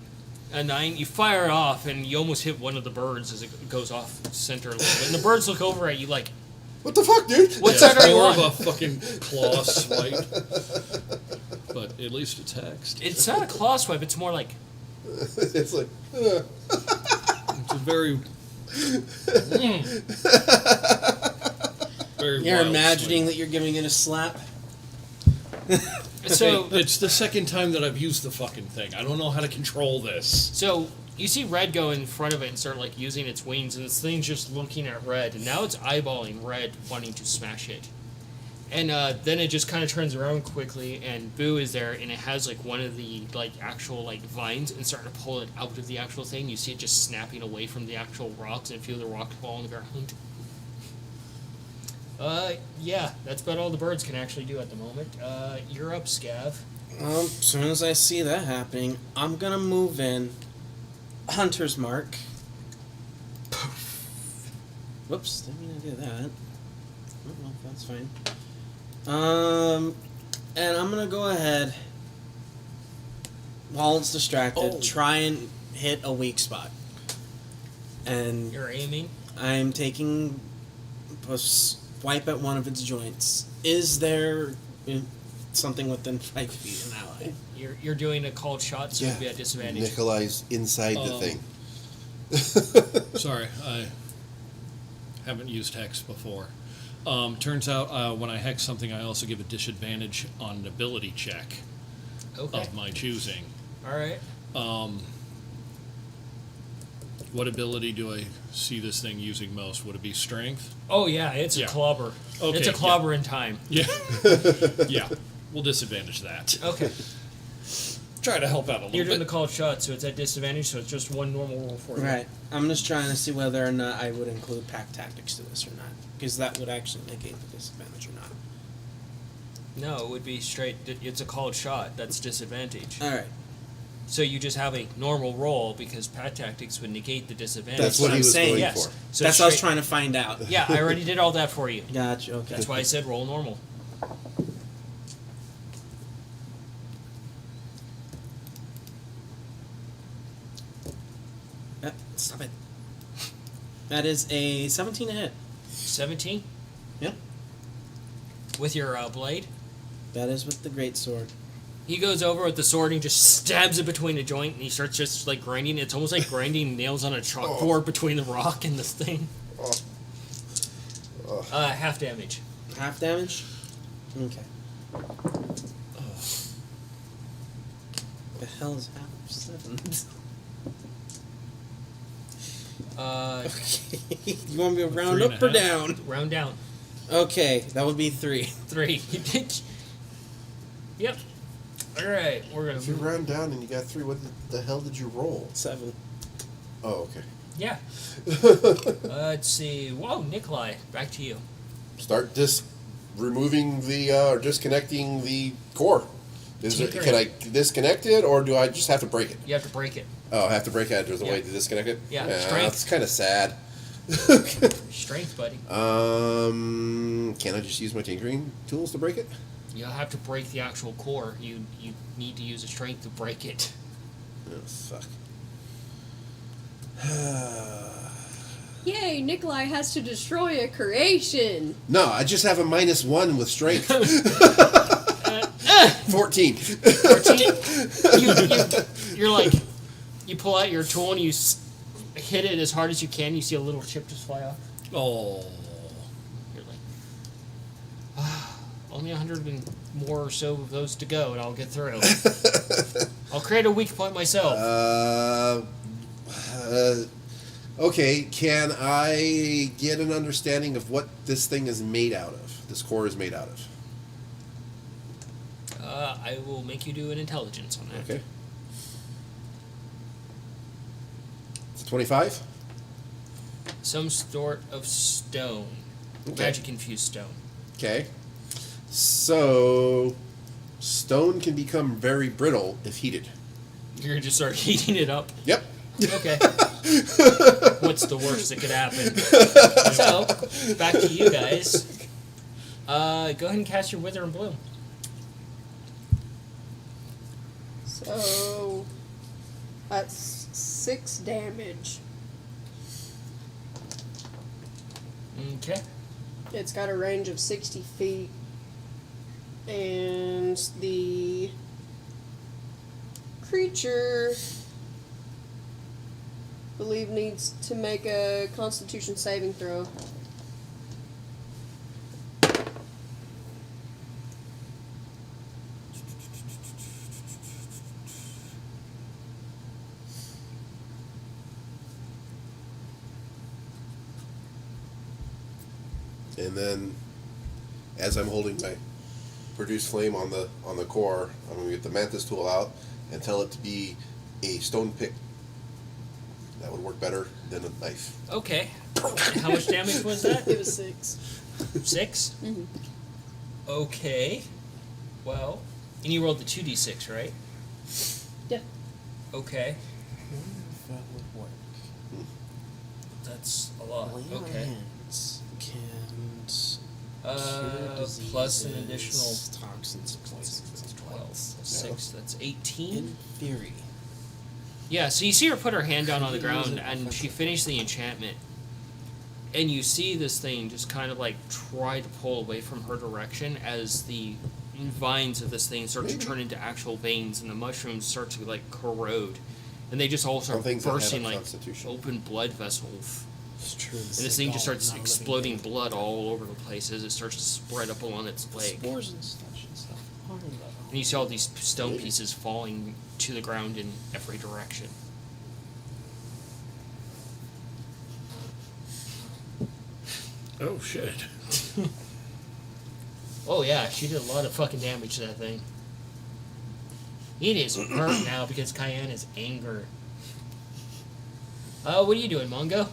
A 9, you fire it off, and you almost hit one of the birds as it goes off center a little bit. And the birds look over at you like, What the fuck, dude? what Yeah, side are you more on? of a fucking claw swipe. But at least it's hexed. It's not a claw swipe, it's more like, It's like, It's a very... very You're wild imagining swing. that you're giving it a slap. so, It's the second time that I've used the fucking thing. I don't know how to control this. so you see Red go in front of it and start like using its wings, and this thing's just looking at Red, and now it's eyeballing Red, wanting to smash it. And then it just kind of turns around quickly, and Boo is there, and it has like one of the like actual like vines, and starting to pull it out of the actual thing. You see it just snapping away from the actual rocks, and feel the rocks fall on the ground. Yeah, that's about all the birds can actually do at the moment. You're up, Scav. As soon as I see that happening, I'm gonna move in. Hunter's mark. Whoops, didn't mean to do that. Oh, well, that's fine. And I'm gonna go ahead, while it's distracted, try and hit a weak spot. And You're aiming. I'm taking a swipe at one of its joints. Is there something within 5 feet an ally? You're doing a called shot, so it'll be at disadvantage. Nikolai's inside the thing. Sorry, I haven't used Hex before. Turns out when I Hex something, I also give a disadvantage on an ability check Okay. of my choosing. All right. What ability do I see this thing using most? Would it be Strength? Oh yeah, it's Yeah. a clobber. Okay, It's a clobber in time. Yeah. Yeah. We'll disadvantage that. Okay. Try to help out a little You're doing the bit. called shot, so it's at disadvantage, so it's just one normal roll for you. Right. I'm just trying to see whether or not I would include pack tactics to this or not. Because that would actually negate the disadvantage or not. No, it would be straight. It's a called shot. That's disadvantage. Alright. So you just have a normal roll because pat tactics would negate the disadvantage. That's what I'm he was saying, going yes. for. So That's what I was straight- trying to find out. Yeah, I already did all that for you. Gotcha, okay. That's why I said roll normal. Stop it. That is a 17 to hit. 17 Yep. with your blade. That is with the great sword. He goes over with the sword and he just stabs it between the joint, and he starts just like grinding. It's almost like grinding nails on a chalkboard between the rock and this thing. Half damage. Half damage? Okay. The hell is half of 7? Okay. You want me to round 3.5. up or down? Round down. Okay, that would be 3. 3. Yep. Alright, we're gonna If you move. round down and you got 3, what the hell did you roll? 7. Oh, okay. Yeah. Let's see. Whoa, Nikolai, back to you. Start removing the or disconnecting the core. Tinkering. Can I disconnect it, or do I just have to break it? You have to break it. Oh, I have to break it. There's a Yeah. way to disconnect it. Yeah, Nah, strength. that's kind of sad. Strength, buddy. Can I just use my tinkering tools to break it? You'll have to break the actual core. You need to use a strength to break it. Oh, fuck. Yay, Nikolai has to destroy a creation. No, I just have a -1 with strength. 14. 14. You're like, you pull out your tool and you hit it as hard as you can. You see a little chip just fly off. Oh. You're like, only 100 and more or so of those to go, and I'll get through. I'll create a weak point myself. Okay, can I get an understanding of what this thing is made out of? This core is made out of. I will make you do an intelligence on that. Okay. It's a 25? Some sort of stone. Okay. Magic-infused stone. Okay. So, stone can become very brittle if heated. You're going to just start heating it up. Yep. Okay. What's the worst that could happen? So, back to you guys. Go ahead and cast your Wither and Bloom. So that's 6 damage. Okay. It's got a range of 60 feet. And the creature, I believe, needs to make a Constitution saving throw. And then, as I'm holding my produce flame on the core, I'm going to get the mantis tool out and tell it to be a stone pick. That would work better than a knife. Okay. How much damage was that? It was 6. 6? Mhm. Okay. Well, and you rolled the 2d6, right? Yeah. Okay. I wonder if that would work. That's a lot. Lay on Okay. hands can Plus an additional toxins, poisons, 12. That's 6. That's 18. In theory. Yeah, so you see her put her hand down on the Could use ground, it and she offensively. finished the enchantment. And you see this thing just kind of like try to pull away from her direction as the vines of this thing start to turn into actual veins, and the mushrooms start to like corrode, and they just all start Some things that have bursting a like constitution. open blood vessels. It's true. And this thing just starts exploding blood all over the place as it starts to spread up along its leg. Spores and such and stuff. And you see all these stone pieces falling to the ground in every direction. Oh, shit. Oh yeah, she did a lot of fucking damage to that thing. It is burnt now because Cayenne is anger. What are you doing, Mongo?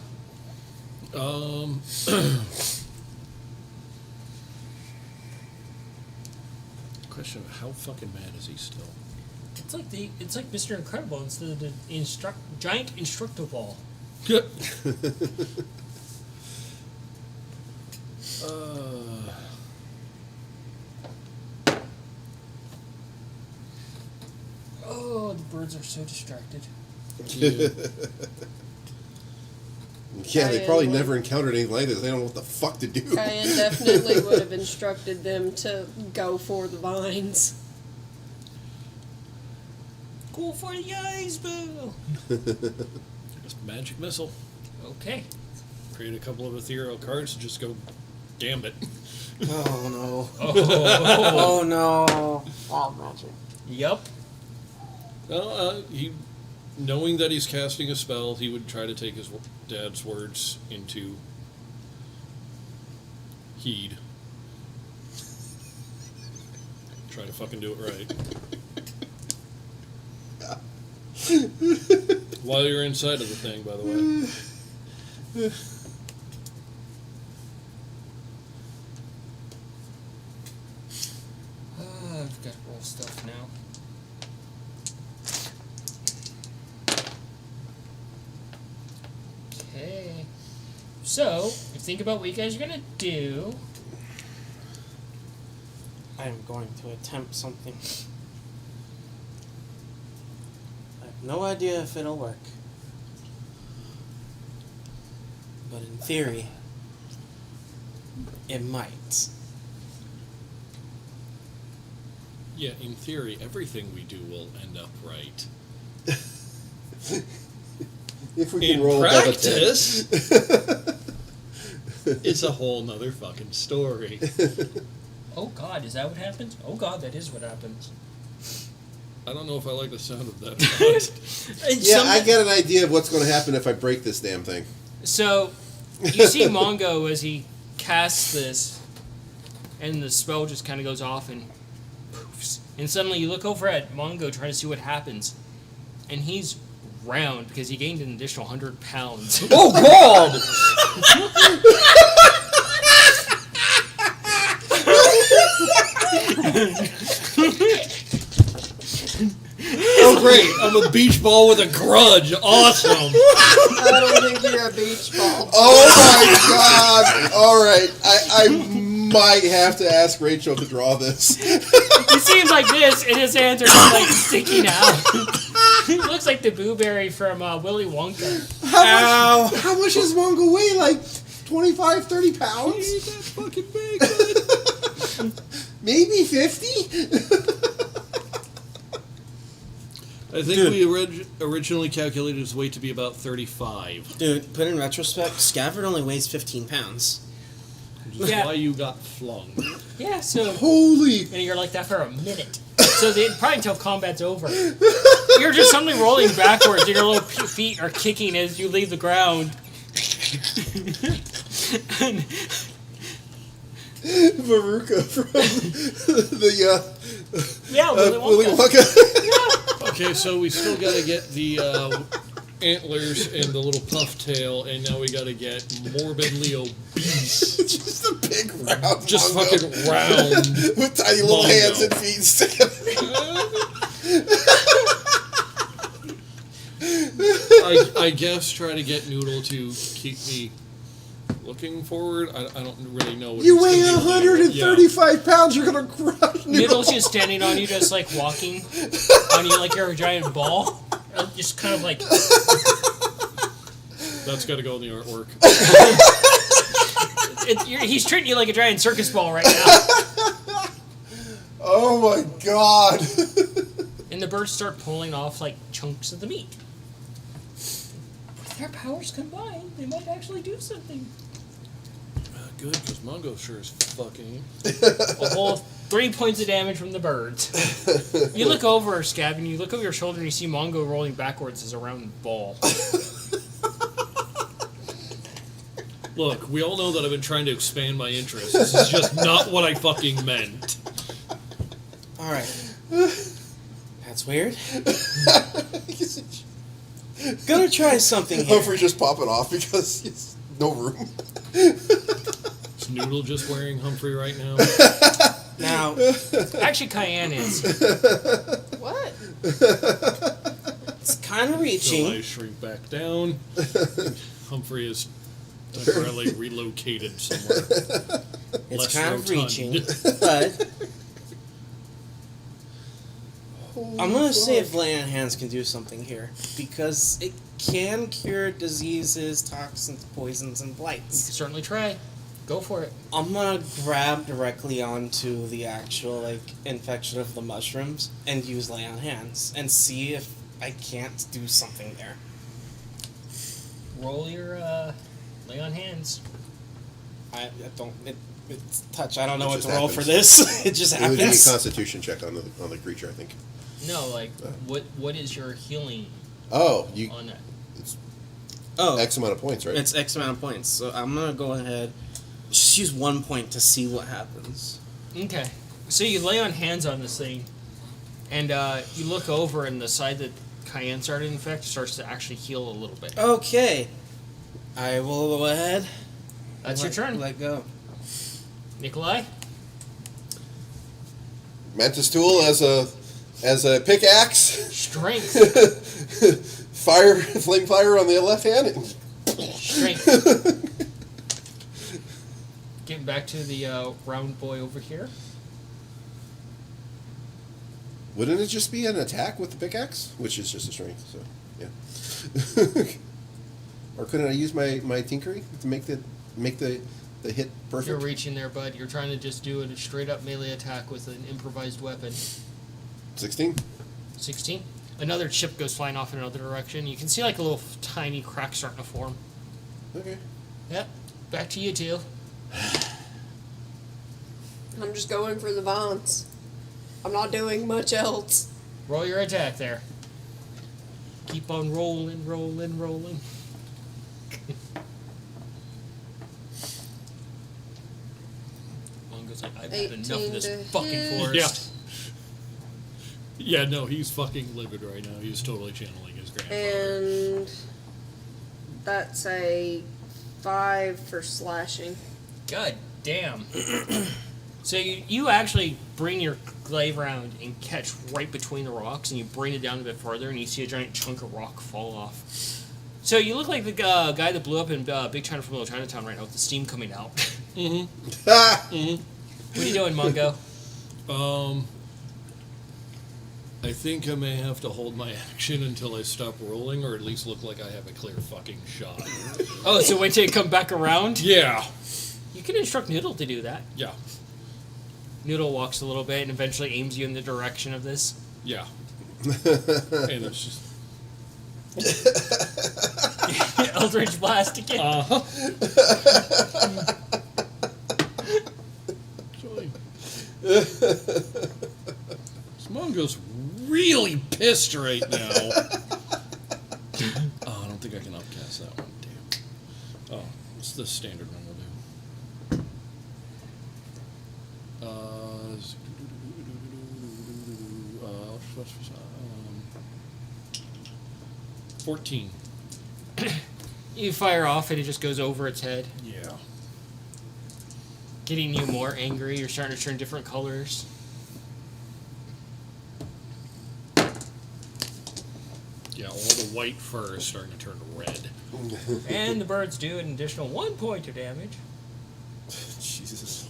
Question of how fucking mad is he still? It's like Mr. Incredible instead of the giant instructor ball. Oh, the birds are so distracted. Yeah, they Cayenne probably would- never encountered anything like this. They don't know what the fuck to do. Cayenne definitely would have instructed them to go for the vines. Go for the eyes, boo. Just magic missile. Okay. Create a couple of ethereal cards and just go gambit. Oh no. Oh. Oh no. Oh, magic. Yup. Well, knowing that he's casting a spell, he would try to take his dad's words into heed. Try to fucking do it right. While you're inside of the thing, by the way. I've got to roll stuff now. Okay. So, think about what you guys are gonna do. I'm going to attempt something. I have no idea if it'll work. But in theory, it might. Yeah, in theory, everything we do will end up right. If we can In roll above a 10. practice, it's a whole nother fucking story. Oh God, is that what happens? Oh God, that is what happens. I don't know if I like the sound of that. But Yeah, I get an idea of what's going to happen if I break this damn thing. So, you see Mongo as he casts this, and the spell just kind of goes off and poofs. And suddenly you look over at Mongo trying to see what happens, and he's round because he gained an additional 100 pounds. Oh God! oh great, I'm a beach ball with a grudge. Awesome. I don't think you're a beach ball. Oh my god! Alright, I might have to ask Rachel to draw this. He seems like this, and his hands are just like sticking out. He looks like the blueberry from Willy Wonka. Ow! How much does Mongo weigh? Like 25, 30 pounds? Ain't that fucking big, bud. Maybe 50? I think we originally calculated his weight to be about 35. Dude, put in retrospect, Scabbard only weighs 15 pounds. Which is Yeah. why you got flung. Yeah, so Holy! and you're like that for a minute. So they probably until combat's over. You're just suddenly rolling backwards, and your little feet are kicking as you leave the ground. Veruca from the Yeah, Willy Wonka. Wonka. Okay, so we still got to get the antlers and the little puff tail, and now we got to get morbidly obese. Just a big round Just Mongo fucking round. with tiny little Mongo. hands and feet sticking. I guess try to get Noodle to keep me looking forward. I don't really know what You he's weigh gonna do. 135 pounds, you're gonna crush Noodle's just standing on you, just like walking on you like you're a giant ball. Just kind of like. That's got to go in the artwork. He's treating you like a giant circus ball right now. Oh my god. And the birds start pulling off like chunks of the meat. With their powers combined, they might actually do something. Good, because Mongo sure is fucking. A whole 3 points of damage from the birds. You look over, Scab, and you look over your shoulder and you see Mongo rolling backwards as a round ball. Look, we all know that I've been trying to expand my interests. This is just not what I fucking meant. Alright. That's weird. Gonna try something here. Humphrey just popping off because it's no room. Is Noodle just wearing Humphrey right now? Now, Actually, Cayenne is. What? it's kind of So I reaching. shrink back down. Humphrey is temporarily relocated somewhere. It's less kind of rotund. reaching, but I'm gonna see if lay on hands can do something here because can cure diseases, toxins, poisons, and You blights. can certainly try. Go for it. I'm gonna grab directly onto the actual infection of the mushrooms and use lay on hands and see if I can't do something there. Roll your lay on hands. I don't. It's touch. I don't know It what just to roll for happens. this. It just It would be a happens. Constitution check on the creature, I think. No, like what is your healing Oh, you on that? Oh, X amount of points, right? it's X amount of points. So I'm gonna go ahead. Just use 1 point to see what happens. Okay. So you lay on hands on this thing, and you look over, and the side that Cayenne started to infect starts to actually heal a little bit. Okay, I will go ahead. That's your turn. Let go. Nikolai? Mantis tool as a pickaxe. Strength. Flame fire on the left hand. Strength. Getting back to the round boy over here. Wouldn't it just be an attack with the pickaxe, which is just a strength? So yeah. Or couldn't I use my tinkering to make the hit perfect? You're reaching there, bud. You're trying to just do a straight up melee attack with an improvised weapon. 16. 16. Another chip goes flying off in another direction. You can see like a little tiny crack starting to form. Okay. Yep. Back to you two. I'm just going for the vines. I'm not doing much else. Roll your attack there. Keep on rolling, rolling, rolling. Mongo's like, I've had enough of 18 this to fucking hit. forest. Yeah, no, he's fucking livid right now. He's totally channeling his grandfather. And that's a 5 for slashing. God damn. So you actually bring your glaive around and catch right between the rocks, and you bring it down a bit further, and you see a giant chunk of rock fall off. So you look like the guy that blew up in Big China from Little Chinatown right now with the steam coming out. Ah! What are you doing, Mungo? I think I may have to hold my action until I stop rolling, or at least look like I have a clear fucking shot. Oh, so wait till you come back around? Yeah. You can instruct Noodle to do that. Yeah. Noodle walks a little bit and eventually aims you in the direction of this. Yeah. And it's just. Eldritch Blast again. Uh-huh. Mongo's really pissed right now. Oh, I don't think I can upcast that one. Damn. Oh, it's the standard one we'll do. 14. You fire off and it just goes over its head, Yeah. getting you more angry. You're starting to turn different colors. Yeah, all the white fur is starting to turn red. And the birds do an additional 1 point of damage. Jesus.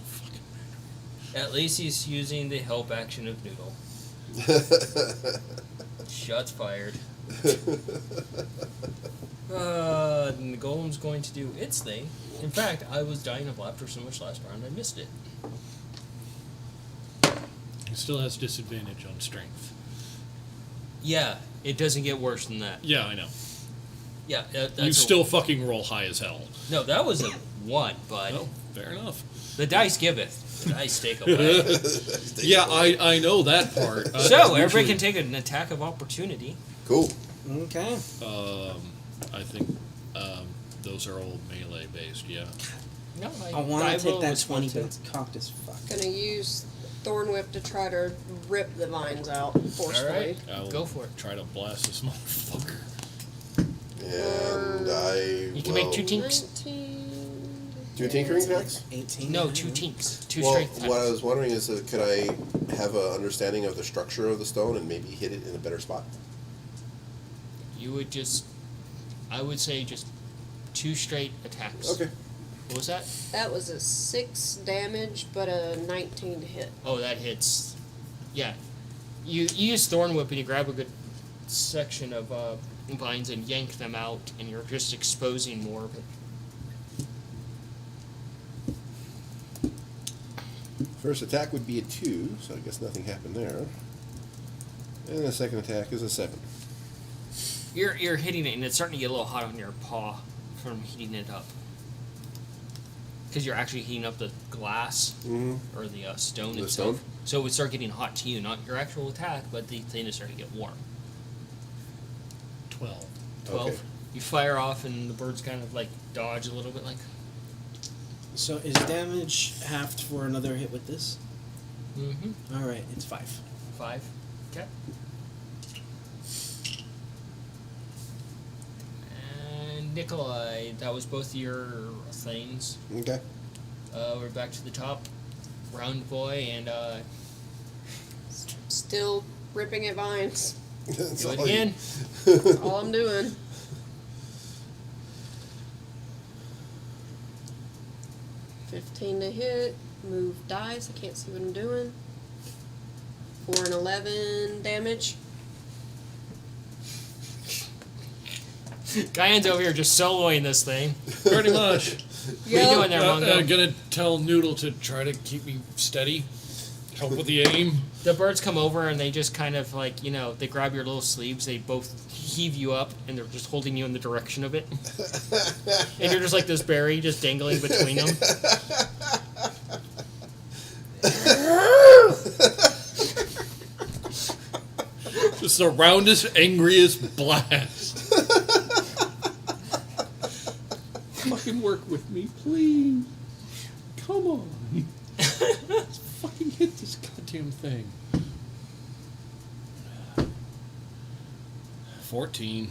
At least he's using the help action of Noodle. Shots fired. And the golem's going to do its thing. In fact, I was dying of laughter so much last round I missed it. He still has disadvantage on strength. Yeah, it doesn't get worse than that. Yeah, I know. Yeah, that's You still fucking roll high as hell. No, that was a 1, bud. Oh, fair enough. The dice giveth. The dice take away. Yeah, I know that part. So, everybody can take an attack of opportunity. Cool. Okay. I think those are all melee based, yeah. No, I want to take will that respond 20, to- but it's cocked as fuck. Gonna use Thorn Whip to try to rip the vines out forcefully. Alright, I will go for it. Try to blast this motherfucker. And I You can will make 2 tinks. 19. do tinkering attacks. 18. No, 2 tinks. 2 Well, strength what I attacks. was wondering is, could I have an understanding of the structure of the stone and maybe hit it in a better spot? You would just... I would say just 2 straight attacks. Okay. What was that? That was a 6 damage, but a 19 to hit. Oh, that hits. Yeah. You use Thorn Whip and you grab a good section of vines and yank them out, and you're just exposing more of it. First attack would be a 2, so I guess nothing happened there. And the second attack is a 7. You're hitting it, and it's starting to get a little hot on your paw from heating it up. Because you're actually heating up the glass or the stone The itself. stone? So it would start getting hot to you, not your actual attack, but the thing is starting to get warm. 12. 12. Okay. You fire off, and the birds kind of like dodge a little bit, like. So is damage halved for another hit with this? Mm-hmm. All right, it's 5. 5. Okay. And Nikolai, that was both your things. Okay. We're back to the top. Round boy, and Still ripping at vines. That's do it all you- again. That's all I'm doing. $15 to hit. Move dice. I can't see what I'm doing. 4 and 11 damage. Guyan's over here just soloing this thing. Pretty much. What are you doing there, Mongo? Gonna tell Noodle to try to keep me steady. Help with the aim. The birds come over and they just kind of like, you know, they grab your little sleeves, they both heave you up, and they're just holding you in the direction of it. And you're just like this berry just dangling between them. Just the roundest, angriest blast. Fucking work with me, please. Come on. Let's fucking hit this goddamn thing. 14.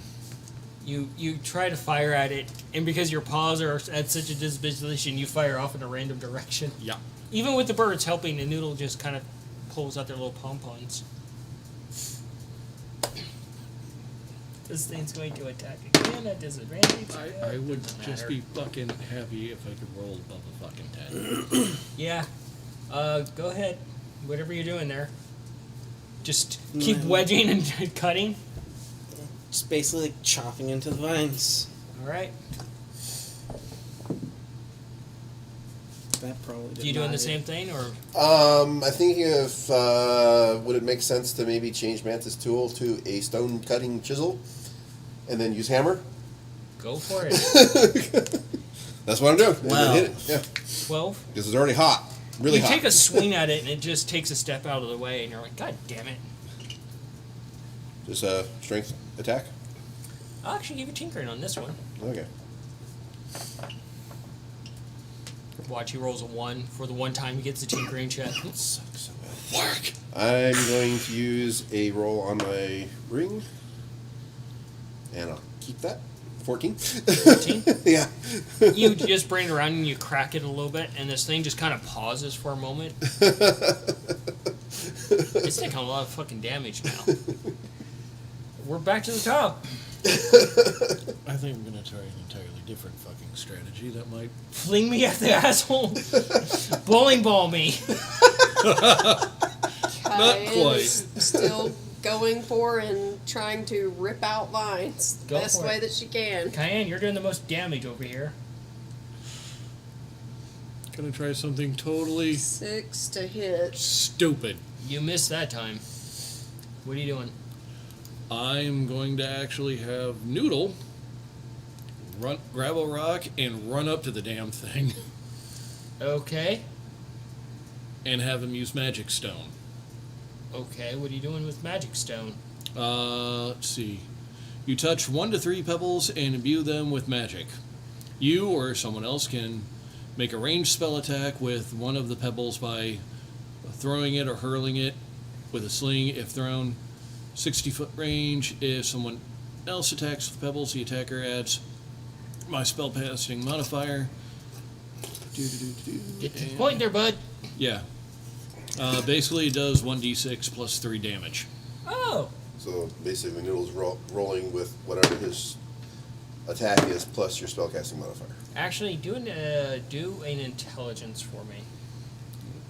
You try to fire at it, and because your paws are at such a disposition, you fire off in a random direction. Yeah. Even with the birds helping, the noodle just kind of pulls out their little pom-poms. This thing's going to attack again at disadvantage. I would Doesn't just matter. be fucking happy if I could roll above a fucking 10. Yeah. Go ahead. Whatever you're doing there. Just keep wedging and cutting. Just basically chopping into the vines. Alright. That probably did You doing not the hit. same thing, or I think if would it make sense to maybe change Mantis tool to a stone cutting chisel, and then use hammer? go for it. That's what I'm doing. And Wow. then hit it. Yeah, 12. because it's already hot, really You hot. take a swing at it, and it just takes a step out of the way, and you're like, God damn it. Just a strength attack. I'll actually give you tinkering on this one. Okay. Watch, he rolls a 1 for the one time he gets the tinkering check. Sucks so bad. Work. I'm going to use a roll on my ring, and I'll keep that. 14. 14? Yeah. You just bring it around and you crack it a little bit, and this thing just kind of pauses for a moment. It's taking a lot of fucking damage now. We're back to the top. I think I'm gonna try an entirely different fucking strategy that might. Fling me at the asshole. Bowling ball me. Cayenne quite. is still going for and trying to rip out vines the Go best for way it. that she can. Cayenne, you're doing the most damage over here. Gonna try something totally 6 to hit. stupid. You missed that time. What are you doing? I'm going to actually have Noodle grab a rock and run up to the damn thing Okay. and have him use Magic Stone. Okay, what are you doing with Magic Stone? Let's see. You touch 1 to 3 pebbles and imbue them with magic. You or someone else can make a ranged spell attack with one of the pebbles by throwing it or hurling it with a sling if thrown. 60-foot range. If someone else attacks with pebbles, the attacker adds my spellcasting modifier. Get to the point there, bud. Yeah. Basically, it does 1d6 plus 3 damage. Oh. So basically, Noodle's rolling with whatever his attack is plus your spellcasting modifier. Actually, do an intelligence for me.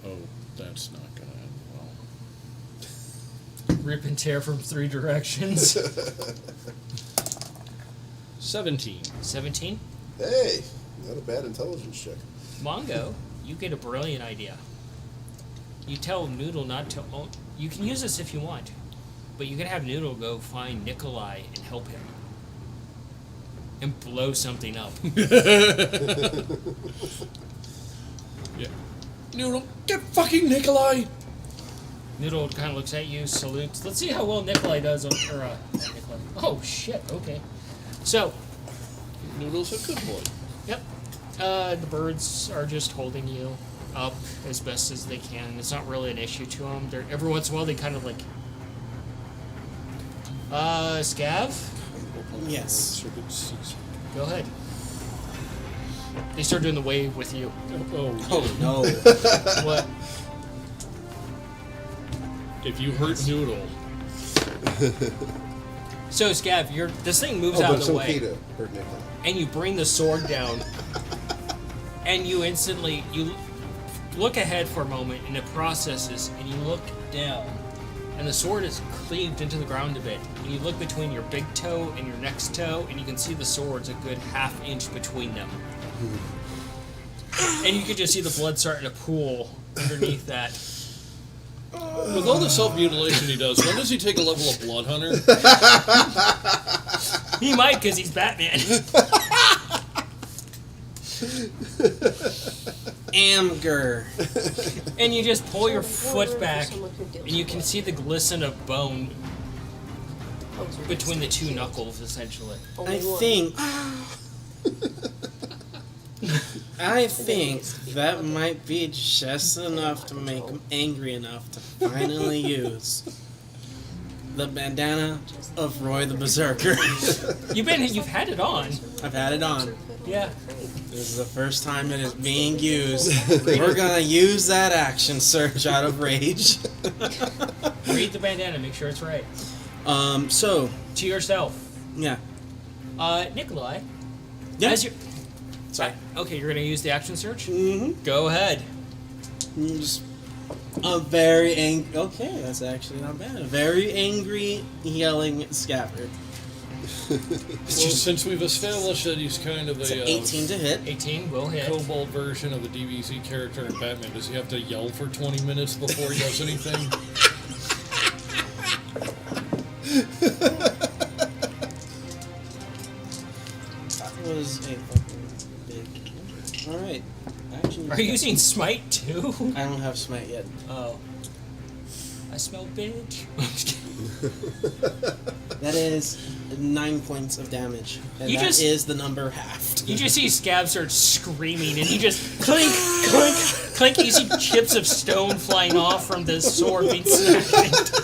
Oh, that's not gonna end well. rip and tear from 3 directions. 17. 17. Hey, not a bad intelligence check. Mongo, you get a brilliant idea. You tell Noodle not to own... You can use this if you want, but you can have Noodle go find Nikolai and help him. And blow something up. Yeah. Noodle, get fucking Nikolai! Noodle kind of looks at you, salutes. Let's see how well Nikolai does on... Nikolai. Oh, shit, okay. So, Noodle's a good boy. yep. The birds are just holding you up as best as they can. It's not really an issue to them. Every once in a while, they kind of like... Scav? Yes. Go ahead. They start doing the wave with you. Oh no. What? If you hurt Noodle, So, Scav, this thing moves Oh, out but of it's the okay way, to hurt Nikolai. and you bring the sword down, and you instantly look ahead for a moment, and it processes, and you look down, and the sword is cleaved into the ground a bit, and you look between your big toe and your next toe, and you can see the sword's a good ½ inch between them, and you can just see the blood starting to pool underneath that. with all the self-mutilation he does, when does he take a level of Blood Hunter? He might, because he's Batman. Amger. And you just pull your foot back, and you can see the glisten of bone between the 2 knuckles, essentially. I think that might be just enough to make him angry enough to finally use the bandana of Roy the Berserker. You've had it on. I've had it on. Yeah. This is the first time it is being used. We're gonna use that action surge out of rage. Read the bandana, make sure it's right. So, To yourself. yeah. Nikolai. Yeah. As you Sorry. Okay, you're gonna use the action search? Mm-hmm. Go ahead. Just a very angry... Okay, that's actually not bad. A very angry, yelling Scabbard. Well, since we've established that he's kind of It's an a 18 to hit. 18 will hit. kobold version of the DBZ character in Batman, does he have to yell for 20 minutes before he does anything? That was a fucking big... Alright. Actually, Are you using smite too? I don't have smite yet. Oh. I smell bitch. That is 9 points of damage. And You that just- is the number halved. You just see Scab start screaming, and you just clink, clink, clink. You see chips of stone flying off from the sword being smashed.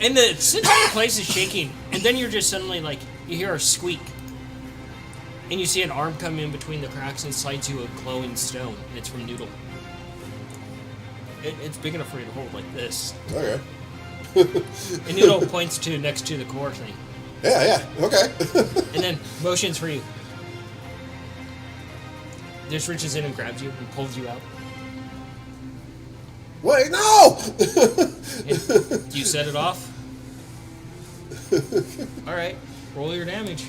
And the entire place is shaking, and then you're just suddenly like, you hear a squeak. And you see an arm come in between the cracks and slides you a glowing stone, and it's from Noodle. It's big enough for you to hold like this. Okay. And Noodle points to next to the core thing. Yeah, okay. And then motions for you. Just reaches in and grabs you and pulls you out. Wait, no! And you set it off. Alright, roll your damage.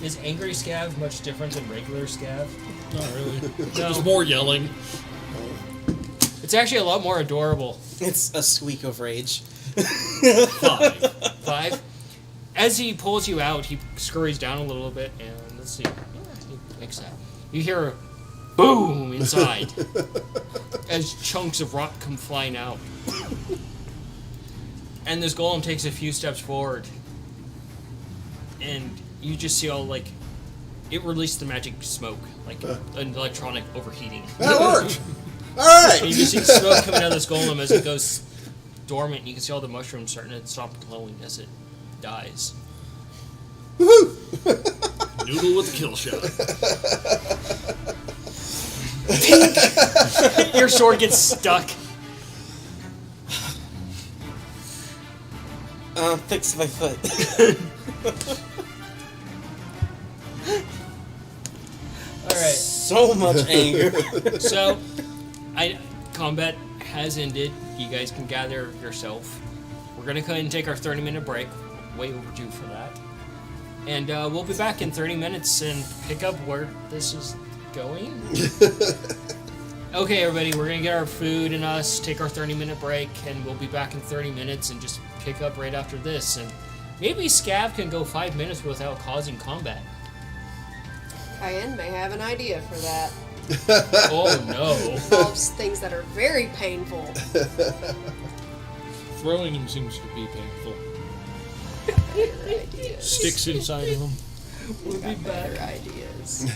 Is Angry Scav much different than regular Scav? Not really. No. There's more yelling. It's actually a lot more adorable. It's a squeak of rage. 5. As he pulls you out, he scurries down a little bit, and let's see. Yeah, he makes that. You hear a boom inside as chunks of rock come flying out. And this golem takes a few steps forward, and you just see all, like, it released the magic smoke, like an electronic overheating. That worked! And Alright! you just see smoke coming out of this golem as it goes dormant, and you can see all the mushrooms starting to stop glowing as it dies. Woohoo! Noodle with the kill shot. Your sword gets stuck. Fix my foot. Alright, So much anger. so, combat has ended. You guys can gather yourself. We're gonna go ahead and take our 30-minute break. Way overdue for that. And we'll be back in 30 minutes and pick up where this is going. Okay, everybody, we're gonna get our food and us, take our 30-minute break, and we'll be back in 30 minutes and just pick up right after this. And maybe Scav can go 5 minutes without causing combat. Cayenne may have an idea for that. Oh no. Involves things that are very painful. Throwing him seems to be painful. Better ideas. Sticks inside of him. We'll be Better back. ideas.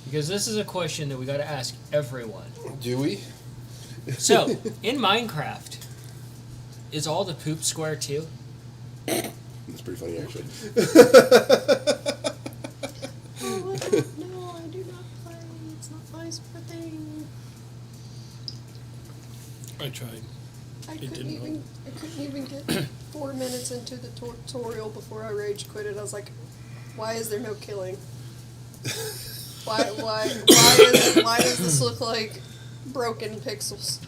Because this is a question that we got to ask everyone. Do we? So, in Minecraft, is all the poop square too? It's pretty funny, actually. No, I do not play. It's not my sort of thing. I tried. I didn't couldn't even get 4 minutes into the tutorial before I rage quit it. I was like, why is there no killing? Why does this look like broken pixels?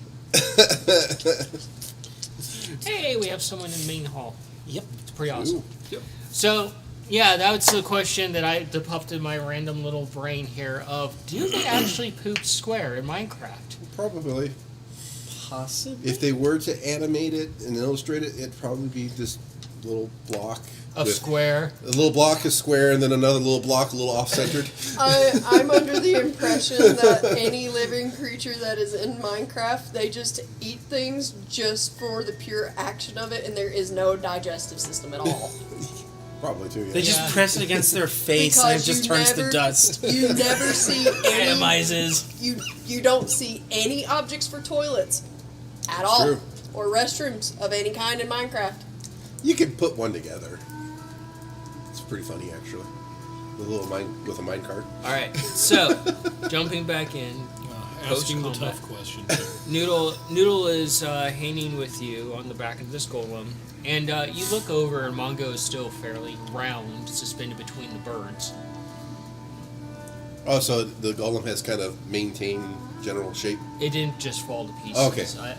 Hey, we have someone in main hall. Yep. It's pretty awesome. Ooh. Yep. So, yeah, that was the question that popped in my random little brain here of, do they actually poop square in Minecraft? Probably. Possibly. If they were to animate it and illustrate it, it'd probably be this little block. Of with- square? A little block is square, and then another little block, a little off-centered. I'm under the impression that any living creature that is in Minecraft, they just eat things just for the pure action of it, and there is no digestive system at all. Probably too. Yeah. They just Yeah. press it against their face and it Because just you turns to never- dust. You never see any. Atomizes. You don't see any objects for toilets at all, True. or restrooms of any kind in Minecraft. You could put one together. It's pretty funny, actually. With a little with a minecart. Alright, so, jumping back in, Asking the Post-combat. tough questions. Noodle is hanging with you on the back of this golem, and you look over and Mongo is still fairly round, suspended between the birds. Oh, so the golem has kind of maintained general shape. It didn't just fall to pieces. Okay.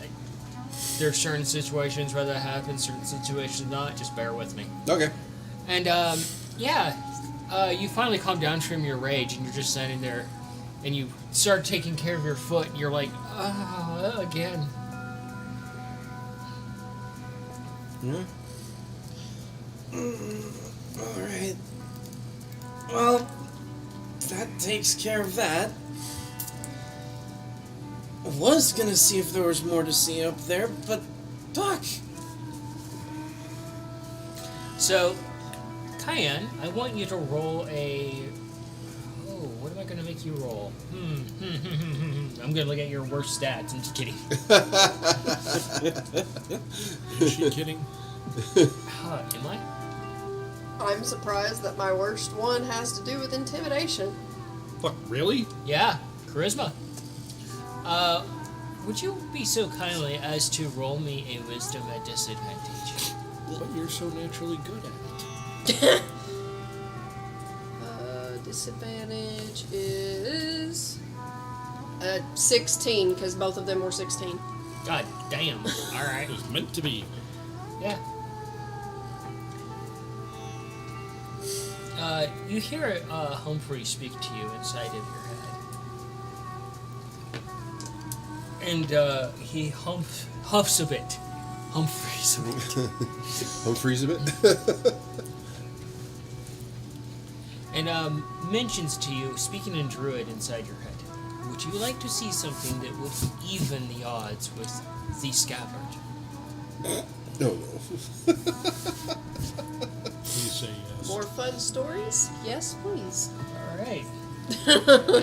There are certain situations where that happens, certain situations not. Just bear with me. Okay. And you finally calm down from your rage, and you're just standing there, and you start taking care of your foot, and you're like, again. Alright. Well, that takes care of that. I was gonna see if there was more to see up there, but Doc! So, Cayenne, I want you to roll a. Oh, what am I going to make you roll? I'm going to look at your worst stats. I'm just kidding. Is she kidding? Am I? I'm surprised that my worst one has to do with intimidation. Fuck, really? Yeah, charisma. Would you be so kindly as to roll me a wisdom at disadvantage? But you're so naturally good at it. Disadvantage is 16, because both of them were 16. God damn. All right. It was meant to be. Yeah. You hear Humphrey speak to you inside of your head. And he huffs a bit. Humphreys a bit. Humphreys a bit. And mentions to you, speaking in Druid inside your head, would you like to see something that would even the odds with the scabbard? No. Please say yes. More fun stories? Yes, please. All right.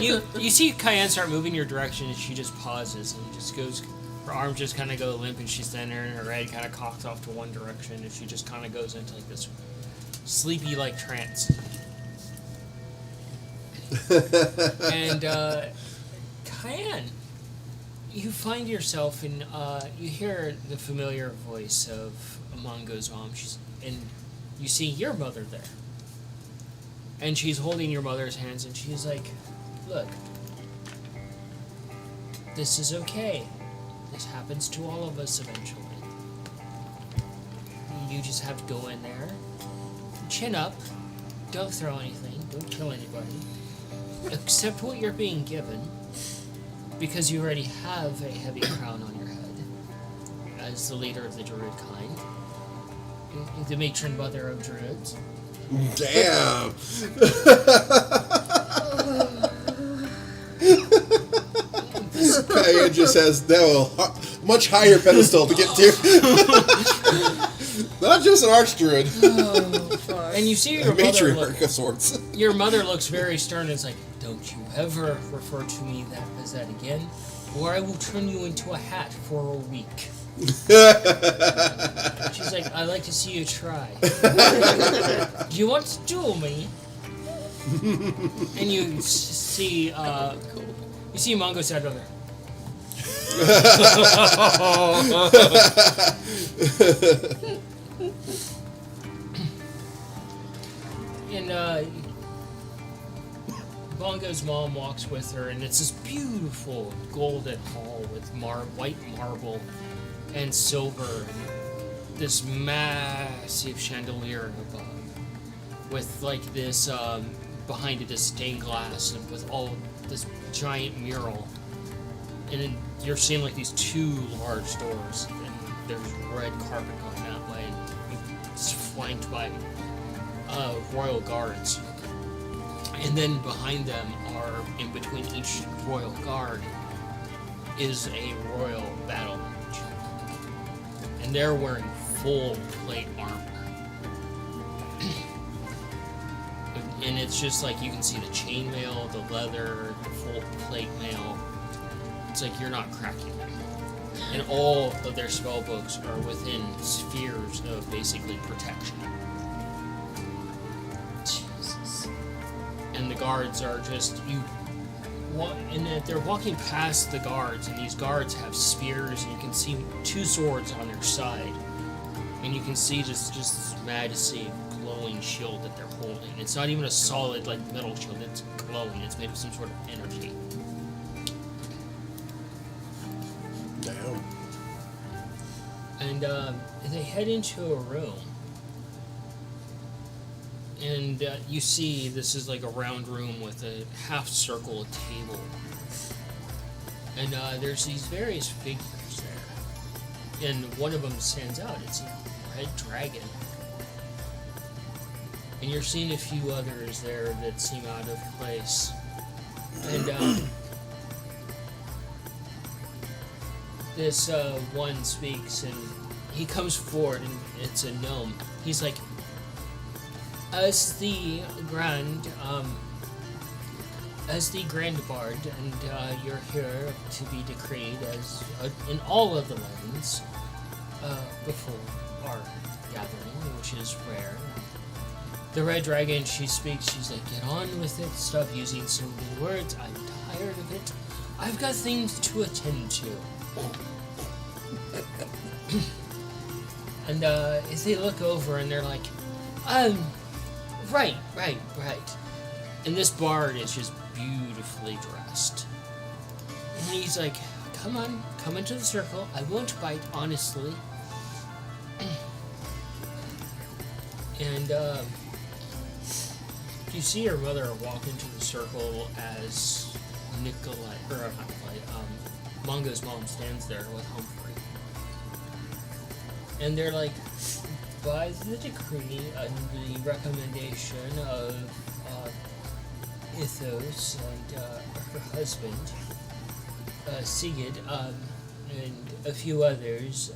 you see Cayenne start moving your direction, and she just pauses and just goes. Her arms just kind of go limp, and she's standing there, and her head kind of cocks off to one direction, and she just kind of goes into like this sleepy like trance. And Cayenne, you find yourself in. You hear the familiar voice of Mongo's mom. And you see your mother there. And she's holding your mother's hands, and she's like, "Look, this is okay. This happens to all of us eventually. You just have to go in there, chin up, don't throw anything, don't kill anybody, accept what you're being given, because you already have a heavy crown on your head as the leader of the Druid kind, the matron mother of Druids." Damn. Kaya just has now a much higher pedestal to get to. Not just an archdruid. Oh, fuck. And you see your A mother. matriarch of sorts. Your mother looks very stern. It's like, don't you ever refer to me as that again, or I will turn you into a hat for a week. She's like, I'd like to see you try. Do you want to duel me? And you see, you see Mongo sat over there. And Bongo's mom walks with her, and it's this beautiful golden hall with white marble and silver, and this massive chandelier above, with like this behind it is stained glass, and with all this giant mural, and then you're seeing like these two large doors, and there's red carpet going that way, and it's flanked by royal guards. And then behind them are, in between each royal guard, is a royal battle mage. And they're wearing full plate armor. And it's just like you can see the chainmail, the leather, the full plate mail. It's like you're not cracking them. And all of their spell books are within spheres of basically protection. And the guards are just and they're walking past the guards, and these guards have spears, and you can see two swords on their side, and you can see just this majesty glowing shield that they're holding. It's not even a solid like metal shield; it's glowing. It's made of some sort of energy. Damn. And they head into a room. And you see this is like a round room with a half circle table. And there's these various figures there. And one of them stands out. It's a red dragon. And you're seeing a few others there that seem out of place. And this one speaks, and he comes forward, and it's a gnome. He's like, As the Grand Bard, and you're here to be decreed as in all of the lands before our gathering, which is rare. The Red Dragon, she speaks. She's like, "Get on with it. Stop using so many words. I'm tired of it. I've got things to attend to." And as they look over, and they're like, Right. And this bard is just beautifully dressed. And he's like, come on, come into the circle. I won't bite, honestly. And you see your mother walk into the circle as Mongo's mom stands there with Humphrey. And they're like, by the decree and the recommendation of Ithos and her husband, Sigurd, and a few others,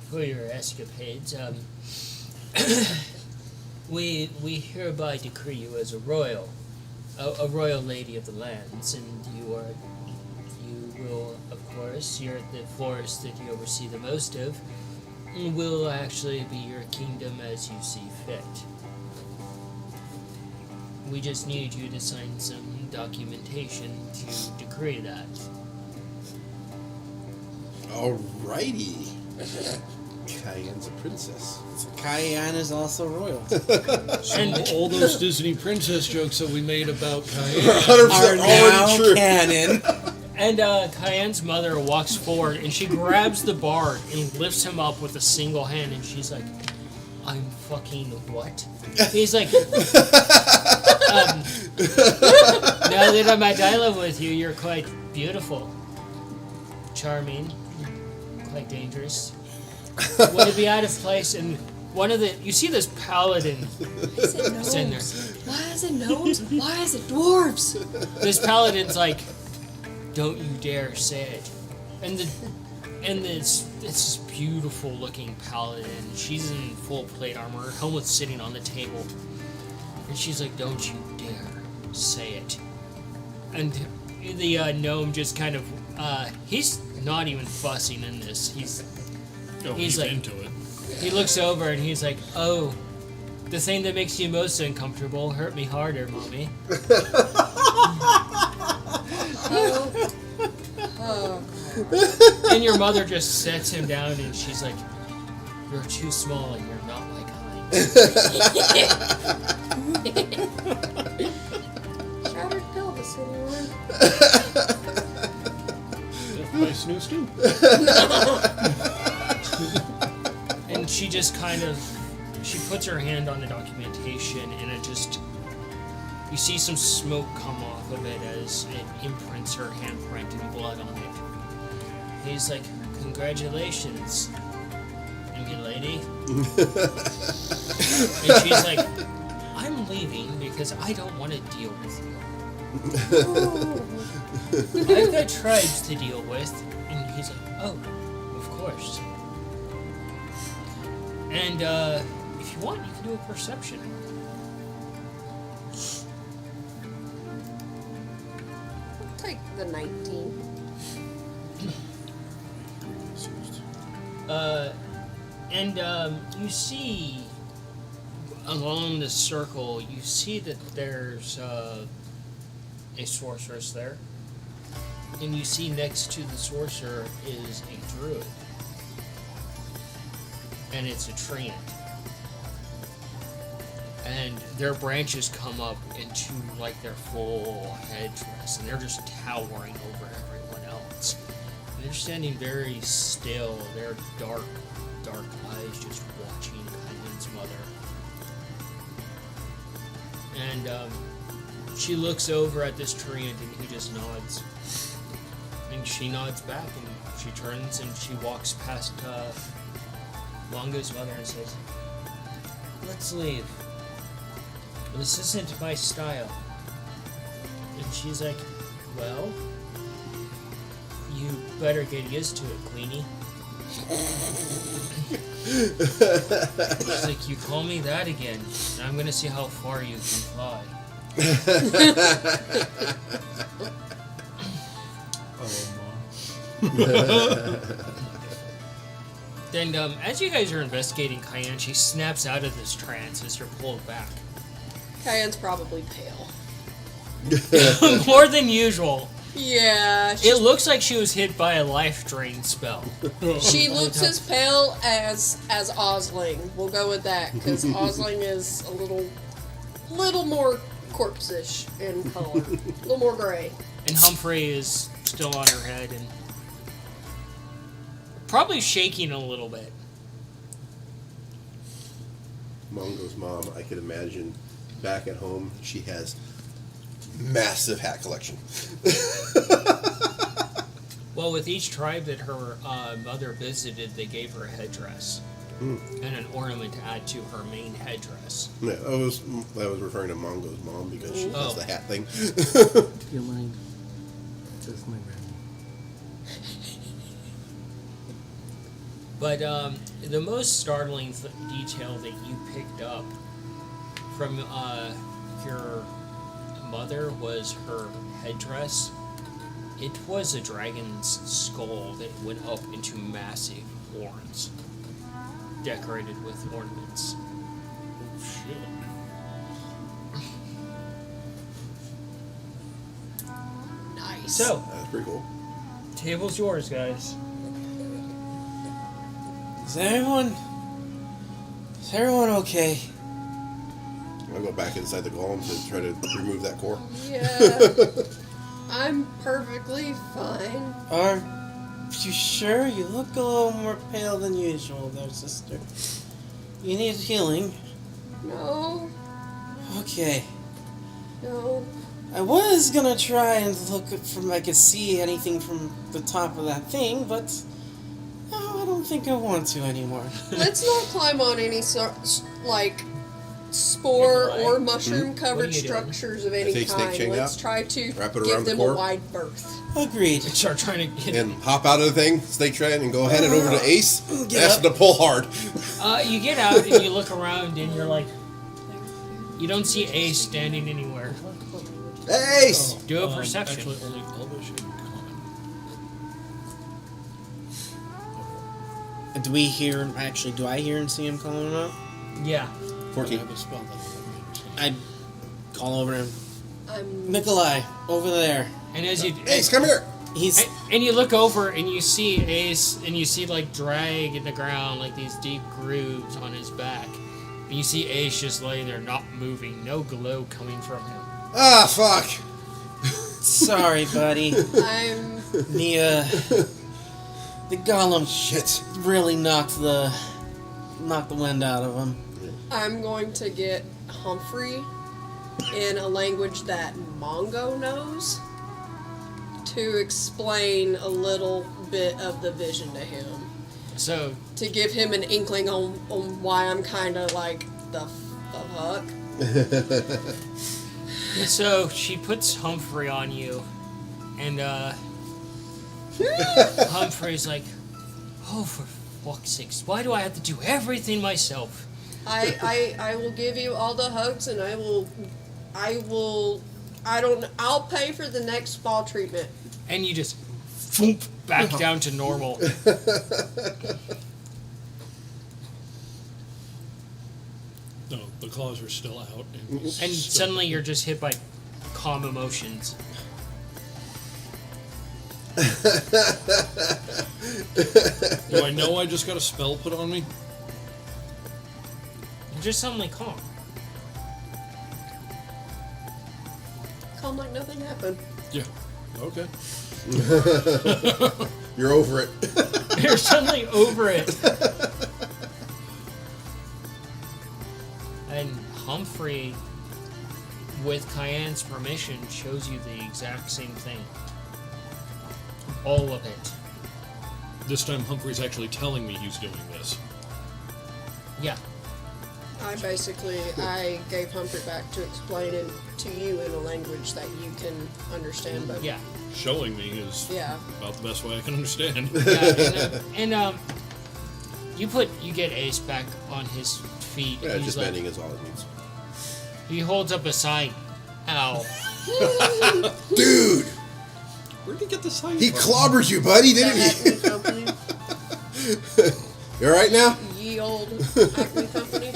for your escapades, we hereby decree you as a royal lady of the lands, and you will, of course, you're the forest that you oversee the most of, will actually be your kingdom as you see fit. We just need you to sign some documentation to decree that. Alrighty. Cayenne's a princess. So Cayenne is also royal. And All those Disney princess jokes that we made about Cayenne. 100% Are now already true. canon. And Cayenne's mother walks forward, and she grabs the bard and lifts him up with a single hand, and she's like, "I'm fucking what?" He's like, "Now that I'm at dialogue with you, you're quite beautiful, charming, quite dangerous. Would it be out of place?" And you see this paladin Is it in there. gnomes? Why is it gnomes? Why is it dwarves? This paladin's like, "Don't you dare say it." And this beautiful looking paladin. She's in full plate armor. Her helmet's sitting on the table. And she's like, "Don't you dare say it." And the gnome just kind of, he's not even fussing in this. He's like, into it. he looks over and he's like, "Oh, the thing that makes you most uncomfortable hurt me harder, mommy." Oh. And your mother just sets him down and she's like, "You're too small and you're not like Heinz." Shattered pelvis, anyone? That's my snooze too. And she just kind of, she puts her hand on the documentation and it just, you see some smoke come off of it as it imprints her handprint and blood on it. He's like, "Congratulations, young lady." And she's like, "I'm leaving because I don't want to deal with you. I've got tribes to deal with." And he's like, "Oh, of course." And if you want, you can do a perception. I'll take the 19. You see along the circle, you see that there's a sorceress there. And you see next to the sorcerer is a druid. And it's a treant. And their branches come up into like their full headdress, and they're just towering over everyone else. And they're standing very still, their dark eyes just watching Kailin's mother. And she looks over at this treant and he just nods. And she nods back and she turns and she walks past Mongo's mother and says, "Let's leave. This isn't my style." And she's like, "Well, you better get used to it, Queenie." She's like, "You call me that again, and I'm gonna see how far you can fly." Then, as you guys are investigating Cayenne, she snaps out of this trance as you're pulled back. Cayenne's probably pale. More than usual. Yeah. It looks like she was hit by a life drain spell. She looks as pale as Osling. We'll go with that, because Osling is a little more corpse-ish in color. A little more gray. And Humphrey is still on her head and probably shaking a little bit. Mongo's mom, I could imagine back at home, she has massive hat collection. Well, with each tribe that her mother visited, they gave her a headdress and an ornament to add to her main headdress. Yeah, I was referring to Mongo's mom because she does the hat thing. Do you mind? Just my grandma. But the most startling detail that you picked up from your mother was her headdress. It was a dragon's skull that went up into massive horns, decorated with ornaments. Oh, shit. Nice. So, That's pretty cool. table's yours, guys. Is everyone okay? I'll go back inside the golem to try to remove that core. Yeah. I'm perfectly fine. Are you sure? You look a little more pale than usual there, sister. You need healing. No. Okay. No. I was gonna try and look if I could see anything from the top of that thing, but no, I don't think I want to anymore. Let's not climb on any spore Nikolai. or mushroom What covered are you doing? structures of any Take snake kind. chain Let's out, try to wrap it around give the them core. a wide berth. Agreed. Start trying to get. And hop out of the thing, snake chain, and go headed over to Ace. Get Ask up. him to pull hard. You get out and you look around and you're like, you don't see Ace standing anywhere. Ace! Do a perception. Actually, only Elvish and Common. Do we hear? Actually, do I hear and see him calling him out? Yeah. 14. I have a spell that I call over him. I'm Nikolai, over there. And as you Ace, come here! He's and you look over and you see Ace and you see like drag in the ground like these deep grooves on his back. And you see Ace just laying there not moving, no glow coming from him. Ah, fuck! sorry, buddy. I'm The golem Shit. really knocked the wind out of him. I'm going to get Humphrey in a language that Mongo knows to explain a little bit of the vision to him. So To give him an inkling on why I'm kind of like, the fuck? so she puts Humphrey on you, and Humphrey's like, oh, for fuck's sakes, why do I have to do everything myself? I will give you all the hugs and I'll pay for the next spa treatment. And you just thump back down to normal. No, the claws are still out. And suddenly you're just hit by calm emotions. Do I know I just got a spell put on me? You're just suddenly calm. Calm like nothing happened. Yeah. Okay. You're over it. You're suddenly over it. And Humphrey, with Cayenne's permission, shows you the exact same thing. All of it. This time Humphrey's actually telling me he's doing this. Yeah. I gave Humphrey back to explain it to you in a language that you can understand. But Yeah. Showing me is yeah, about the best way I can understand. Yeah, you get Ace back on his feet. Yeah, and just he's like, bending is all it needs. he holds up a sign. Ow. Dude! Where'd he get the sign He from? clobbered you, buddy, didn't Acme he? Company, You alright now? ye old Acme Company.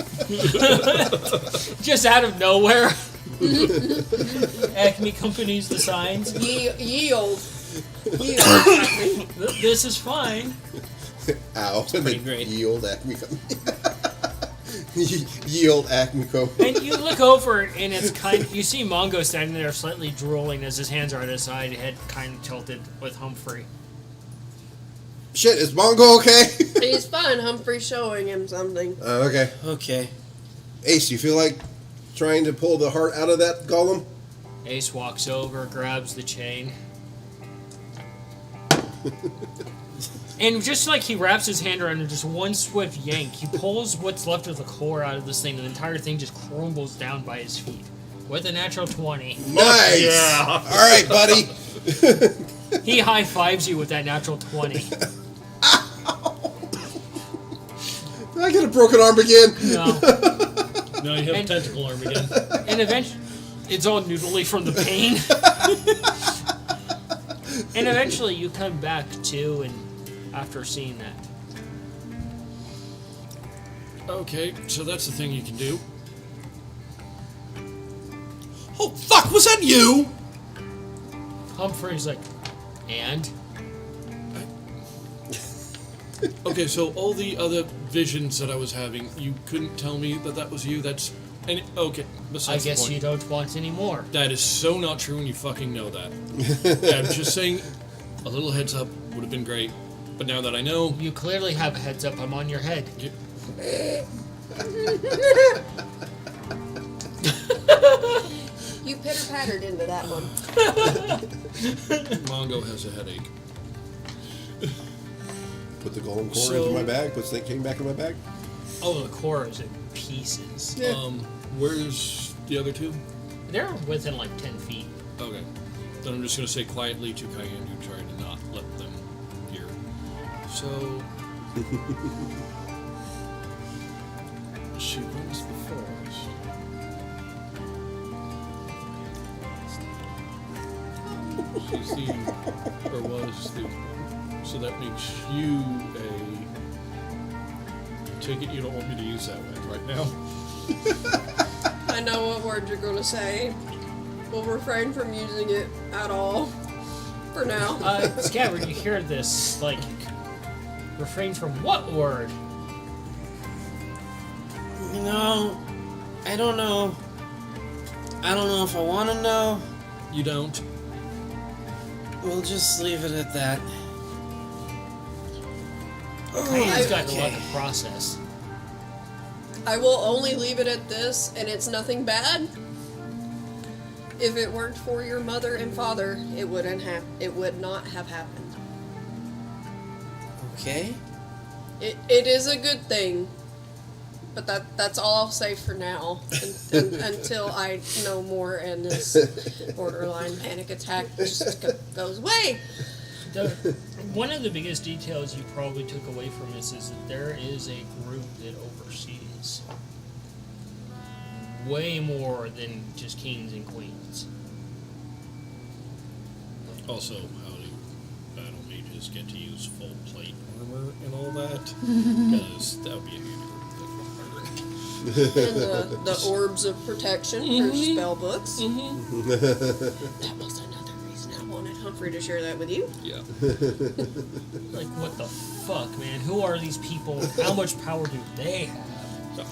Just out of nowhere. Acme Company's the signs. Ye old Acme. This is fine. Ow. pretty great. Ye old Acme Company. Ye old Acme Company. And you look over, and it's you see Mongo standing there slightly drooling as his hands are at his side, head kind of tilted with Humphrey. Shit, is Mongo okay? He's fine. Humphrey's showing him something. Okay. Okay. Ace, you feel like trying to pull the heart out of that golem? Ace walks over, grabs the chain. And just like he wraps his hand around it, just one swift yank, he pulls what's left of the core out of this thing, and the entire thing just crumbles down by his feet. With a natural 20. Nice! Yeah. Alright, buddy. He high-fives you with that natural 20. I get a broken arm again. No. Now you have And- tentacle arm again. And eventually, it's all noodly from the pain. And eventually you come back to, and after seeing that. Okay, so that's the thing you can do. Oh, fuck, was that you? Humphrey's like, and? Okay, so all the other visions that I was having, you couldn't tell me that was you. That's okay. I Besides the guess point. you don't want any more. That is so not true, and you fucking know that. Yeah, I'm just saying, a little heads up would have been great. But now that I know, You clearly have a heads up, I'm on your head. You pitter-pattered into that one. Mongo has a headache. Put the golem core So- into my bag, put snake chain back in my bag. Oh, the core is in pieces. Yeah. Where's the other two? They're within like 10 feet. Okay. Then I'm just going to say quietly to Cayenne, who tried to not let them hear. So... she runs the forest. She's the... or was the... So that makes you a... Take it you don't want me to use that word right now? I know what word you're going to say. We'll refrain from using it at all. For now. Scabbard, you hear this, like, refrain from what word? You know, I don't know. I don't know if I want to know. You don't? We'll just leave it at that. Cayenne's got a lot okay. to process. I will only leave it at this, and it's nothing bad. If it weren't for your mother and father, it would not have happened. Okay. It is a good thing, but that's all I'll say for now until I know more and this borderline panic attack just goes away. One of the biggest details you probably took away from this is that there is a group that oversees way more than just kings and queens. Also, how do battle mages get to use full plate armor and all that? Because that would be a huge And the orbs of protection for spell books. That was another reason I wanted Humphrey to share that with you. Yeah. Like, what the fuck, man? Who are these people? How much power do they have? So,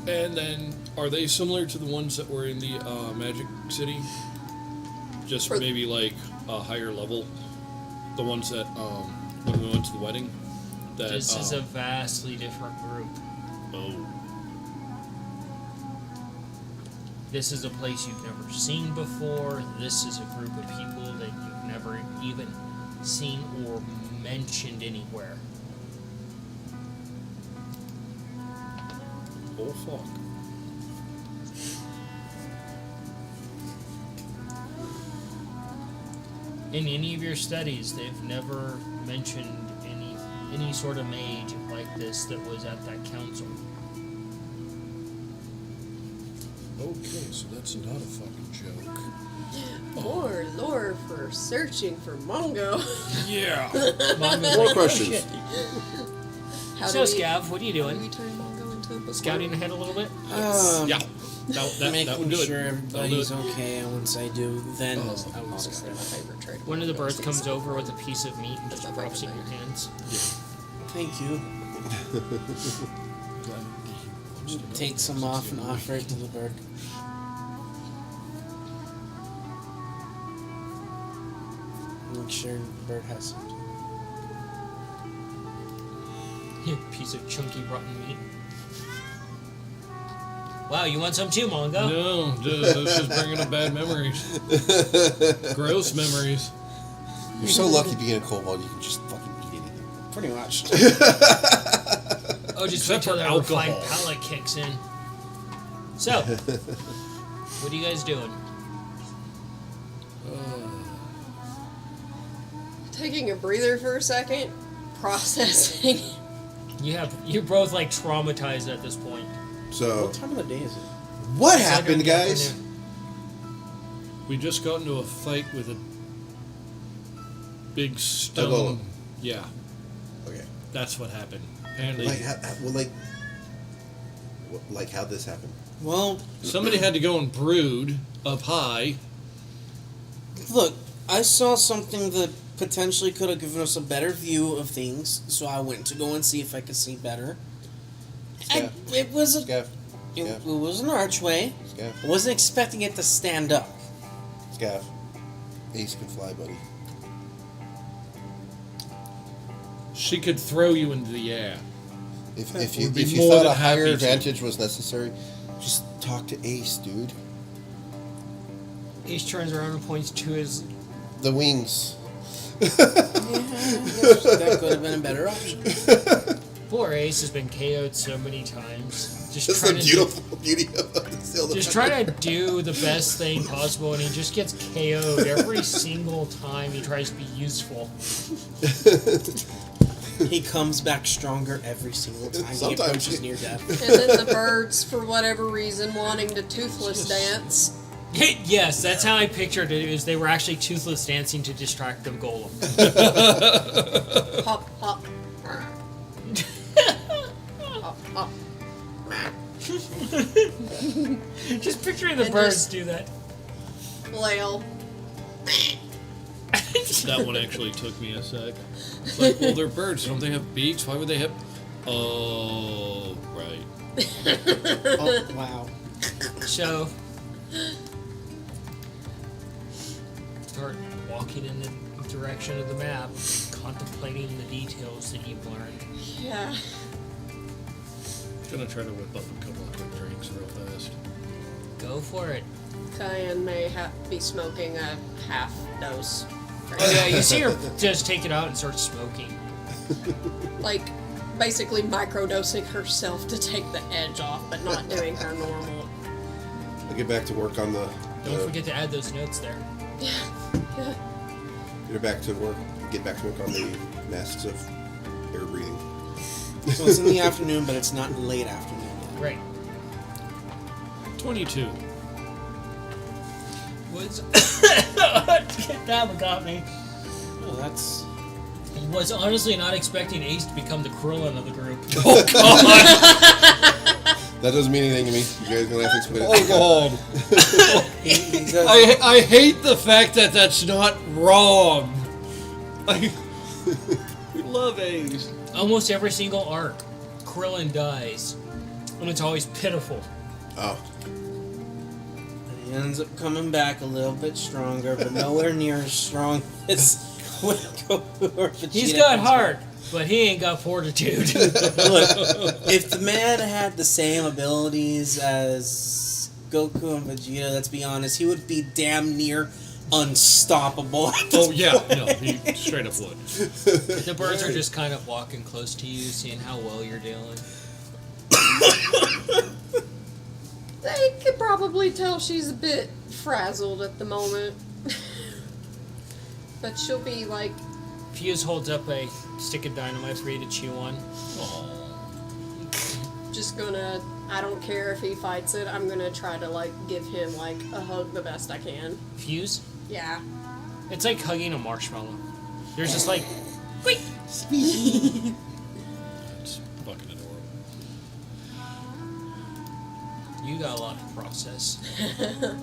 and then, are they similar to the ones that were in the Magic City? Just maybe like a higher level? The ones that, when we went to the wedding? That, This is a vastly different group. Oh. This is a place you've never seen before. This is a group of people that you've never even seen or mentioned anywhere. Oh, fuck. In any of your studies, they've never mentioned any sort of mage like this that was at that council. Okay, so that's not a fucking joke. More lore for searching for Mongo. Yeah. More questions. So, Scav, what are you Do doing? we turn Mongo into a book? Scouting ahead a little bit? Yeah. That would Making do it. sure That'll do everybody's it. okay, and once I do, then Honestly, my favorite trait. One of the birds comes over with a piece of meat and just my drops it in favorite your hands. thank you. Take some off and offer it to the bird. Make sure the bird has some. Piece of chunky rotten meat. Wow, you want some too, Mongo? No, this is bringing up bad memories. Gross memories. You're so lucky being a kobold, you can just fucking eat anything. Pretty much. Oh, just Except wait till for that alcohol. refined palate kicks in. So, what are you guys doing? Taking a breather for a second, processing. You're both like traumatized at this point. So, What time of the day is it? What It's later in happened, the guys? afternoon. We just got into a fight with a big Golem. stone. Yeah, okay. that's what happened. Apparently, Like how'd this happen? Well, somebody had to go and brood up high. look, I saw something that potentially could have given us a better view of things, so I went to go and see if I could see better. It was a, Scaff. it was an archway. Scaff. I wasn't expecting it to stand up. Scaff. Ace can fly, buddy. She could throw you into the air. If Would you be if you more thought than a higher happy to. advantage was necessary, just talk to Ace, dude. Ace turns around and points to his. The wings. That could have been a better option. Poor Ace has been KO'd so many times. Just That's the trying to beautiful beauty of Zelda. just trying to do the best thing possible, and he just gets KO'd every single time he tries to be useful. He comes back stronger every single time he Sometimes approaches he- near death. And then the birds, for whatever reason, wanting to toothless dance. Yes, that's how I pictured it. Is they were actually toothless dancing to distract the golem. Hop, hop. Hop, hop. Just picturing the And birds just- do that. Flail. That one actually took me a sec. It's like, well, they're birds. Don't they have beaks? Why would they have... Oh, right. Oh, wow. So, start walking in the direction of the map, contemplating the details that you've learned. Yeah. Gonna try to whip up a couple of quick drinks real fast. Go for it. Cayenne may be smoking a half dose. Oh yeah, you see her just take it out and start smoking. Like, basically microdosing herself to take the edge off, but not doing her normal. I'll get back to work on the. Don't forget to add those notes there. Get back to work. Get back to work on the masks of air breathing. So it's in the afternoon, but it's not late afternoon yet. Great. 22. Was that one got me. Oh, that's... Was honestly not expecting Ace to become the Krillin of the group. Oh, God! That doesn't mean anything to me. You guys gonna have to explain it. Oh, God. He does... I hate the fact that that's not wrong. We love Ace. Almost every single arc, Krillin dies, and it's always pitiful. Oh. He ends up coming back a little bit stronger, but nowhere near as strong as when Goku or Vegeta. He's got comes heart, but he ain't got fortitude. back. Look, if the man had the same abilities as Goku and Vegeta, let's be honest, he would be damn near unstoppable. At this Oh, yeah. point. No, he straight up would. The birds are just kind of walking close to you, seeing how well you're doing. They could probably tell she's a bit frazzled at the moment. But she'll be like, Fuse holds up a stick of dynamite for you to chew on. just gonna, I don't care if he fights it, I'm gonna try to like give him like a hug the best I can. Fuse? Yeah. It's like hugging a marshmallow. You're just like, wait. That's fucking adorable. You got a lot to process.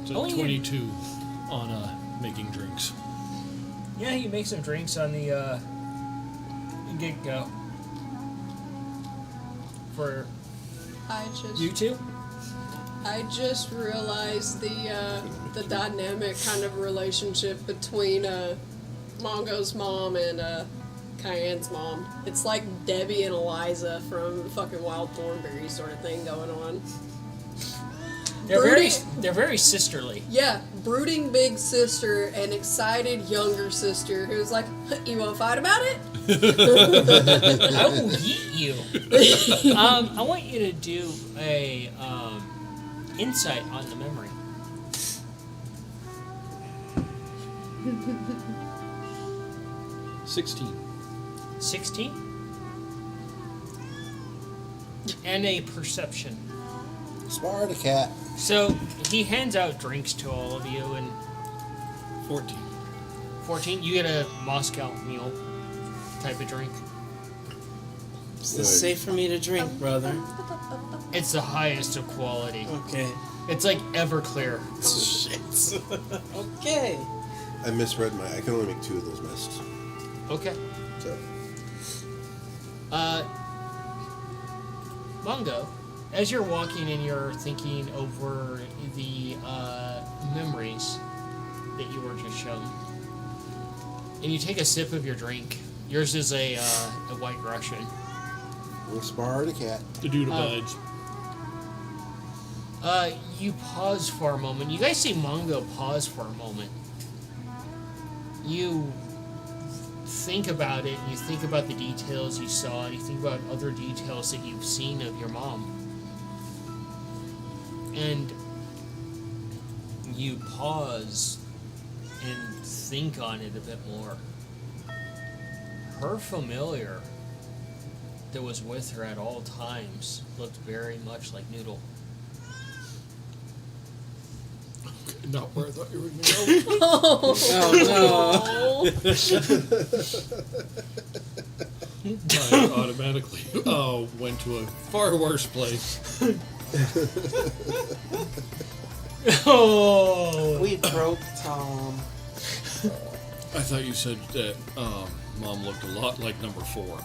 So Oh, yeah. 22 on making drinks. Yeah, you make some drinks on the get-go. For you two? I just realized the dynamic kind of relationship between Mongo's mom and Cayenne's mom. It's like Debbie and Eliza from fucking Wild Thornberry sort of thing going on. They're very sisterly. Yeah, brooding big sister and excited younger sister who's like, you wanna fight about it? I will eat you. I want you to do a insight on the memory. $16. 16. And a perception. Spar the cat. So he hands out drinks to all of you, and 14. 14, you get a Moscow Mule type of drink. Is this safe for me to drink, brother? It's the highest of quality. Okay. It's like Everclear. Shit. Okay. I misread I can only make 2 of those masks. Okay. So. Mongo, as you're walking and you're thinking over the memories that you were just shown, and you take a sip of your drink. Yours is a White Russian. We'll spar the cat. The dude abides. You pause for a moment. You guys see Mongo pause for a moment. You think about it, and you think about the details you saw, and you think about other details that you've seen of your mom, and you pause and think on it a bit more. Her familiar that was with her at all times looked very much like Noodle. Not where I thought you were going to go. Oh I automatically went to a far worse place. Oh! no! We broke Tom. I thought you said that Mom looked a lot like number 4.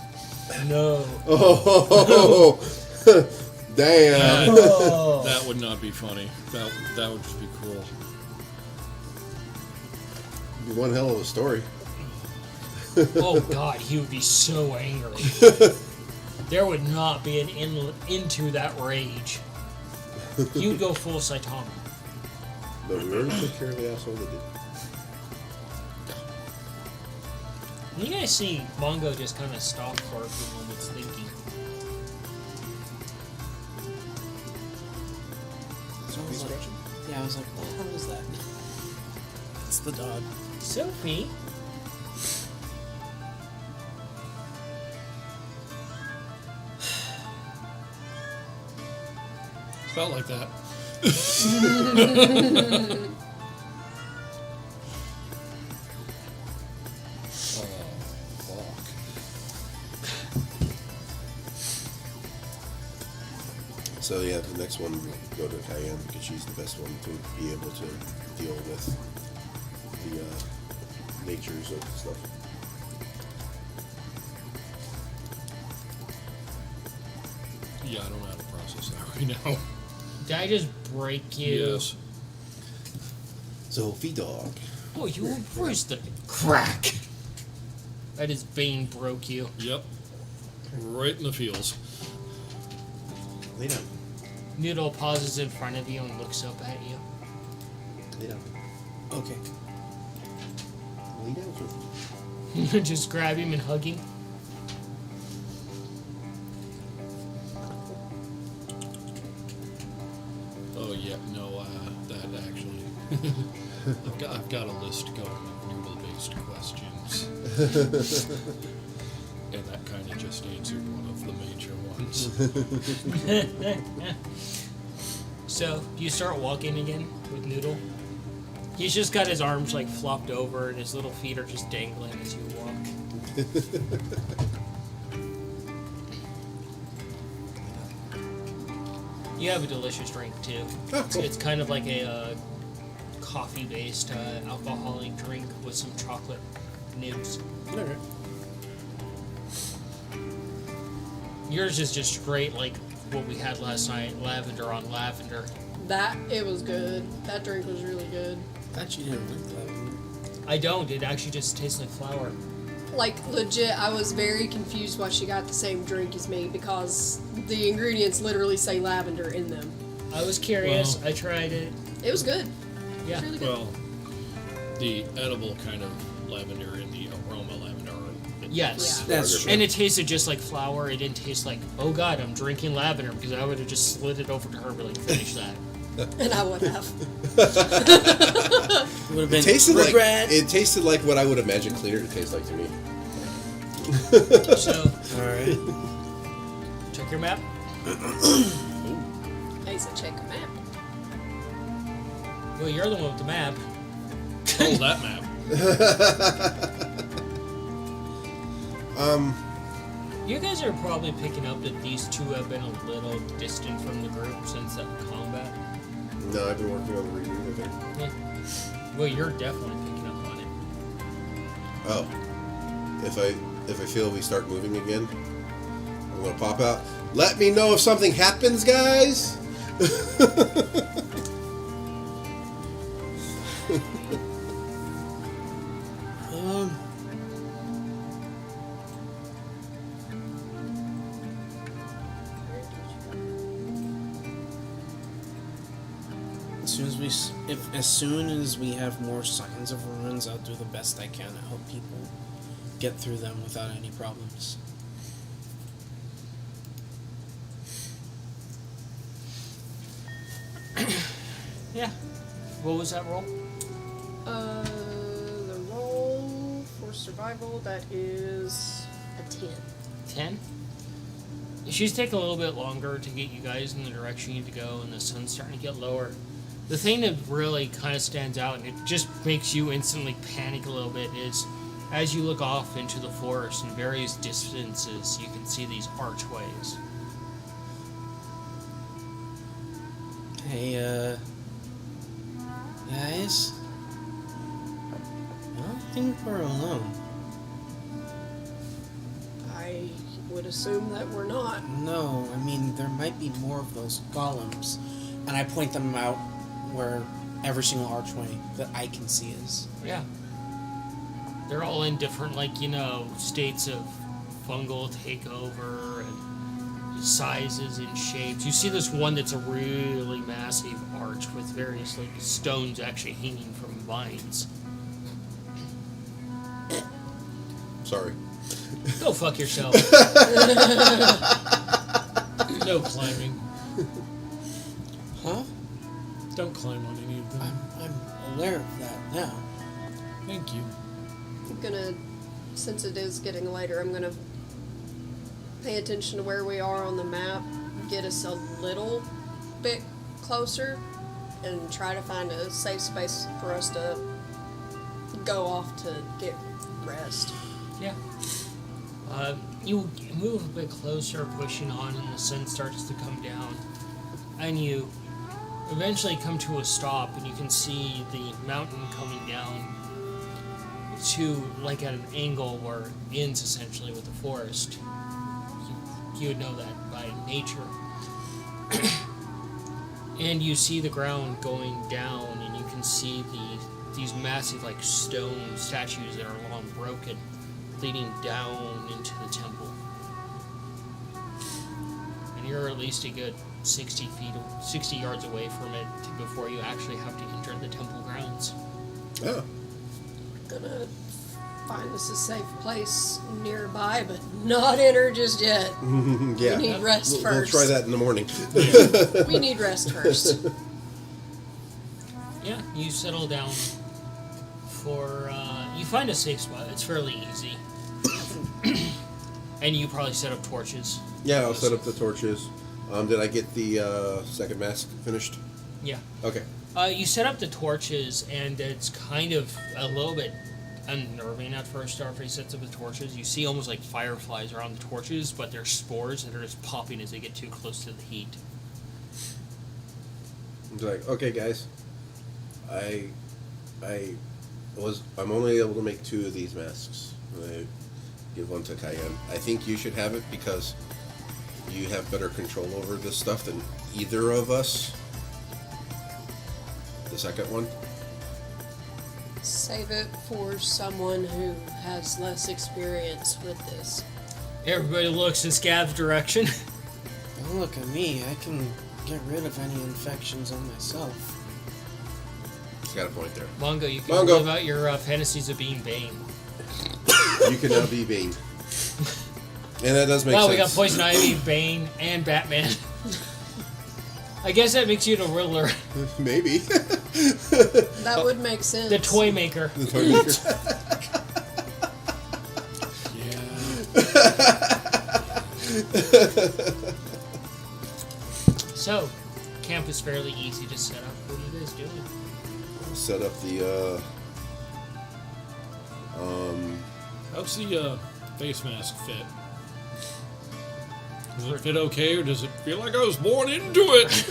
No. Oh, damn. Oh. That would not be funny. That would just be cruel. Be one hell of a story. Oh God, he would be so angry. There would not be an into that rage. He would go full Saitama. But we already took care of the asshole that did. You guys see Mongo just kind of stop for a few moments thinking. So I was like, yeah, I was like, what the hell is that? It's the dog. Sophie? Felt like that. So yeah, the next one we'll go to Cayenne because she's the best one to be able to deal with the natures of stuff. Yeah, I don't know how to process that right now. Did I just break you? Yes. Sophie dog. Oh, you where's the crack? That is Bane broke you. Yep. Right in the feels. Lay down. Noodle pauses in front of you and looks up at you. Lay down. Okay. Lay down, Sophie. Just grab him and hug him. Oh yeah, no, that actually. I've got a list going of noodle-based questions. And that kind of just answered one of the major ones. So, do you start walking again with Noodle? He's just got his arms like flopped over and his little feet are just dangling as you walk. You have a delicious drink too. It's kind of like a coffee-based alcoholic drink with some chocolate nibs. Alright. Yours is just straight like what we had last night, lavender on lavender. It was good. That drink was really good. I thought you didn't like lavender. I don't. It actually just tastes like flour. Like, legit, I was very confused why she got the same drink as me because the ingredients literally say lavender in them. I was curious. Well- I tried it. It was good. Yeah. It was really good. Well, the edible kind of lavender and the aroma lavender are Yes. Yeah. That's true. And it tasted just like flour. It didn't taste like, oh God, I'm drinking lavender, because I would have just slid it over to her and be like, finish that. And I would have. It would have been regret. It tasted like what I would imagine cleaner to taste like to me. So, Alright. check your map. I said check a map. Well, you're the one with the map. Oh, that map. You guys are probably picking up that these two have been a little distant from the group since that combat. No, I've been working on the reading of it. Yeah. Well, you're definitely picking up on it. Oh. If I feel we start moving again, I'm gonna pop out. Let me know if something happens, guys! As soon as we have more signs of ruins, I'll do the best I can to help people get through them without any problems. Yeah. What was that roll? The roll for survival, that is a 10. 10? She's taking a little bit longer to get you guys in the direction you need to go, and the sun's starting to get lower. The thing that really kind of stands out, and it just makes you instantly panic a little bit, is as you look off into the forest in various distances, you can see these archways. Hey, guys? I don't think we're alone. I would assume that we're not. No, I mean, there might be more of those golems. And I point them out where every single archway that I can see is. Yeah. They're all in different, states of fungal takeover and sizes and shapes. You see this one that's a really massive arch with various, stones actually hanging from vines. Sorry. Go fuck yourself. No climbing. Huh? Don't climb on any of them. I'm aware of that now. Thank you. I'm gonna, since it is getting later, I'm gonna pay attention to where we are on the map, get us a little bit closer, and try to find a safe space for us to go off to get rest. Yeah. You move a bit closer, pushing on, and the sun starts to come down. And you eventually come to a stop, and you can see the mountain coming down to, at an angle where it ends essentially with the forest. You would know that by nature. And you see the ground going down, and you can see these massive, stone statues that are long broken, leading down into the temple. And you're at least a good 60 yards away from it before you actually have to enter the temple grounds. Oh. Gonna find us a safe place nearby, but not enter just yet. Yeah. We need rest We'll first. try that in the morning. We need rest first. Yeah, you settle down for, you find a safe spot. It's fairly easy. And you probably set up torches. Yeah, I'll set up the torches. Did I get the second mask finished? Yeah. Okay. You set up the torches, and it's kind of a little bit unnerving at first after he sets up the torches. You see almost like fireflies around the torches, but they're spores that are just popping as they get too close to the heat. I'm like, okay, guys. I'm only able to make 2 of these masks. I give one to Cayenne. I think you should have it because you have better control over this stuff than either of us. The second one. Save it for someone who has less experience with this. Everybody looks in Scab's direction. Don't look at me. I can get rid of any infections on myself. He's got a point there. Mongo, you can Mongo. live out your fantasies of being Bane. You can now be Bane. And that does make Wow, sense. we got Poison Ivy, Bane, and Batman. I guess that makes you the Riddler, Maybe. That would make sense. the toy maker. The toy maker. So, camp is fairly easy to set up. What are you guys doing? Set up the How's the face mask fit? Does it fit okay, or does it feel like I was born into it?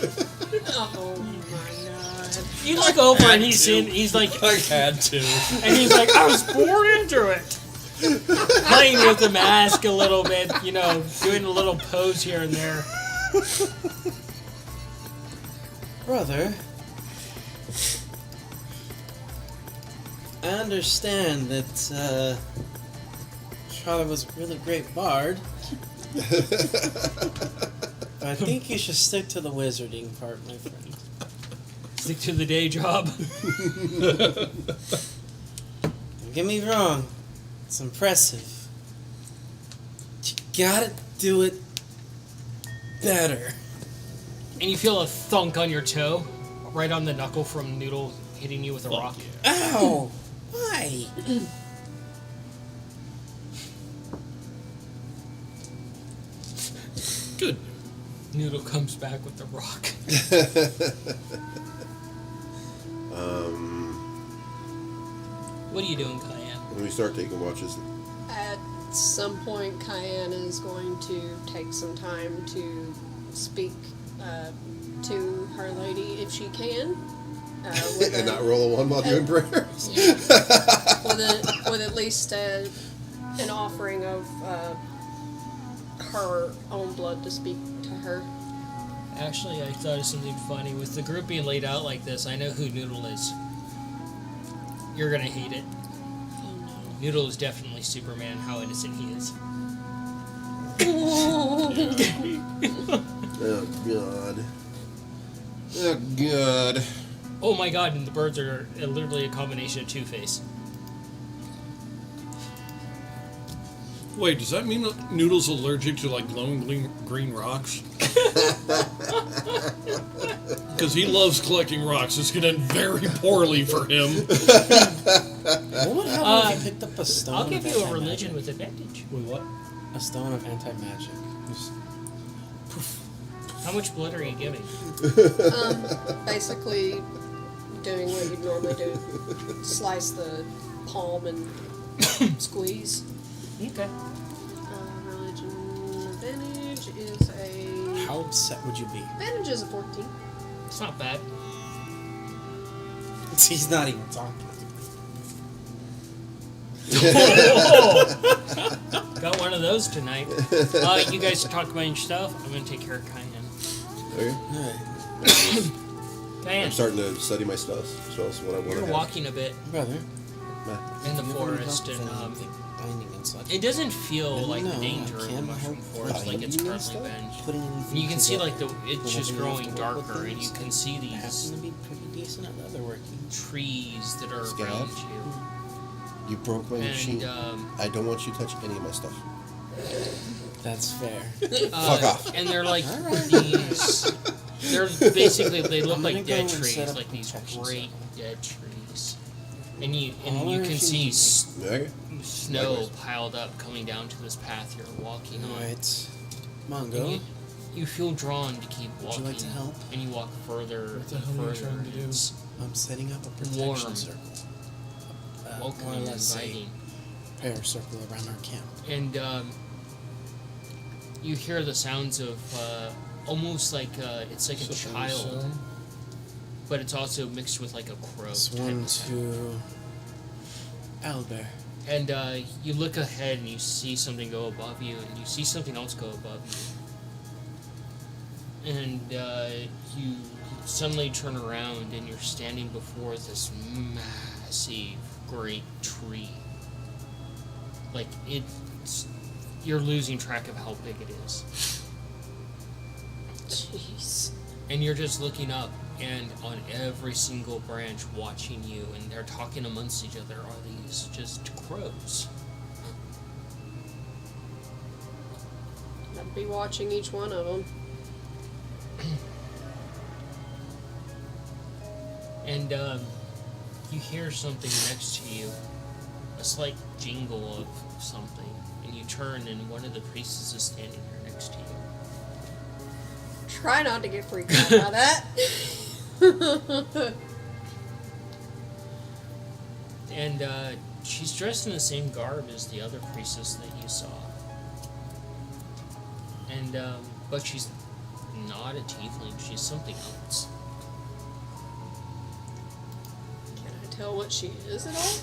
Oh my god. You look over and he's like, I had to. and he's like, I was born into it. Playing with the mask a little bit, doing a little pose here and there. Brother, I understand that Charlotte was a really great bard. But I think you should stick to the wizarding part, my friend. Stick to the day job. Don't get me wrong. It's impressive. You gotta do it better. And you feel a thunk on your toe, right on the knuckle from Noodle hitting you with a rock. Yeah. Ow! Why? Good. Noodle comes back with the rock. What are you doing, Cayenne? When we start taking watches, At some point, Cayenne is going to take some time to speak to her lady if she can. and not roll a 1 while doing prayer. With at least an offering of her own blood to speak to her. Actually, I thought of something funny. With the group being laid out like this, I know who Noodle is. You're gonna hate it. Noodle is definitely Superman, how innocent he is. Oh God. Oh God. Oh my god, and the birds are literally a combination of Two-Face. Wait, does that mean that Noodle's allergic to like glowing green rocks? Because he loves collecting rocks. It's going to end very poorly for him. What would happen if you picked up a stone? I'll give of you a anti-magic? religion with advantage. With what? A stone of anti-magic. Just- How much blood are you giving? Basically, doing what you normally do: slice the palm and squeeze. Okay. Religion advantage is a How upset would you be? advantage is a 14. It's not bad. He's not even talking. Got one of those tonight. You guys talk about your stuff. I'm going to take care of Cayenne. Okay. Alright. Cayenne, I'm starting to study my stuff. So that's what I want to you're have. walking a bit Brother. in the you ever forest, helped and with anything binding and such? it doesn't feel No, like no, the danger I in the can't mushroom help forest like it's finding currently stuff, been. putting anything And you can see like together. it's just But when you growing have to work with darker, and you things, can see I happen these to be pretty decent at leatherworking. trees that are Scab? around you. You broke my machine. And I don't want you to touch any of my stuff. That's fair. Fuck off. And they're like Alright. these. They're basically they look I'm like gonna dead go and set trees, up like a these protection great circle. dead trees. And you Holler can if you see need me. Okay. snow Likewise. piled up coming down to this path you're walking on. Alright. And Mongo. you feel drawn to keep Would walking. you like to help? And you walk further What the and hell are you further. trying to do? It's I'm setting up a protection Warm. circle. More or welcoming and less inviting. a prayer circle around our camp. And you hear the sounds of almost like it's like a child, but it's also mixed with like a crow. It's type one of sound. to Albert. And you look ahead and you see something go above you, and you see something else go above you. And you suddenly turn around and you're standing before this massive, great tree. Like, you're losing track of how big it is. Jeez. And you're just looking up, and on every single branch watching you, and they're talking amongst each other, are these just crows. I'd be watching each one of them. And you hear something next to you, a slight jingle of something, and you turn, and one of the priests is standing there next to you. Try not to get freaked out by that. And she's dressed in the same garb as the other priestess that you saw. And but she's not a tiefling, she's something else. Can I tell what she is at all?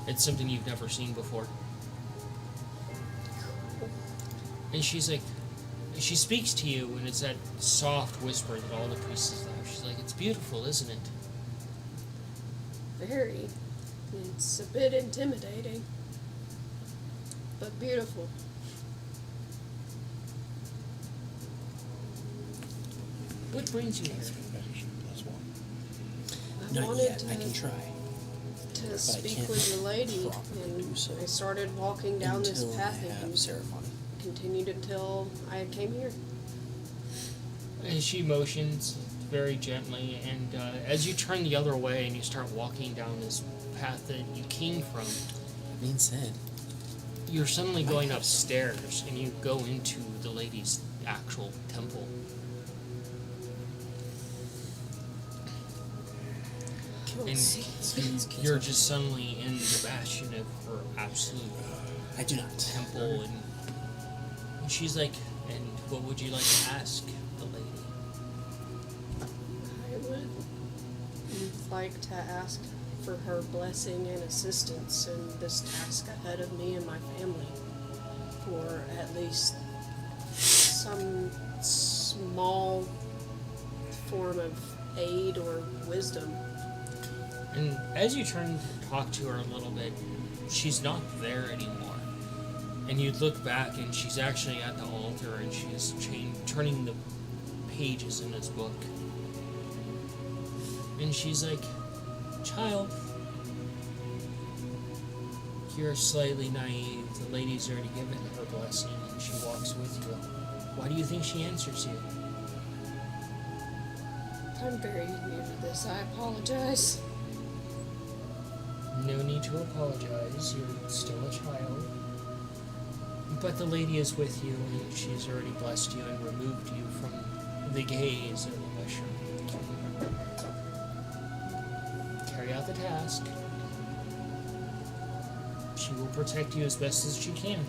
It's something you've never seen before. And she's like, she speaks to you, and it's that soft whisper that all the priestesses have. She's like, it's beautiful, isn't it? Very. It's a bit intimidating, but beautiful. What brings you here? I Not wanted yet. to I can try. to speak with the lady, and I started walking down this until path I and have ceremony. continued until I came here. And she motions very gently, and as you turn the other way and you start walking down this path that you came from, That being said, you're suddenly going upstairs and you go into the lady's actual temple. And you're just suddenly in the bastion of her absolute I do not. temple, and she's like, and what would you like to ask the lady? I would like to ask for her blessing and assistance in this task ahead of me and my family, for at least some small form of aid or wisdom. And as you turn to talk to her a little bit, she's not there anymore. And you look back, and she's actually at the altar, and she's turning the pages in this book. And she's like, "Child, you're slightly naive. The lady's already given her blessing, and she walks with you. Why do you think she answers you?" I'm very new to this. I apologize. No need to apologize. You're still a child. But the lady is with you, and she's already blessed you and removed you from the gaze of the mushroom. Carry out the task. She will protect you as best as she can.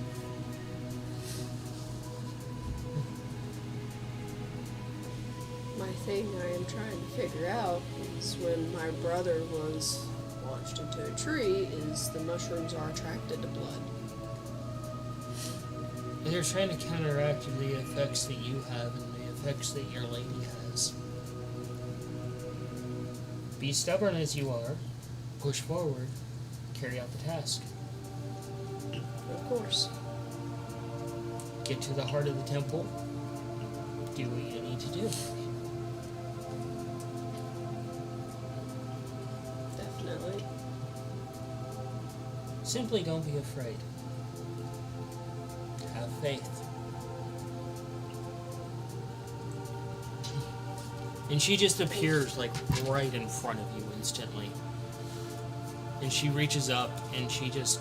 My thing I am trying to figure out is when my brother was launched into a tree, is the mushrooms are attracted to blood. They're trying to counteract the effects that you have and the effects that your lady has. Be stubborn as you are. Push forward. Carry out the task. Of course. Get to the heart of the temple. Do what you need to do. Definitely. Simply don't be afraid. Have faith. And she just appears like right in front of you instantly. And she reaches up and she just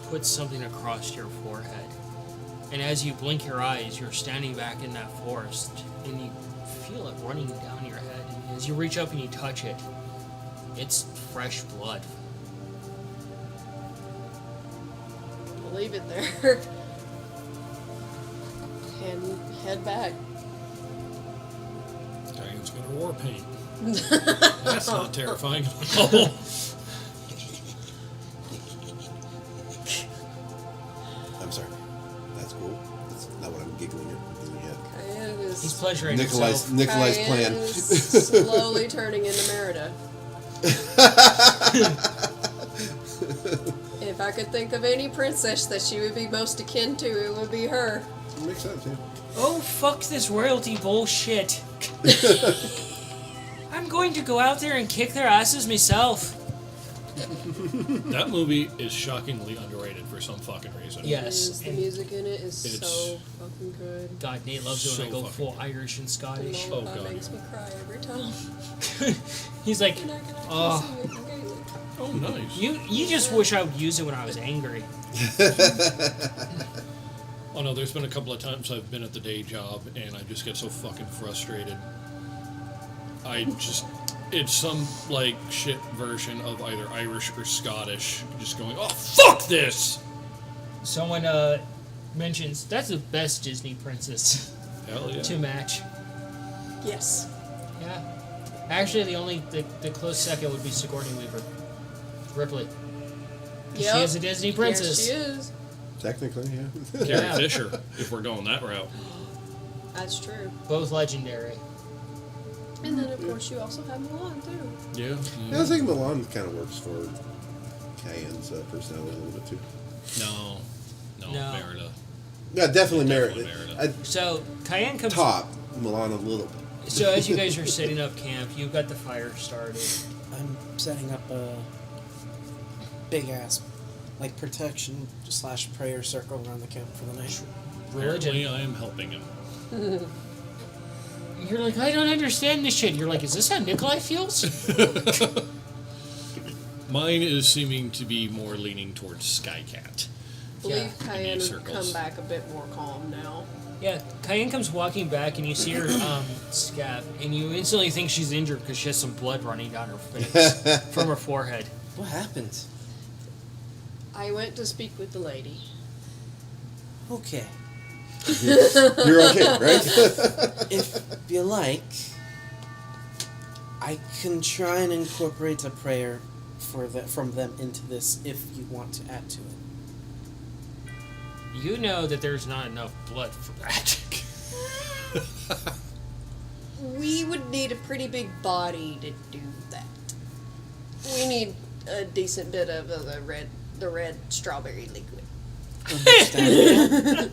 puts something across your forehead. And as you blink your eyes, you're standing back in that forest and you feel it running down your head. And as you reach up and you touch it, it's fresh blood. I'll leave it there. And head back. Diane's got her war paint. That's not terrifying at all. I'm sorry. That's cool. That's not what I'm giggling at. Cayenne is, He's pleasuring Nikolai's himself. Cayenne plan. is slowly turning into Merida. If I could think of any princess that she would be most akin to, it would be her. Makes sense, yeah. Oh, fuck this royalty bullshit. I'm going to go out there and kick their asses myself. That movie is shockingly underrated for some fucking reason. Yes. The and music in it is It's so fucking good. God, Nate loves it when I So go fucking full Irish and Scottish. Oh, That God. makes me cry every time. He's like, And I can actually oh, sing it in Gaelic. Oh, nice. you just wish I would use it when I was angry. Oh no, there's been a couple of times I've been at the day job and I just get so fucking frustrated. It's some like shit version of either Irish or Scottish, just going, oh fuck this! Someone mentions that's the best Disney princess Hell yeah. to match. Yes. Yeah. Actually, the close second would be Sigourney Weaver. Ripley. Yep. She is a Disney princess. Yes, she is. Technically, yeah. Carrie Yeah. Fisher, if we're going that route. That's true. Both legendary. And then, of course, you also have Milan, too. Yeah. Yeah, I think Milan kind of works for Cayenne's personality a little bit too. No, No. Merida. Yeah, definitely Definitely Merida. Merida. So Cayenne comes. Top Milan a little bit. So as you guys are setting up camp, you've got the fire started. I'm setting up big ass, like protection / prayer circle around the camp for the night. Apparently, I am helping him. You're like, I don't understand this shit. You're like, is this how Nikolai feels? Mine is seeming to be more leaning towards Skycat. I believe Yeah. Cayenne In has circles. come back a bit more calm now. Yeah, Cayenne comes walking back, and you see her scab, and you instantly think she's injured because she has some blood running down her face from her forehead. What happened? I went to speak with the lady. Okay. You're okay, right? If you like, I can try and incorporate a prayer from them into this if you want to add to it. You know that there's not enough blood for that. We would need a pretty big body to do that. We need a decent bit of the red strawberry liquid. Understand?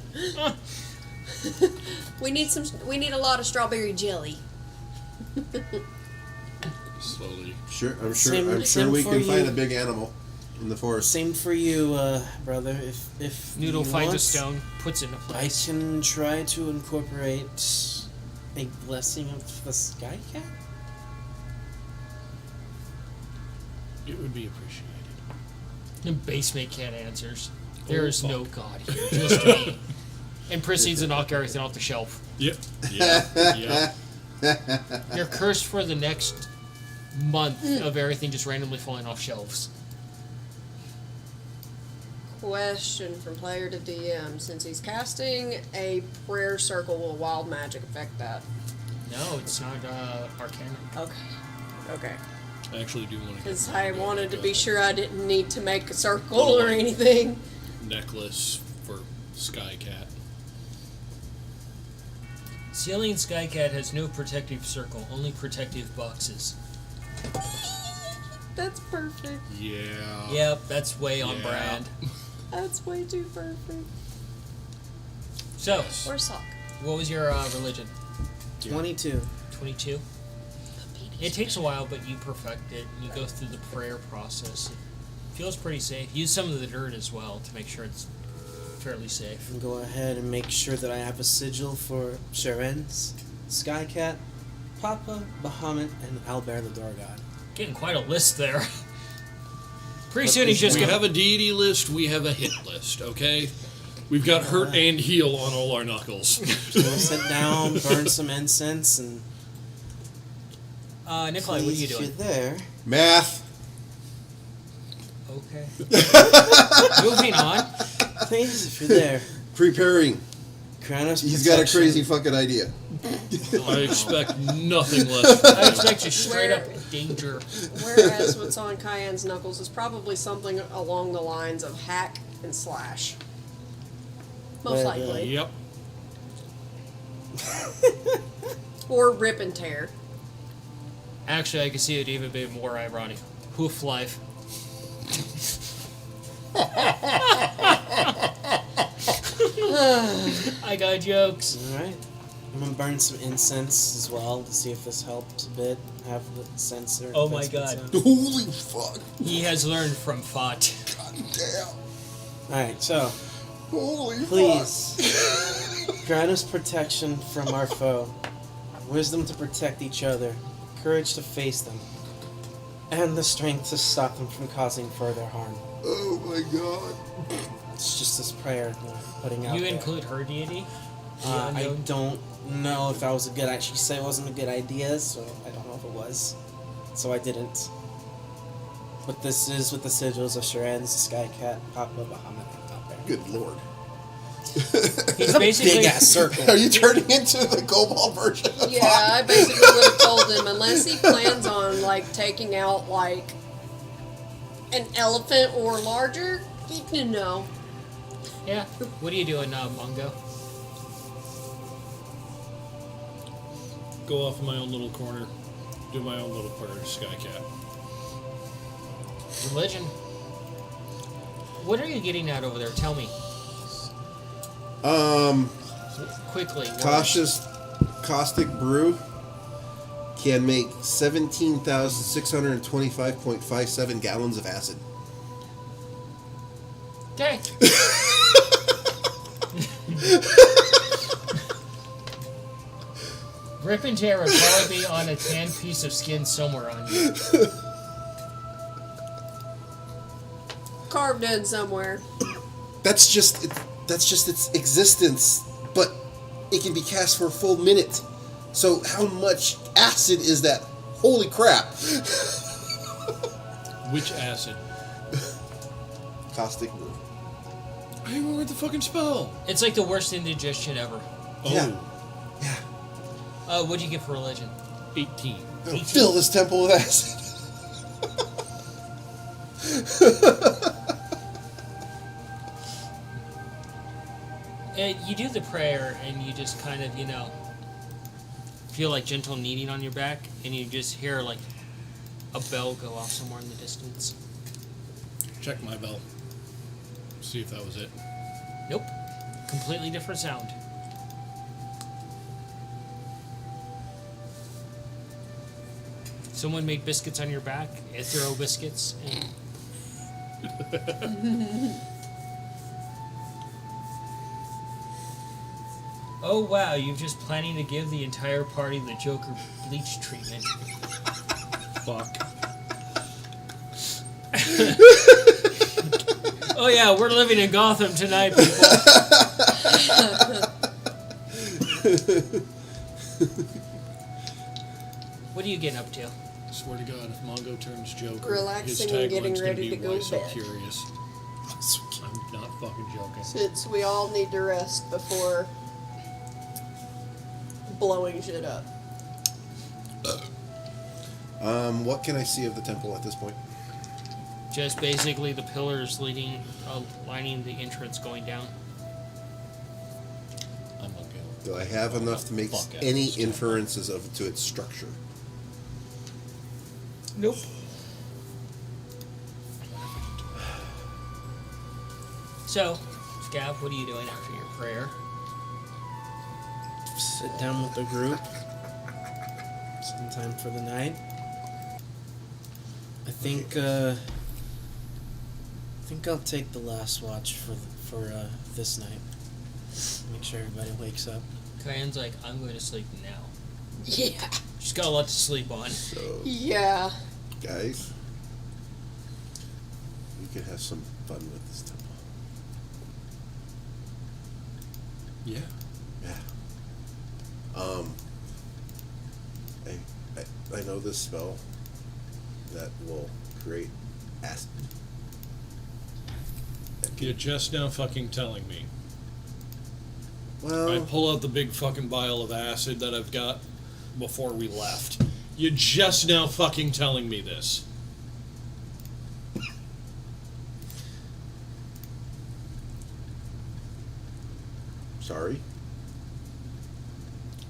We need a lot of strawberry jelly. Slowly. Sure, I'm Same sure we for can find you. a big animal in the forest. Same for you, brother. If Noodle you finds a want, stone, puts it into I place. can try to incorporate a blessing of the Sky Cat. It would be appreciated. The basement cat answers. There is no fuck. God here, just me. And proceeds to knock everything off the shelf. Yep. Yeah. You're cursed for the next month of everything just randomly falling off shelves. Question from player to DM. Since he's casting a prayer circle, will wild magic affect that? No, it's not arcana. Okay. I actually do want to. Because I wanted to be sure I didn't need to make a circle or anything. Necklace for Skycat. Ceiling Skycat has no protective circle, only protective boxes. That's perfect. Yeah. Yep, that's way on Yeah. brand. That's way too perfect. So, Or sock. what was your religion? 22. 22? It takes a while, but you perfect it. You go through the prayer process. It feels pretty safe. Use some of the dirt as well to make sure it's fairly safe. And go ahead and make sure that I have a sigil for Sharen's, Sky Cat, Papa, Bahamut, and Albert the Door God. Getting quite a list there. Pretty soon he's just We gonna have a deity list. We have a hit list. Okay. We've got hurt and heal on all our knuckles. So we'll sit down, burn some incense, and Nikolai, what are you please, if doing? you're there. Math. Okay. Moving on. Please, if you're there. Preparing. Crown us He's got a protection. crazy fucking idea. I expect nothing less. From I him. expect you straight up danger. Whereas what's on Cayenne's knuckles is probably something along the lines of hack and slash. Most Well, likely. Yep. Or rip and tear. Actually, I can see it even be more ironic. Hoof life. I got jokes. Alright. I'm gonna burn some incense as well to see if this helps a bit. Have the sensor. Oh my god. Holy fuck. He has learned from Fott. God damn. Alright, so Holy fuck. please grant us protection from our foe, wisdom to protect each other, courage to face them, and the strength to stop them from causing further harm. Oh my god. It's just this prayer that I'm putting out You there. include her deity? I unknown? don't know if that was a good idea. She said it wasn't a good idea, so I don't know if it was. So I didn't. But this is with the sigils of Sharen's, Skycat, Papa, Bahamut, and Albert. Good lord. He's basically Big ass circle. Are you turning into the Cobalt version of Yeah, I basically would have told him, unless he plans on, like, taking out, like, an elephant or larger, you know. Yeah. What are you doing, Mungo? Go off in my own little corner. Do my own little prayer to Skycat. Religion. What are you getting at over there? Tell me quickly. Caustic brew can make 17,625.57 gallons of acid. Rip and tear would probably be on a tan piece of skin somewhere on you. Carved in somewhere. That's just its existence, but it can be cast for a full minute. So how much acid is that? Holy crap! Which acid? Caustic brew. I didn't even read the fucking spell. It's like the worst indigestion ever. Yeah. Yeah. What'd you get for religion? 18. Fill this temple with acid. You do the prayer, and you just kind of, feel like gentle kneading on your back, and you just hear like a bell go off somewhere in the distance. Check my bell. See if that was it. Nope. Completely different sound. Someone made biscuits on your back, Ethero biscuits, and oh wow, you're just planning to give the entire party the Joker bleach treatment. Fuck. Oh yeah, we're living in Gotham tonight, people. What are you getting up to? Swear to God, if Mongo turns Joker, Relaxing his and getting tagline's gonna ready be, to go "Why to so bed." curious?" I'm not fucking joking. Since we all need to rest before blowing shit up. What can I see of the temple at this point? Just basically the pillars lining the entrance going down. I'm okay. Do I have enough to make Fuck out any this temple. inferences to its structure? Nope. So, Scav, what are you doing after your prayer? Sit down with the group. Sometime for the night. I think I'll take the last watch for this night. Make sure everybody wakes up. Kayan's like, I'm going to sleep now. Yeah. She's got a lot to sleep on. So, Yeah. guys, we could have some fun with this temple. Yeah. Yeah. I know this spell that will create acid. You're just now fucking telling me. I Well, pull out the big fucking vial of acid that I've got before we left. You're just now fucking telling me this. sorry.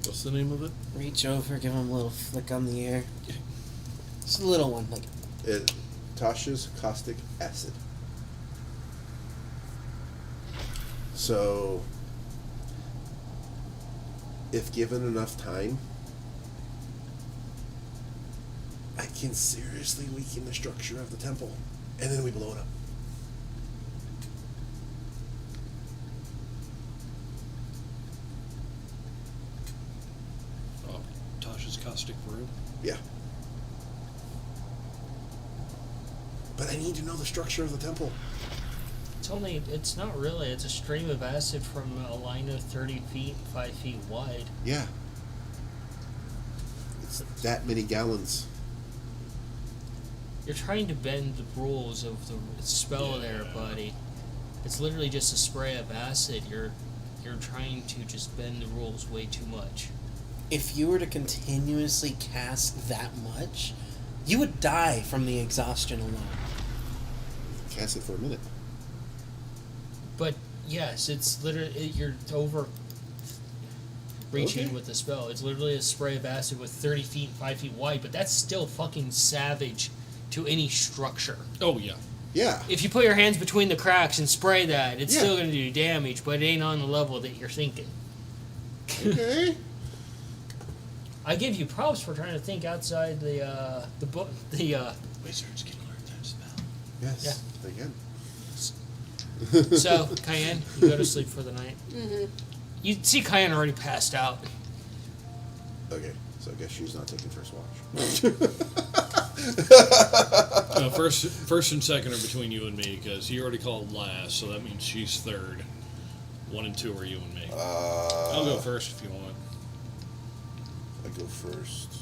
What's the name of it? Reach over, give him a little flick on the ear. Just a little one, like Tasha's caustic acid. So, if given enough time, I can seriously weaken the structure of the temple, and then we blow it up. Oh, Tasha's caustic brew. Yeah. But I need to know the structure of the temple. It's not really, it's a stream of acid from a line of 30 feet, 5 feet wide. Yeah. It's that many gallons. You're trying to bend the rules of the spell there, buddy. It's literally just a spray of acid. You're trying to just bend the rules way too much. if you were to continuously cast that much, you would die from the exhaustion alone. Cast it for a minute. But yes, it's literally you're over reaching Okay. with the spell. It's literally a spray of acid with 30 feet, 5 feet wide, but that's still fucking savage to any structure. Oh, yeah. Yeah. If you put your hands between the cracks and spray that, it's Yeah. still going to do damage, but it ain't on the level that you're thinking. Okay. I give you props for trying to think outside the book. Wizards can learn that spell. Yes. Again. So, Cayenne, you go to sleep for the night. Mm-hmm. You see Cayenne already passed out. Okay, so I guess she's not taking first watch. First and second are between you and me because he already called last, so that means she's third. 1 and 2 are you and me. I'll go first if you want. I go first.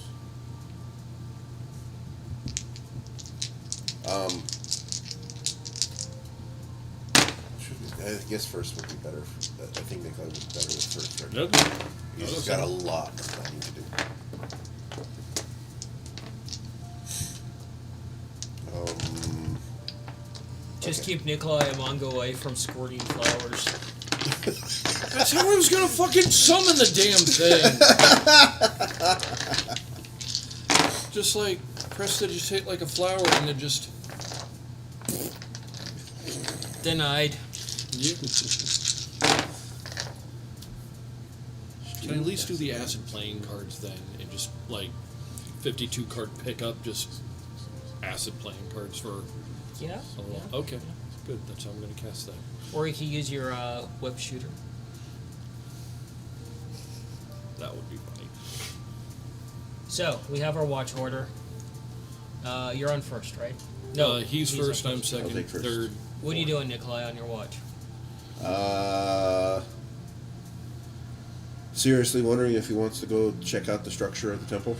I guess first would be better. I think Nikolai was better with first. Right? Nope. He's just got a lot of planning to do. Just Okay. keep Nikolai and Mongo away from squirting flowers. That's how I was gonna fucking summon the damn thing. Just like prestidigitate like a flower and then just. Denied. Can I at least do the acid playing cards then and just like 52 card pickup, just acid playing cards for. Yeah. Okay, good. That's how I'm gonna cast that. Or you can use your whip shooter. That would be funny. So, we have our watch order. You're on first, right? He's first. on I'm I'll second. take first. Third. What are you doing, Nikolai, on your watch? Seriously wondering if he wants to go check out the structure of the temple.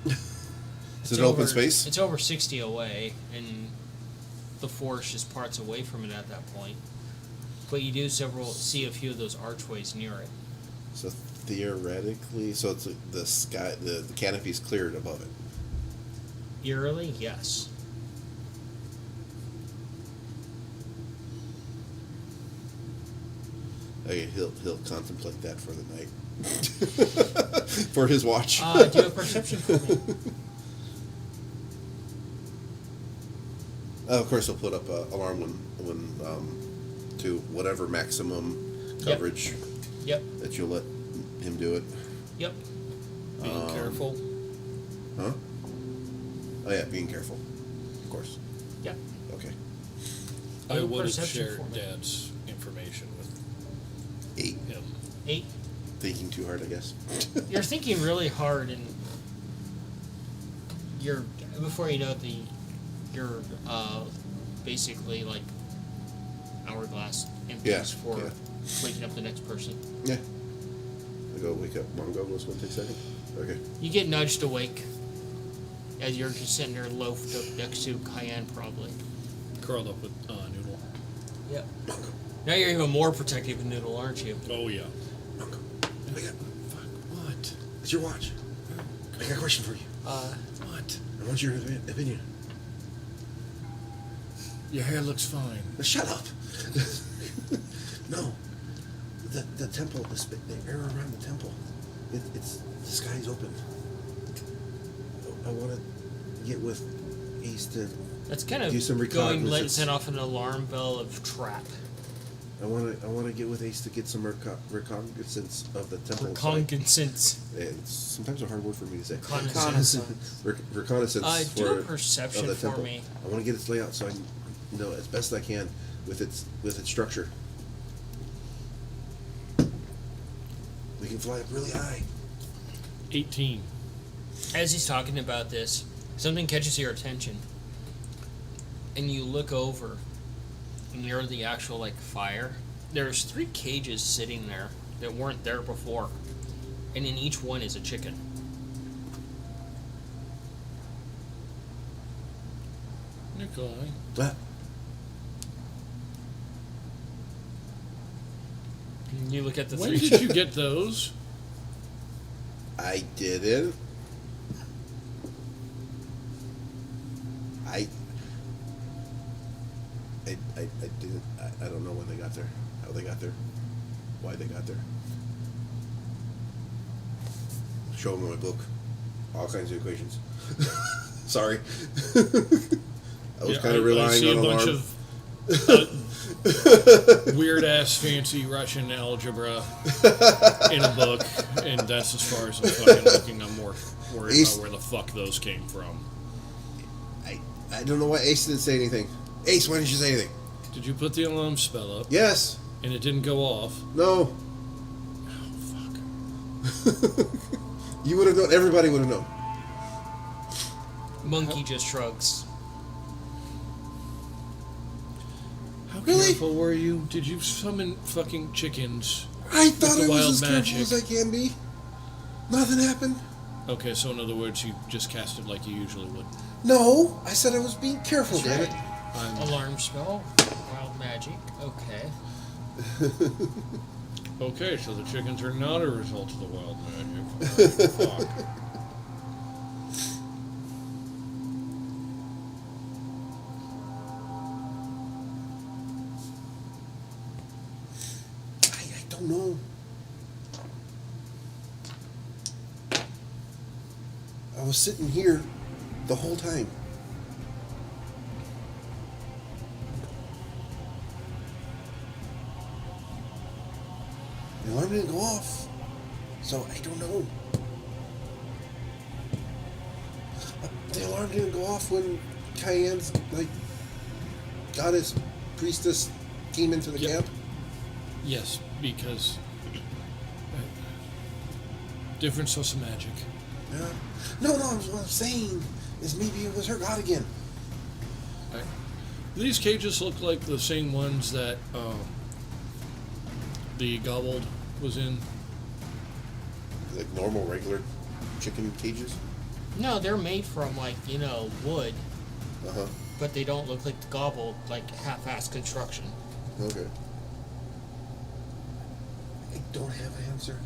Is it an open space? It's over 60 away, and the forest is parts away from it at that point. But you do see a few of those archways near it. So theoretically, so it's the sky, the canopy's cleared above it. Eerily, yes. Okay, he'll contemplate that for the night. For his watch. Do a perception for me. Of course, he'll put up an alarm when to whatever maximum coverage Yep. that you'll let him do it. Yep. Being careful. Huh? Oh yeah, being careful. Of course. Yep. Okay. I Do a would have perception shared for me. Dad's information with 8. him. 8. Thinking too hard, I guess. You're thinking really hard, and you're before you know it, you're basically like hourglass empties for yeah. waking up the next person. Yeah. I go wake up Mongo. Goes going to take a second. Okay. You get nudged awake as you're just sitting there loafed up next to Cayenne, probably. Curled up with Noodle. Yep. Now you're even more protective of Noodle, aren't you? Oh yeah. Mongo. What? It's your watch. I got a question for you. What? I want your opinion. Your hair looks fine. Shut up. No. The temple, the area around the temple, it's the sky's open. I want to get with Ace to. That's kind of Do some going reconnaissance. set off an alarm bell of trap. I want to get with Ace to get some reconnaissance of the temple. Reconnaissance. It's sometimes a hard word for me to say. Reconnaissance. Reconnaissance Do a of perception the for temple. me. I want to get its layout so I can know as best I can with its structure. We can fly up really high. 18. As he's talking about this, something catches your attention, and you look over near the actual like fire. There's 3 cages sitting there that weren't there before, and in each one is a chicken. Nikolai. What? You look at the When 3 did you get those? I didn't. I didn't. I don't know when they got there, how they got there, why they got there. Show them in my book. All kinds of equations. Sorry. I was kind of relying on a bunch alarm. of weird ass fancy Russian algebra in a book, and that's as far as I'm fucking looking. I'm more worried Ace- about where the fuck those came from. I don't know why Ace didn't say anything. Ace, why didn't you say anything? Did you put the alarm spell up? Yes. And it didn't go off? No. Oh, fuck. You would have known. Everybody would have known. Monkey just shrugs. How Really? careful were you? Did you summon fucking chickens? I thought the I was wild as magic. careful as I can be. Nothing happened. Okay, so in other words, you just cast it like you usually would. No, I said I was being careful, That's damn it. right. Alarm spell, wild magic. Okay. Okay, so the chickens are not a result of the wild magic. Fuck. I don't know. I was sitting here the whole time. The alarm didn't go off, so I don't know. The alarm didn't go off when Cayenne's, goddess, priestess came into the Yep. camp. Yes, because different source of magic. Yeah. No, what I'm saying is maybe it was her god again. Right. These cages look like the same ones that the gobbled was in. Like normal, regular chicken cages. No, they're made from wood, Uh-huh. but they don't look like the gobble, like half-assed construction. Okay. I don't have an answer.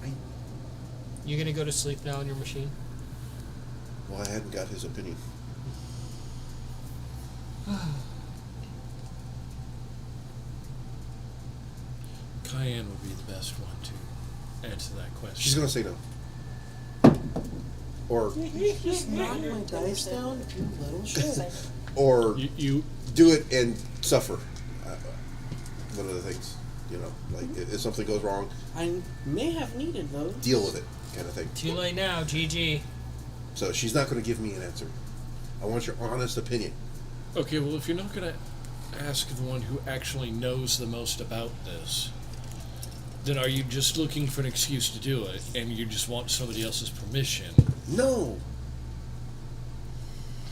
You gonna go to sleep now in your machine? Well, I hadn't got his opinion. Cayenne would be the best one to answer that question. She's gonna say no. Or Just knock my dice down, you little shit. or You do it and suffer. One of the things, if something goes wrong, I may have needed those. deal with it, kind of thing. Too late now, GG. So she's not going to give me an answer. I want your honest opinion. okay? Well, if you're not gonna ask the one who actually knows the most about this, then are you just looking for an excuse to do it, and you just want somebody else's permission? No.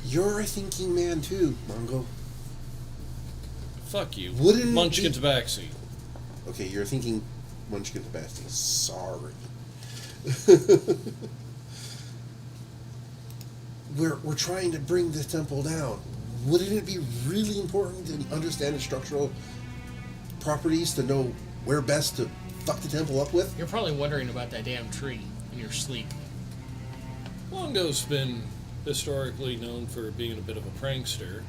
You're a thinking man too, Mongo. Fuck you. Wouldn't it Munchkin be- tabaxi. Okay, you're thinking Munchkin Sebastian. Sorry. We're trying to bring the temple down. Wouldn't it be really important to understand its structural properties to know where best to fuck the temple up with? You're probably wondering about that damn tree in your sleep. Longo's been historically known for being a bit of a prankster,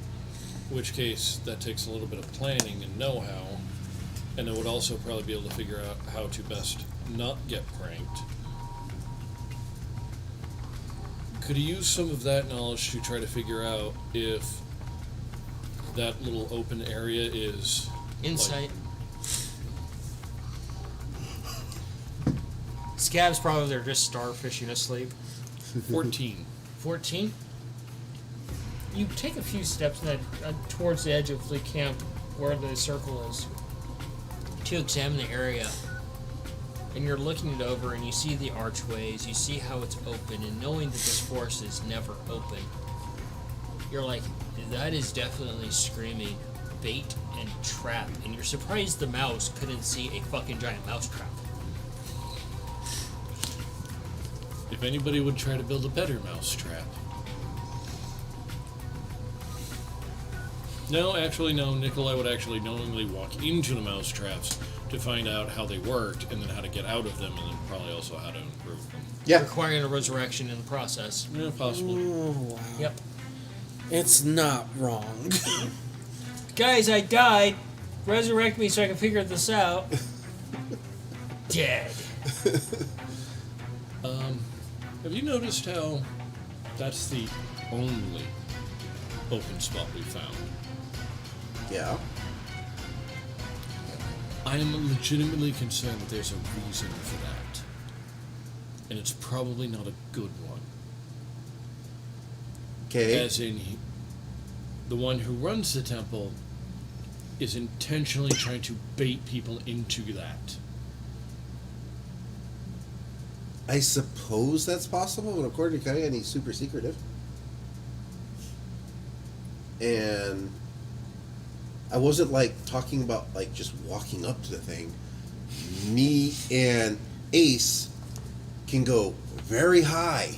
in which case that takes a little bit of planning and know-how, and it would also probably be able to figure out how to best not get pranked. Could he use some of that knowledge to try to figure out if that little open area is Insight. Scab's probably they're just starfishing asleep. 14? 14. You take a few steps towards the edge of the camp where the circle is to examine the area. And you're looking it over and you see the archways, you see how it's open, and knowing that this forest is never open, you're like, that is definitely screaming bait and trap. And you're surprised the mouse couldn't see a fucking giant mouse trap. If anybody would try to build a better mousetrap. No, actually, no. Nikolai would actually knowingly walk into the mousetraps to find out how they worked, and then how to get out of them, and then probably also how to improve them. Yeah. Requiring a resurrection in the process. Yeah, possibly. Oh, wow. Yep. It's not wrong. Guys, I died. Resurrect me so I can figure this out. Dead. Have you noticed how that's the only open spot we found? Yeah. I am legitimately concerned that there's a reason for that. And it's probably not a good one. Okay. As in, the one who runs the temple is intentionally trying to bait people into that. I suppose that's possible, but according to Cayenne, he's super secretive. And I wasn't like talking about like just walking up to the thing. Me and Ace can go very high.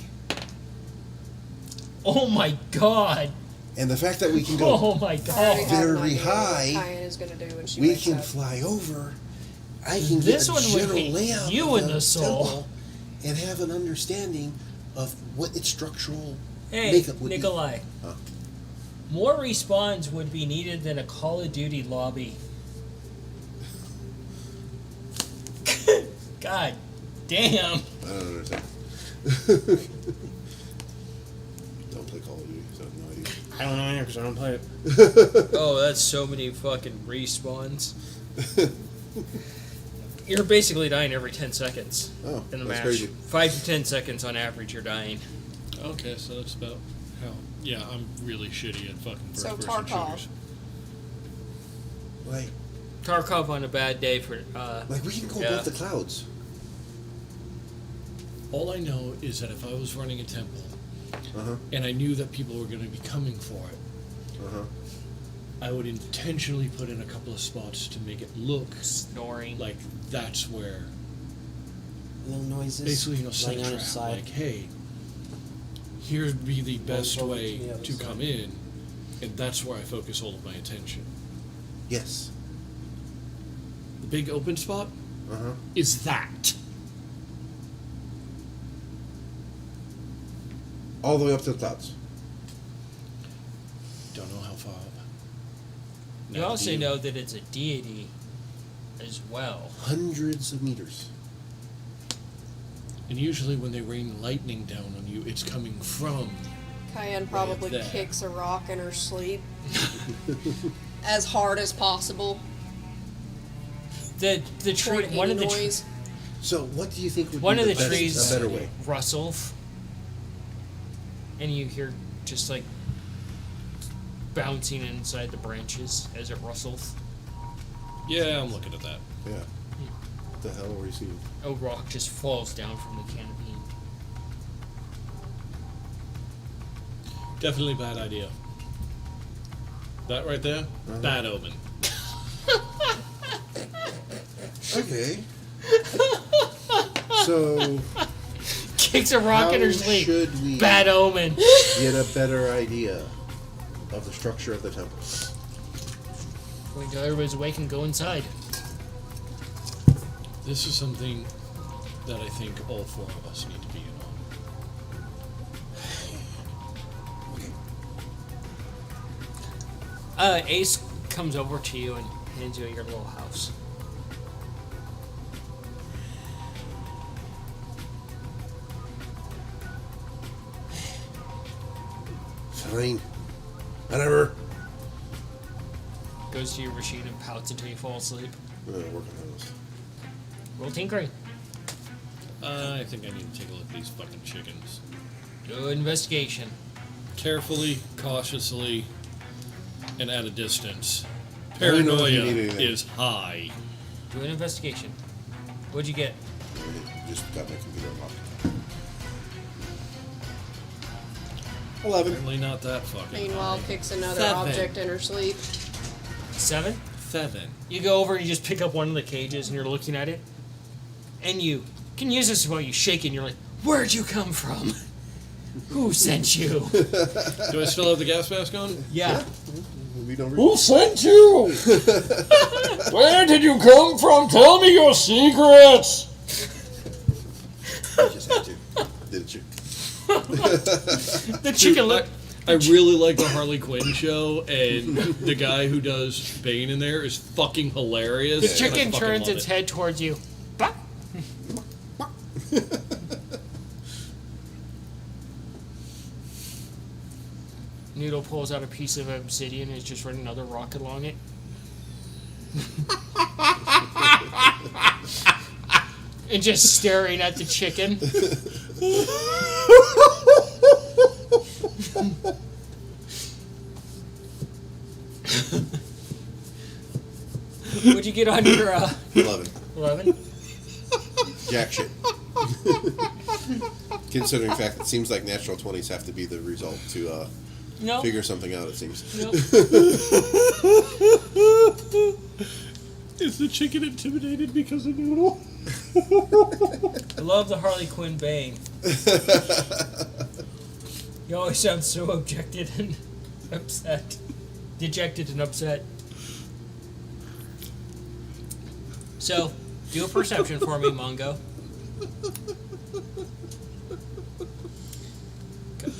Oh my god. And the fact that we can go Oh my I already god. have an Very idea what high. Cayenne is going to do when she we wakes can up. fly over. I can This get a one would general hit layout you of in the soul. temple and have an understanding of what its structural Hey, makeup would Nikolai. Huh. More respawns would be needed than a Call of Duty lobby. God damn. be. I don't understand. Don't play Call of Duty, so I have no idea. I don't know either because I don't play it. Oh, that's so many fucking respawns. You're basically dying every 10 seconds Oh, in the that's match. crazy. 5 to 10 seconds on average, you're dying. Okay, so that's about how. Yeah, I'm really shitty at fucking So first-person Tarkov. shooters. Like, Tarkov on a bad day for. we can go Yeah. above the clouds. All I know is that if I was running a temple Uh-huh. and I knew that people were going to be coming for it, Uh-huh. I would intentionally put in a couple of spots to make it look Snoring. like that's where, Little noises. basically, set running a on trap. its side. Like, hey, here'd be the best over way to the other to side. come in, and that's where I focus all of my attention. Yes. The big open spot Uh-huh. is that. All the way up to the clouds. Don't know how far up. You Now, also do you? know that it's a deity as well. Hundreds of meters. And usually when they rain lightning down on you, it's coming from. Cayenne probably there. kicks a rock in her sleep as hard as possible. The For tree, any one of the noise. So what do you think would one be of the the best, trees a better way? rustles, and you hear just like bouncing inside the branches as it rustles. Yeah, I'm looking at that. Yeah. What the hell were you seeing? A rock just falls down from the canopy. Definitely bad idea. That right there, bad omen. Okay. So Kicks a rock in her how sleep. should we Bad omen. get a better idea of the structure of the temple? Wait until everybody's awake and go inside. This is something that I think all four of us need to be in on. Okay. Ace comes over to you and hands you your little house. Fine. Whatever. Goes to your machine and pouts until you fall asleep. I'm gonna work on those. Roll tinkering. I think I need to take a look at these fucking chickens. Do investigation. Carefully, cautiously, and at a distance. I don't know if you Paranoia need anything. is high. Do an investigation. What'd you get? I just got my computer unlocked. 11. Apparently not that fucking Meanwhile, high. kicks another 7. object in her sleep. 7? 7. You go over and you just pick up one of the cages and you're looking at it. And you can use this while you shake it and you're like, where'd you come from? Who sent you? Do I still have the gas mask on? Yeah. We don't Who sent you? Where did you come from? Tell me your secrets. I just had to. Didn't you? The chicken look. I really like the Harley Quinn show, and the guy who does Bane in there is fucking hilarious. The and I chicken fucking turns love its it. head towards you. Bah. Noodle pulls out a piece of obsidian and is just running another rock along it. And just staring at the chicken. you get on your 11. 11? Jack shit. Considering the fact that it seems like natural 20s have to be the result to No. figure something out, it seems. Nope. Is the chicken intimidated because of Noodle? I love the Harley Quinn bang. You always sound so dejected and upset. Dejected and upset. So, do a perception for me, Mongo.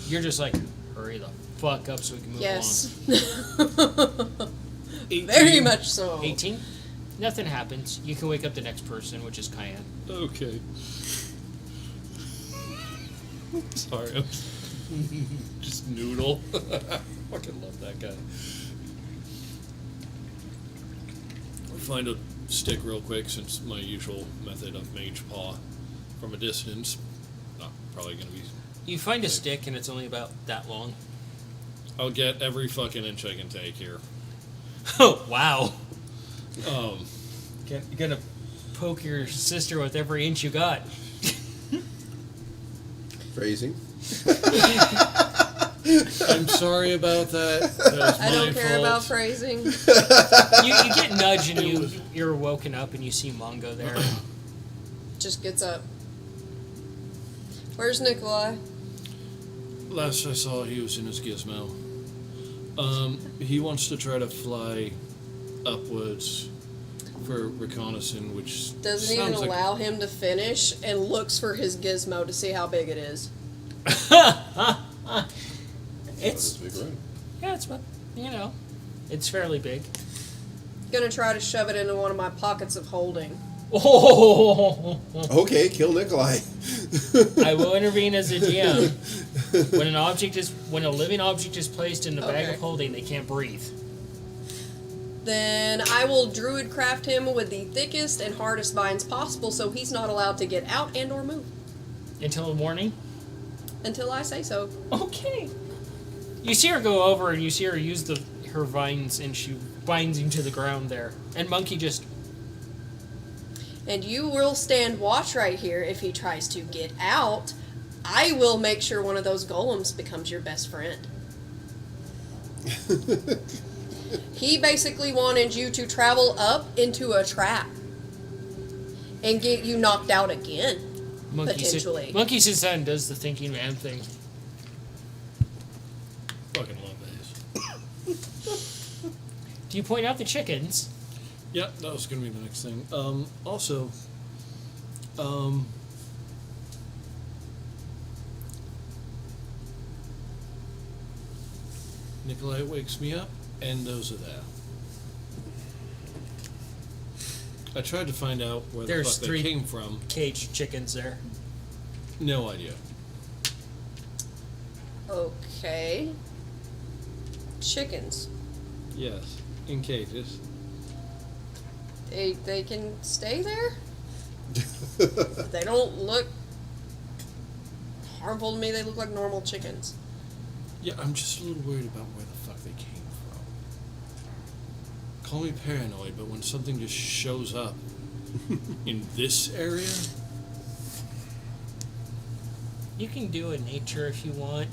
You're just like, hurry the fuck up so we can move Yes. along. Very much so. 18? Nothing happens. You can wake up the next person, which is Cayenne. Okay. Sorry, I'm just Noodle. Fucking love that guy. I'll find a stick real quick since my usual method of mage paw from a distance. Not probably gonna be. You find a stick and it's only about that long. I'll get every fucking inch I can take here. Oh, wow. Um, You're gonna poke your sister with every inch you got. Phrasing. I'm sorry about that. That was I don't my care fault. about phrasing. You get nudged and you're woken up and you see Mongo there. Just gets up. Where's Nikolai? Last I saw, he was in his gizmo. He wants to try to fly upwards for reconnaissance, which Doesn't even sounds like allow him to finish and looks for his gizmo to see how big it is. It's Big room. yeah, it's it's fairly big. Gonna try to shove it into one of my pockets of holding. Oh, Okay, kill Nikolai. I will intervene as a GM. When a living object is placed in a bag Okay. of holding, they can't breathe. Then I will druid craft him with the thickest and hardest vines possible so he's not allowed to get out and or move. Until the morning. Until I say so. Okay. You see her go over and you see her use her vines and she binds him to the ground there. And Monkey just And you will stand watch right here. If he tries to get out, I will make sure one of those golems becomes your best friend. He basically wanted you to travel up into a trap and get you knocked out again. Potentially. Monkey sits down and does the thinking man thing. fucking love these. Do you point out the chickens? Yeah, that was gonna be the next thing. Also, Nikolai wakes me up and those are there. I tried to find out where There's the fuck three- they came from. Caged chickens there. No idea. Okay. Chickens. Yes, in cages. They can stay there? They don't look harmful to me. They look like normal chickens. Yeah, I'm just a little worried about where the fuck they came from. Call me paranoid, but when something just shows up in this area, You can do a nature if you want.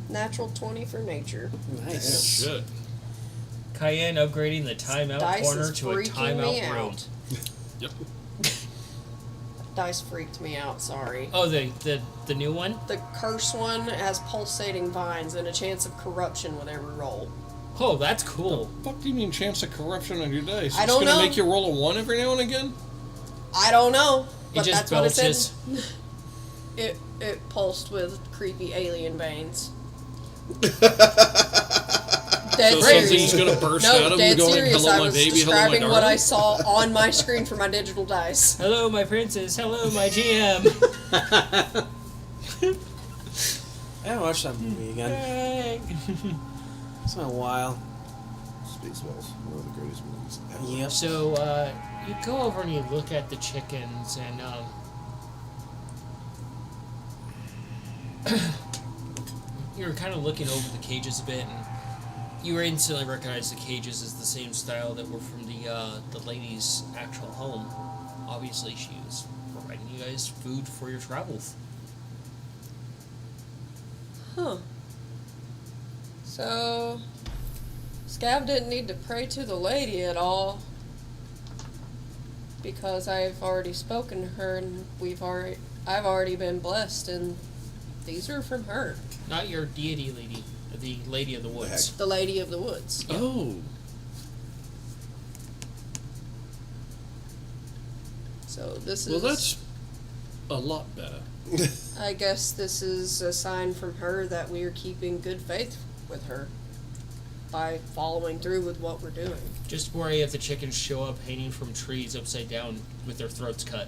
Natural 20 for nature. Nice. shit. Cayenne upgrading the timeout Dice corner is to a freaking me timeout room. out. Yep. Dice freaked me out, sorry. Oh, the new one? The curse one has pulsating vines and a chance of corruption with every roll. Oh, that's cool. What do you mean chance of corruption on your dice? I It's don't gonna know. make you roll a 1 every now and again? I don't know, It but just that's what it belches. said. It pulsed with creepy alien veins. Dead So serious. something's gonna burst No, out of dead him going, serious. hello I my was baby, hello my describing what I darling? saw on my screen for my digital dice. Hello, my princess. Hello, my GM. I haven't watched that movie again. It's been a while. Spaceballs, one of the greatest movies ever. Yep. So, you go over and you look at the chickens, and, you're kind of looking over the cages a bit, and You instantly recognize the cages as the same style that were from the lady's actual home. Obviously, she was providing you guys food for your travels. Huh. So, Scav didn't need to pray to the lady at all, because I've already spoken to her and I've already been blessed, and these are from her. Not your deity lady, the lady of the woods. The Lady of the Woods. Oh. So this is. Well, that's a lot better. I guess this is a sign from her that we are keeping good faith with her by following through with what we're doing. Just worry if the chickens show up hanging from trees upside down with their throats cut.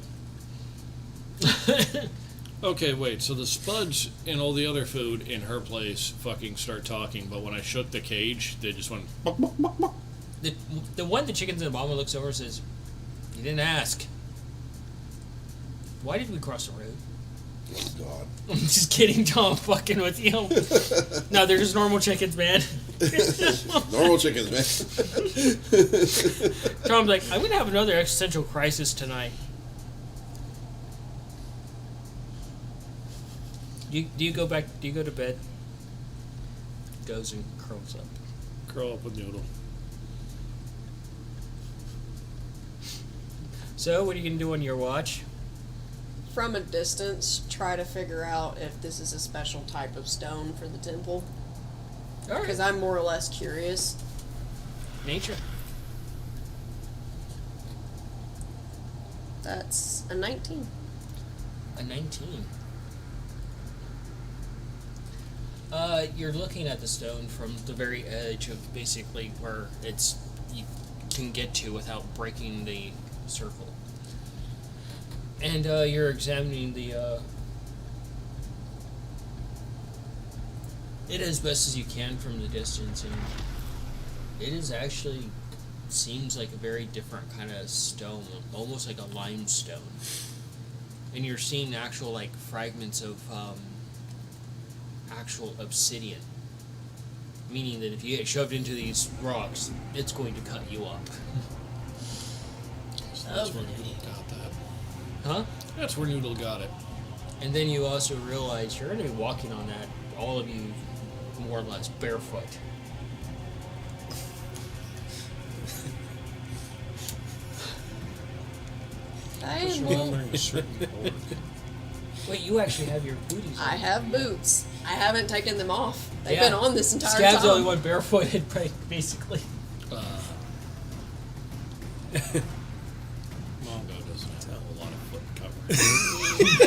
Okay, wait, so the spuds and all the other food in her place fucking start talking, but when I shook the cage, they just went... Buck, buck, buck, buck. The one the chickens and the mama looks over and says, "You didn't ask. Why did we cross the road?" Oh, God. I'm just kidding, Tom. Fucking with you. No, they're just normal chickens, man. Normal chickens, man. Tom's like, I'm gonna have another existential crisis tonight. Do you go to bed? Goes and curls up. Curl up with Noodle. So, what are you gonna do on your watch? From a distance, try to figure out if this is a special type of stone for the temple. All Because right. I'm more or less curious. Nature. That's a 19. A 19. You're looking at the stone from the very edge of basically where you can get to without breaking the circle. And you're examining it as best as you can from the distance, and it is actually seems like a very different kind of stone, almost like a limestone. And you're seeing actual like fragments of actual obsidian, meaning that if you get shoved into these rocks, it's going to cut you up. So that's where Noodle got that. Huh? That's where Noodle got it. And then you also realize you're going to be walking on that, all of you, more or less barefoot. I Just am remembering a certain orc. Wait, you actually have your booties on. I have boots. I haven't taken them off. They've Yeah. been on this entire Scab's the time. only one barefooted, basically. Mongo doesn't have a lot of foot coverage.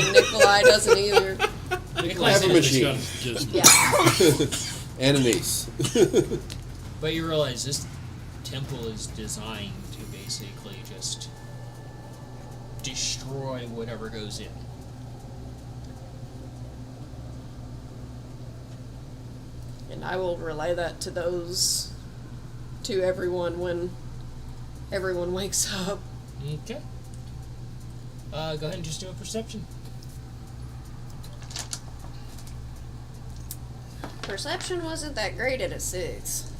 And Nikolai doesn't either. Nikolai's Have a just- machine. Just Yeah. And an ace. But you realize this temple is designed to basically just destroy whatever goes in. And I will relay that to everyone when everyone wakes up. Okay. Go ahead and just do a perception. Perception wasn't that great at a 6.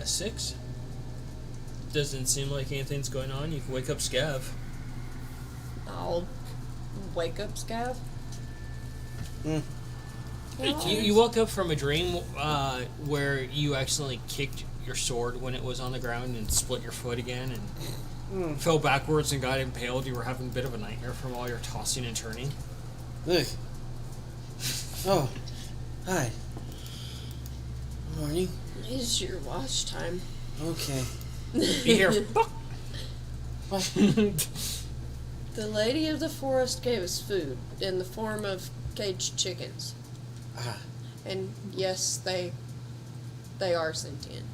A 6? Doesn't seem like anything's going on. You can wake up Scav. I'll wake up Scav. Hmm. You woke up from a dream where you accidentally kicked your sword when it was on the ground and split your foot again and fell backwards and got impaled. You were having a bit of a nightmare from all your tossing and turning. Look. Oh. Hi. Morning. It's your watch time. Okay. Be here. What? The lady of the forest gave us food in the form of caged chickens. Ah. And yes, they are sentient.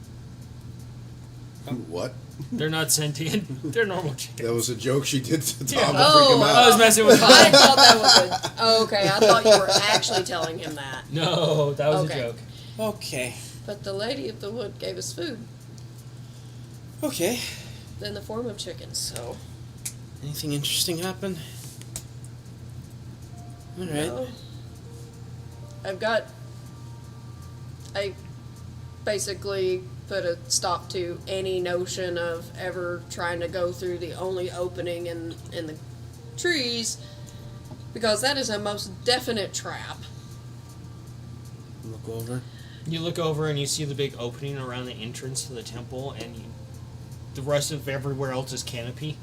What? They're not sentient. They're normal chickens. That was a joke she did to Tom Yeah. to freak him Oh, out. I was messing with I Tom. thought that was a... Oh, okay, I thought you were actually telling him that. No, that was Okay. a joke. Okay. But the lady of the wood gave us food Okay. in the form of chickens, so... Anything interesting happen? Alright. No. I've got... basically put a stop to any notion of ever trying to go through the only opening in the trees, because that is a most definite trap. Look over. You look over and you see the big opening around the entrance to the temple, and the rest of everywhere else is canopy.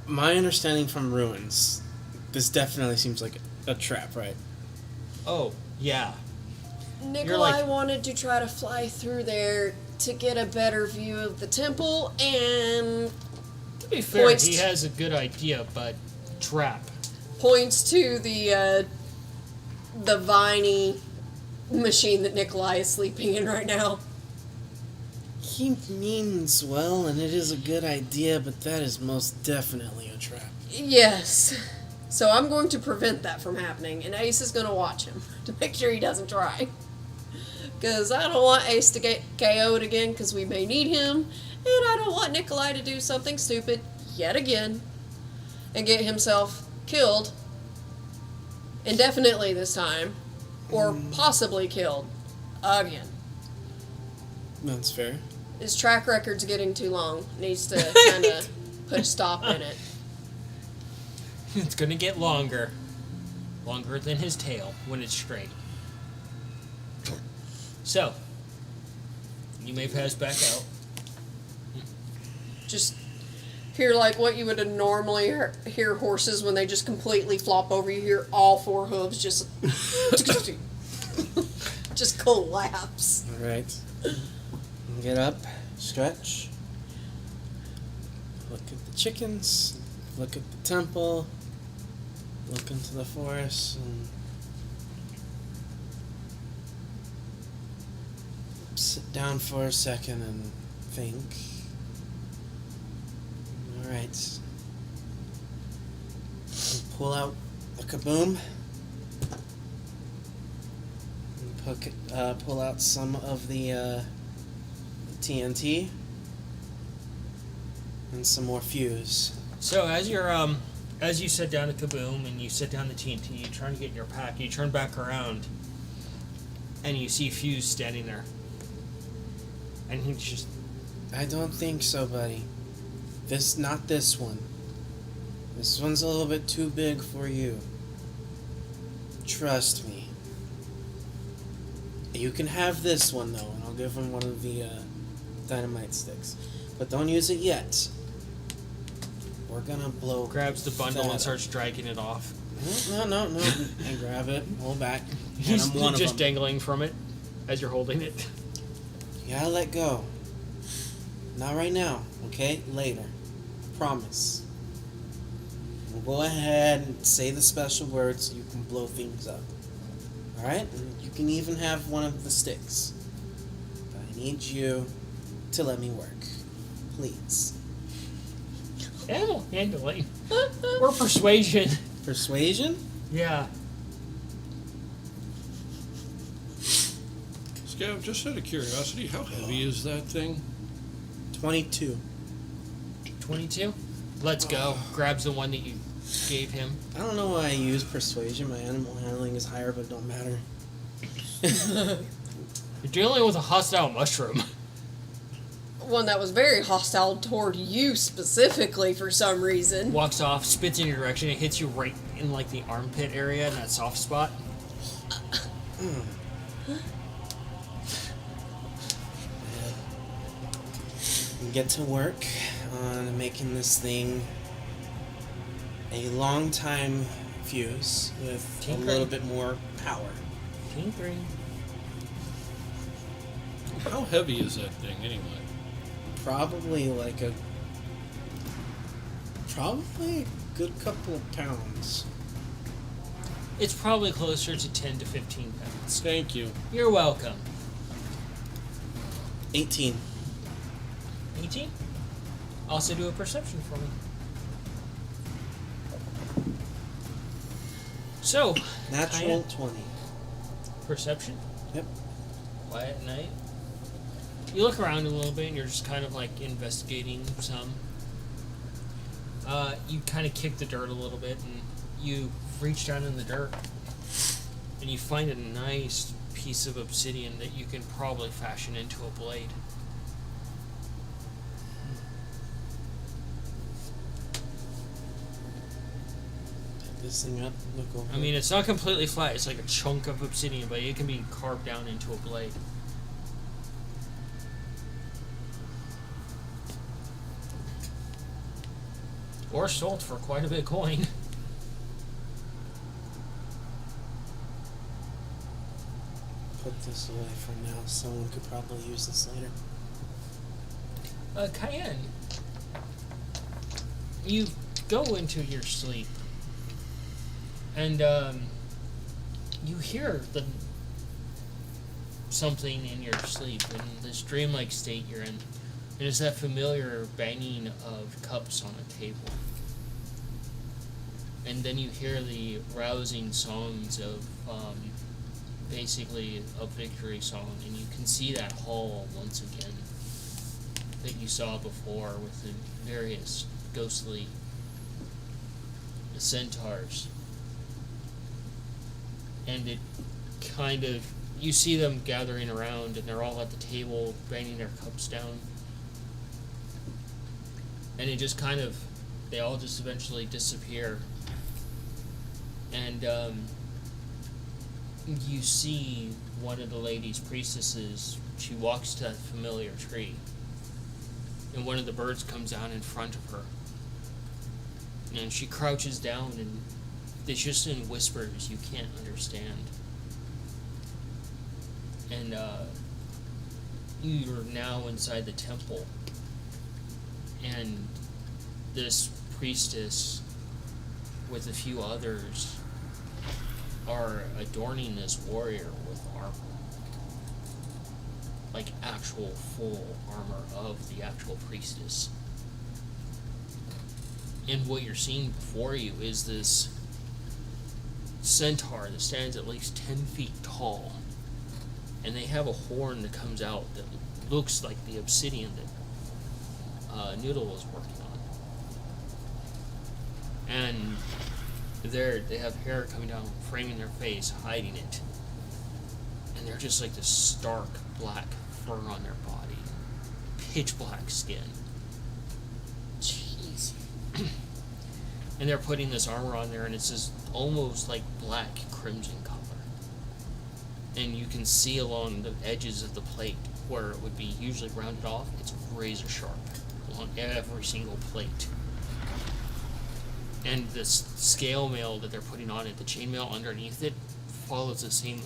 My understanding from ruins, this definitely seems like a trap, right? Oh, yeah. Nikolai wanted to try to fly through there to get a better view of the temple, and To be fair, Points he t- has a good idea, but trap. points to the viney machine that Nikolai is sleeping in right now. He means well, and it is a good idea, but that is most definitely a trap. Yes. So I'm going to prevent that from happening, and Ace is going to watch him to make sure he doesn't try. Because I don't want Ace to get KO'd again, because we may need him, and I don't want Nikolai to do something stupid yet again and get himself killed indefinitely this time, or possibly killed again. That's fair. His track record's getting too long. Needs to kind of put a stop in it. It's gonna get longer. Longer than his tail when it's straight. So, you may pass back out. Just hear like what you would normally hear horses when they just completely flop over. You hear all four hooves just just collapse. All right. Get up, stretch. Look at the chickens. Look at the temple. Look into the forest and sit down for a second and think. All right. Pull out a kaboom. And pull out some of the TNT and some more fuse. So as you're as you set down the kaboom and you set down the TNT, you're trying to get in your pack, you turn back around and you see Fuse standing there. And he's just I don't think so, buddy. Not this one. This one's a little bit too big for you. Trust me. You can have this one though, and I'll give him one of the dynamite sticks. But don't use it yet. We're gonna blow. grabs the bundle that and up. starts dragging it off. No. I grab it, pull back, and He's I'm one just of them. dangling from it as you're holding it. You gotta let go. Not right now, okay? Later. Promise. We'll go ahead and say the special words so you can blow things up. Alright? You can even have one of the sticks. But I need you to let me work. Please. Animal handling. Or persuasion. Persuasion? Yeah. Scav, just out of curiosity, how heavy is that thing? 22. 22? Let's go. Grabs the one that you gave him. I don't know why I use persuasion. My animal handling is higher, but it don't matter. You're dealing with a hostile mushroom. One that was very hostile toward you specifically for some reason. Walks off, spits in your direction, it hits you right in like the armpit area, in that soft spot. Get to work on making this thing a long time fuse with a Tinkering. little bit more power. Team 3. How heavy is that thing anyway? Probably a good couple of pounds. It's probably closer to 10 to 15 pounds. Thank you. You're welcome. 18. 18? Also do a perception for me. So, Natural Kaya, 20. perception? Yep. Quiet night. You look around a little bit and you're just kind of like investigating some. You kind of kick the dirt a little bit and you reach down in the dirt and you find a nice piece of obsidian that you can probably fashion into a blade. Pick this thing up. Look over. I mean, it's not completely flat. It's like a chunk of obsidian, but it can be carved down into a blade. Or sold for quite a bit of coin. Put this away for now. Someone could probably use this later. Cayenne, you go into your sleep, and you hear something in your sleep, in this dreamlike state you're in. It is that familiar banging of cups on a table. And then you hear the rousing songs of basically a victory song, and you can see that hall once again that you saw before with the various ghostly centaurs. And it kind of, you see them gathering around, and they're all at the table banging their cups down. And it just kind of, they all just eventually disappear. And you see one of the ladies' priestesses, she walks to that familiar tree. And one of the birds comes down in front of her. And she crouches down, and it's just in whispers you can't understand. And you're now inside the temple. And this priestess, with a few others, are adorning this warrior with armor. Like actual full armor of the actual priestess. And what you're seeing before you is this centaur that stands at least 10 feet tall. And they have a horn that comes out that looks like the obsidian that Noodle was working on. And they have hair coming down, framing their face, hiding it. And they're just like this stark black fur on their body. Pitch black skin. Jeez. And they're putting this armor on there, and it's this almost like black crimson color. And you can see along the edges of the plate where it would be usually rounded off, it's razor sharp along every single plate. And this scale mail that they're putting on it, the chainmail underneath it, follows the same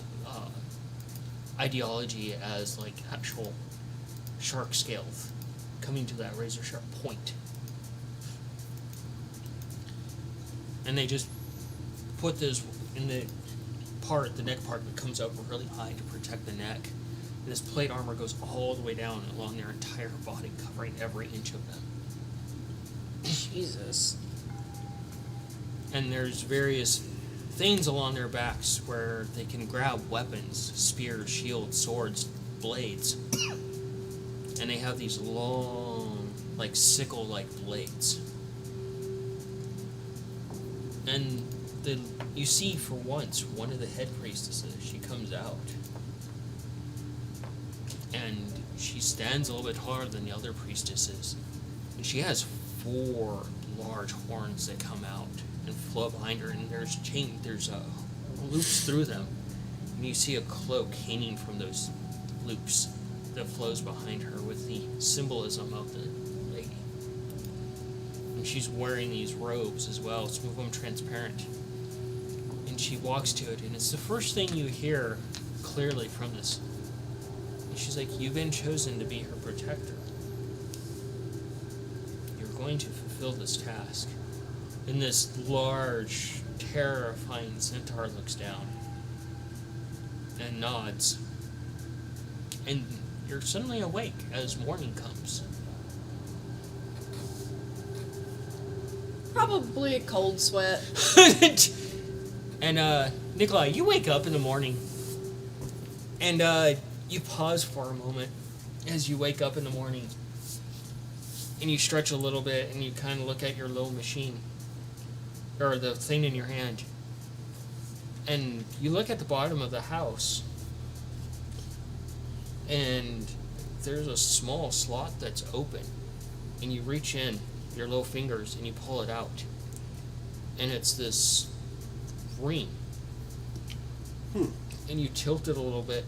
ideology as like actual shark scales, coming to that razor sharp point. And they just put this in the neck part that comes up really high to protect the neck. And this plate armor goes all the way down along their entire body, covering every inch of them. Jesus. And there's various things along their backs where they can grab weapons, spears, shields, swords, blades. And they have these long, like sickle-like blades. And you see for once one of the head priestesses, she comes out. And she stands a little bit taller than the other priestesses. And she has 4 large horns that come out and flow behind her, and there's loops through them. And you see a cloak hanging from those loops that flows behind her with the symbolism of the lady. And she's wearing these robes as well, some of them transparent. And she walks to it, and it's the first thing you hear clearly from this. And she's like, "You've been chosen to be her protector. You're going to fulfill this task." And this large, terrifying centaur looks down and nods. And you're suddenly awake as morning comes. Probably a cold sweat. And Nikolai, you wake up in the morning, and you pause for a moment as you wake up in the morning, and you stretch a little bit, and you kind of look at your little machine, or the thing in your hand, and you look at the bottom of the house, and there's a small slot that's open, and you reach in your little fingers and you pull it out, and it's this ring. And you tilt it a little bit,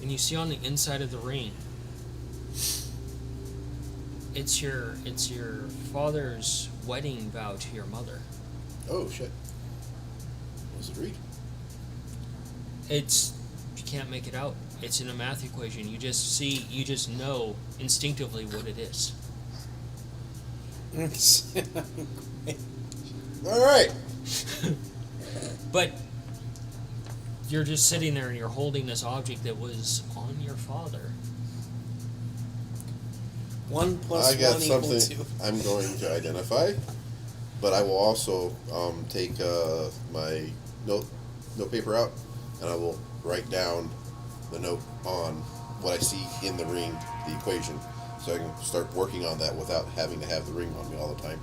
and you see on the inside of the ring, it's your father's wedding vow to your mother. Oh shit. What does it read? It's, you can't make it out. It's in a math equation. You just know instinctively what it is. All right. But you're just sitting there and you're holding this object that was on your father. 1 plus I got 1 equal something 2. I'm going to identify, but I will also take my note paper out, and I will write down the note on what I see in the ring, the equation, so I can start working on that without having to have the ring on me all the time.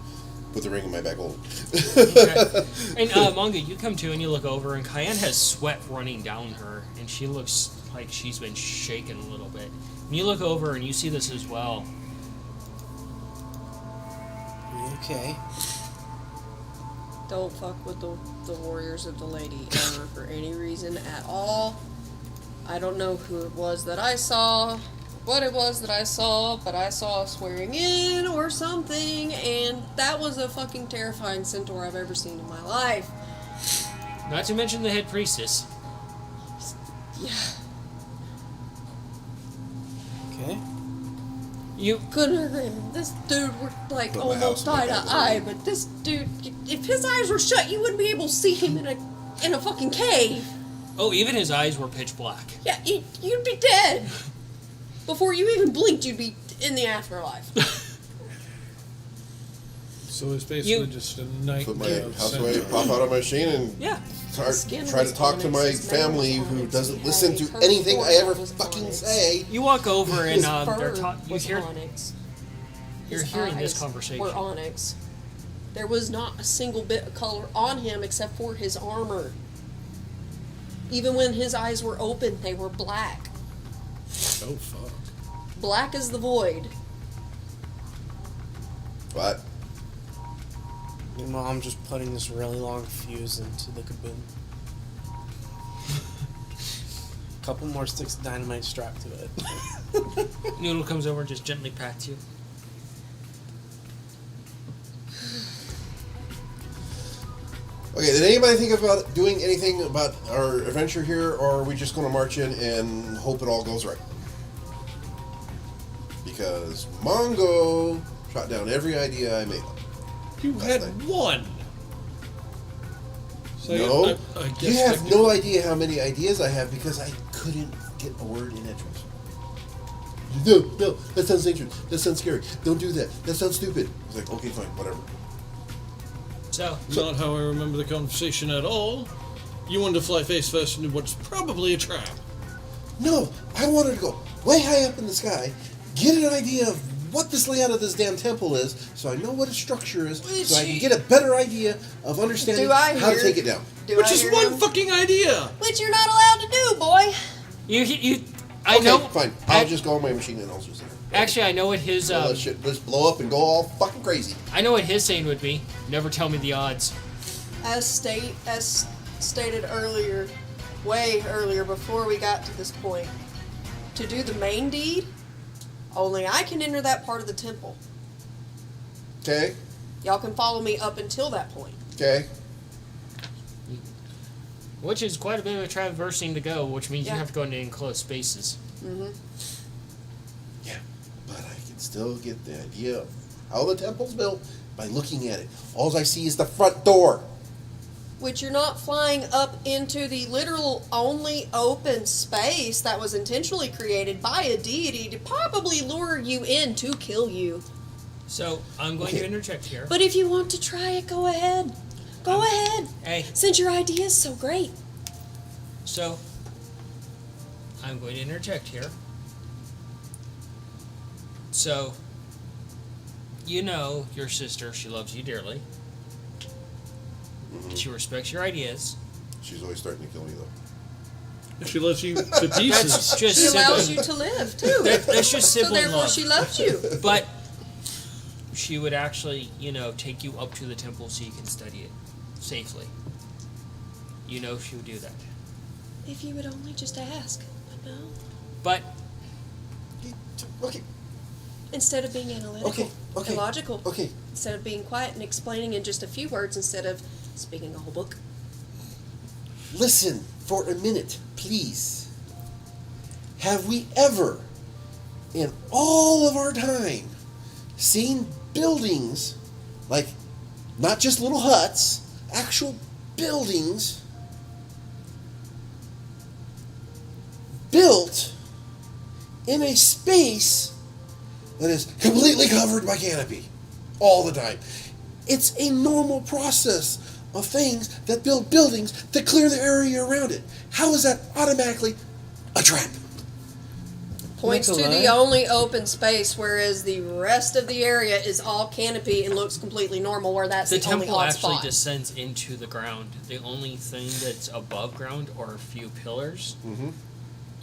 Put the ring in my back hole. Okay. And Manga, you come to and you look over, and Cayenne has sweat running down her, and she looks like she's been shaken a little bit. And you look over and you see this as well. Okay. Don't fuck with the warriors of the lady ever for any reason at all. I don't know who it was that I saw, what it was that I saw, but I saw swearing in or something, and that was a fucking terrifying centaur I've ever seen in my life. Not to mention the head priestess. Yeah. Okay. You Good grin. This dude were like Put my almost house eye in to the eye, but this dude, if his eyes were shut, you wouldn't be able to see him in a fucking cave. Oh, even his eyes were pitch black. Yeah, you'd be dead. Before you even blinked, you'd be in the afterlife. So it's basically You- just a night. Put my houseway, pop out of my machine, and Yeah. try Skin to was talk to onyx, my his metal family was who onyx, doesn't he listen had to a curved anything I forehead ever was fucking onyx. say. You walk over and His they're fur you was hear onyx. you're His hearing this eyes conversation. were onyx. There was not a single bit of color on him except for his armor. Even when his eyes were open, they were black. Oh fuck. Black as the void. What? Meanwhile, I'm just putting this really long fuse into the kaboom. Couple more sticks of dynamite strapped to it. Noodle comes over and just gently pats you. Okay, did anybody think about doing anything about our adventure here, or are we just going to march in and hope it all goes right? Because Mongo shot down every idea I made up. You Last had night. one. So No, I guess you have technically- no idea how many ideas I have because I couldn't get a word in edgewise. No, that sounds dangerous. That sounds scary. Don't do that. That sounds stupid. It's like, okay, fine, whatever. So Not how I remember the conversation at all. You wanted to fly face first into what's probably a trap. No, I wanted to go way high up in the sky, get an idea of what this layout of this damn temple is, so I know what its structure is, so I can get a better idea of understanding Do I how to hear- take it down. Do Which I is hear one him? fucking idea. Which you're not allowed to do, boy. you I Okay, know. fine. I'll just go on my machine and I'll just sit there. Actually, I know what his Let that shit just blow up and go all fucking crazy. I know what his saying would be. Never tell me the odds. As stated earlier, way earlier before we got to this point, to do the main deed, only I can enter that part of the temple. Okay? Y'all can follow me up until that point. Okay? Which is quite a bit of a traversing to go, which means Yeah. you have to go into enclosed spaces. Yeah. But I can still get the idea of how the temple's built by looking at it. All I see is the front door. Which you're not flying up into the literal only open space that was intentionally created by a deity to probably lure you in to kill you. So I'm going Okay. to interject here. But if you want to try it, go ahead. Go ahead. Hey, Since your idea is so great. so I'm going to interject here. So you know your sister, she loves you dearly. She respects your ideas. She's always starting to kill me, though. She lets you to pieces. That's just She allows sibling. you to live too. That's just So sibling therefore, love. she loves you. But she would actually, take you up to the temple so you can study it safely. She would do that. If you would only just ask, but no. But Okay. Instead of being analytical, Okay. and logical, Okay. instead of being quiet and explaining in just a few words, instead of speaking a whole book. Listen for a minute, please. Have we ever, in all of our time, seen buildings, like not just little huts, actual buildings built in a space that is completely covered by canopy all the time? It's a normal process of things that build buildings that clear the area around it. How is that automatically a trap? Points to Nikolai? the only open space, whereas the rest of the area is all canopy and looks completely normal, where that's the the only temple hot actually spot. descends into the ground. The only thing that's above ground are a few pillars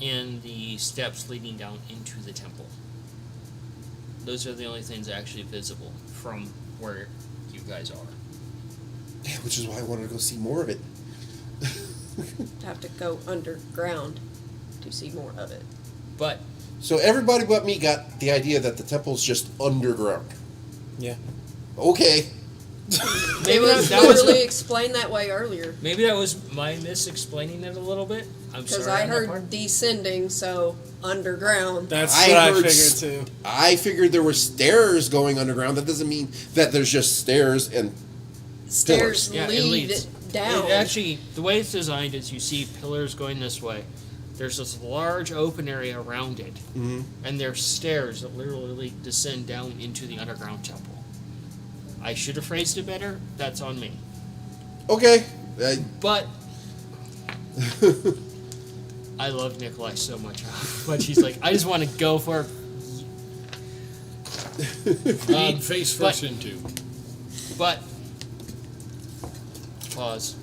and the steps leading down into the temple. Those are the only things actually visible from where you guys are. Yeah, which is why I wanted to go see more of it. Have to go underground to see more of it. But So everybody but me got the idea that the temple's just underground. Yeah. Okay. maybe It was that was literally explained that way earlier. maybe that was my mis-explaining it a little bit. I'm Because sorry. I on that heard part. descending, so underground. That's I what I heard figured too. I figured there were stairs going underground. That doesn't mean that there's just stairs and Stairs Yeah, it lead leads down. It actually, the way it's designed is you see pillars going this way. There's this large open area around it, and there's stairs that literally descend down into the underground temple. I should have phrased it better. That's on me. okay. But I love Nikolai so much, but she's like, I just want to go for. Face first but- into. But pause.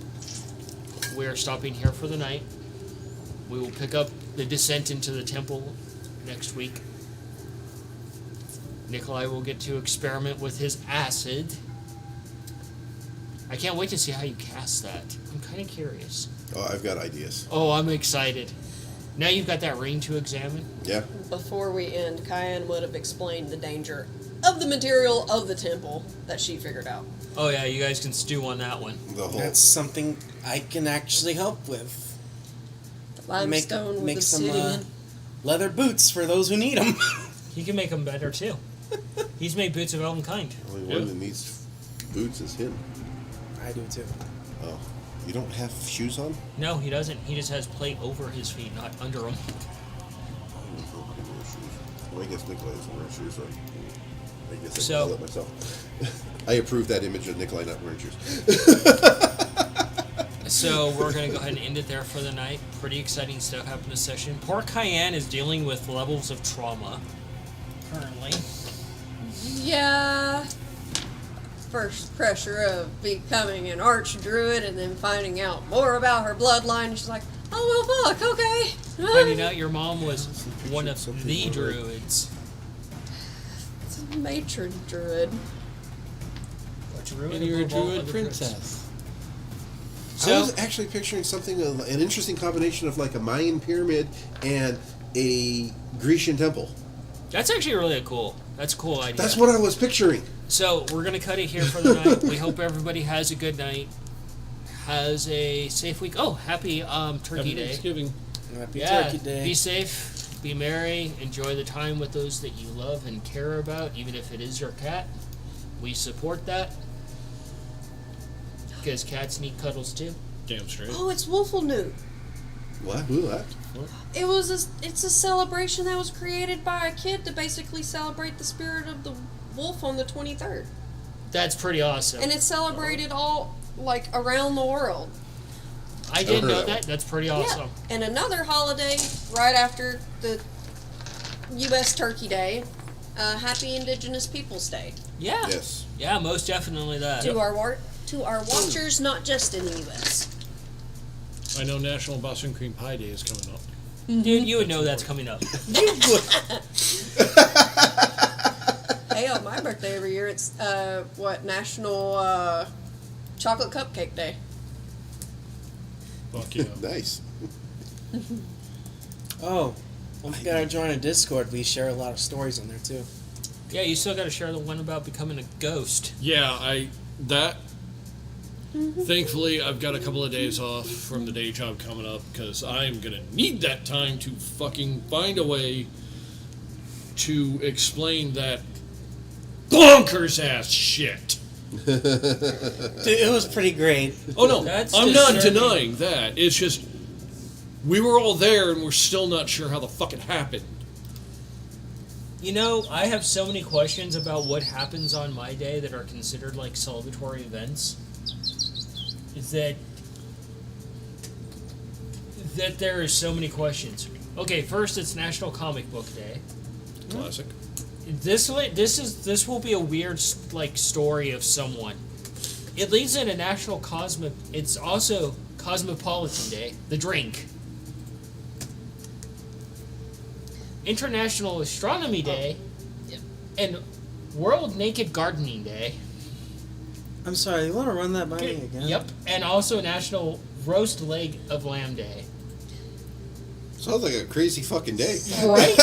We are stopping here for the night. We will pick up the descent into the temple next week. Nikolai will get to experiment with his acid. I can't wait to see how you cast that. I'm kind of curious. Oh, I've got ideas. Oh, I'm excited. Now you've got that ring to examine. Yeah. Before we end, Cayenne would have explained the danger of the material of the temple that she figured out. Oh yeah, you guys can stew on that one. The whole. That's something I can actually help with. The limestone with make some obsidian. leather boots for those who need them. He can make them better too. He's made boots of elven kind. Only Yeah. one that needs boots is him. I do too. Oh, you don't have shoes on? No, he doesn't. He just has plate over his feet, not under them. Well, I guess Nikolai doesn't wear shoes, so I guess I So- can tell that myself. I approve that image of Nikolai not wearing shoes. So we're gonna go ahead and end it there for the night. Pretty exciting stuff happened this session. Poor Cayenne is dealing with levels of trauma currently. Yeah. First pressure of becoming an archdruid and then finding out more about her bloodline. She's like, oh, well, fuck, okay. Finding out your mom was one of the druids. It's a matron druid. A druid And you're a above all druid other druids. princess. I So was actually picturing something, an interesting combination of like a Mayan pyramid and a Grecian temple. that's actually really cool. That's a cool idea. That's what I was picturing. So we're gonna cut it here for the night. We hope everybody has a good night, has a safe week. Oh, happy Turkey Happy Day! Thanksgiving. Happy Yeah, Turkey Day. be safe, be merry, enjoy the time with those that you love and care about, even if it is your cat. We support that because cats need cuddles too. Damn straight. Oh, it's Wolfelnut. What? Who that? It's a celebration that was created by a kid to basically celebrate the spirit of the wolf on the 23rd. That's pretty awesome. And it's celebrated all, like, around the world. I didn't heard know that that. That's pretty awesome. Yeah. And another holiday right after the U.S. Turkey Day, Happy Indigenous Peoples Day. Yeah. Yes. Yeah, most definitely that. To our watchers, not just in the U.S. I know National Boston Cream Pie Day is coming up. Dude, you would know that's coming up. Hey, on my birthday every year, it's National Chocolate Cupcake Day. Fuck yeah. Nice. Oh, don't forget I joined a Discord. We share a lot of stories on there too. Yeah, you still got to share the one about becoming a ghost. Yeah, thankfully, I've got a couple of days off from the day job coming up because I'm going to need that time to fucking find a way to explain that bonkers ass shit. Dude, it was pretty great. Oh no, That's I'm not disturbing. denying that. It's just we were all there and we're still not sure how the fuck it happened. You know, I have so many questions about what happens on my day that are considered like celebratory events. Is that there are so many questions. Okay, first it's National Comic Book Day. Classic. This will be a weird like story of someone. It leads into National It's also Cosmopolitan Day, the drink. International Astronomy Day, and World Naked Gardening Day. I'm sorry, you want to run that by me again? Yep, and also National Roast Leg of Lamb Day. Sounds like a crazy fucking day. Right?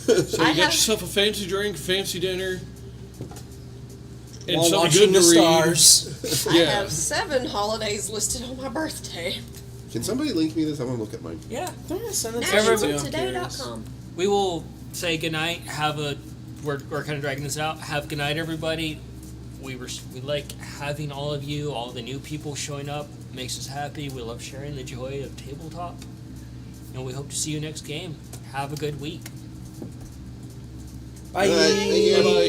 So I you get have- yourself a fancy drink, fancy dinner, and While something watching good to the read. stars. I Yeah. have 7 holidays listed on my birthday. Can somebody link me this? I want to look at mine. Yeah. I'm gonna send it to you, too, I'm curious. NationalToday.com. We will say goodnight. We're kind of dragging this out. Have good night, everybody. We like having all of you, all the new people showing up. Makes us happy. We love sharing the joy of tabletop. And we hope to see you next game. Have a good week. Bye. Good night. Thank you. Bye-bye.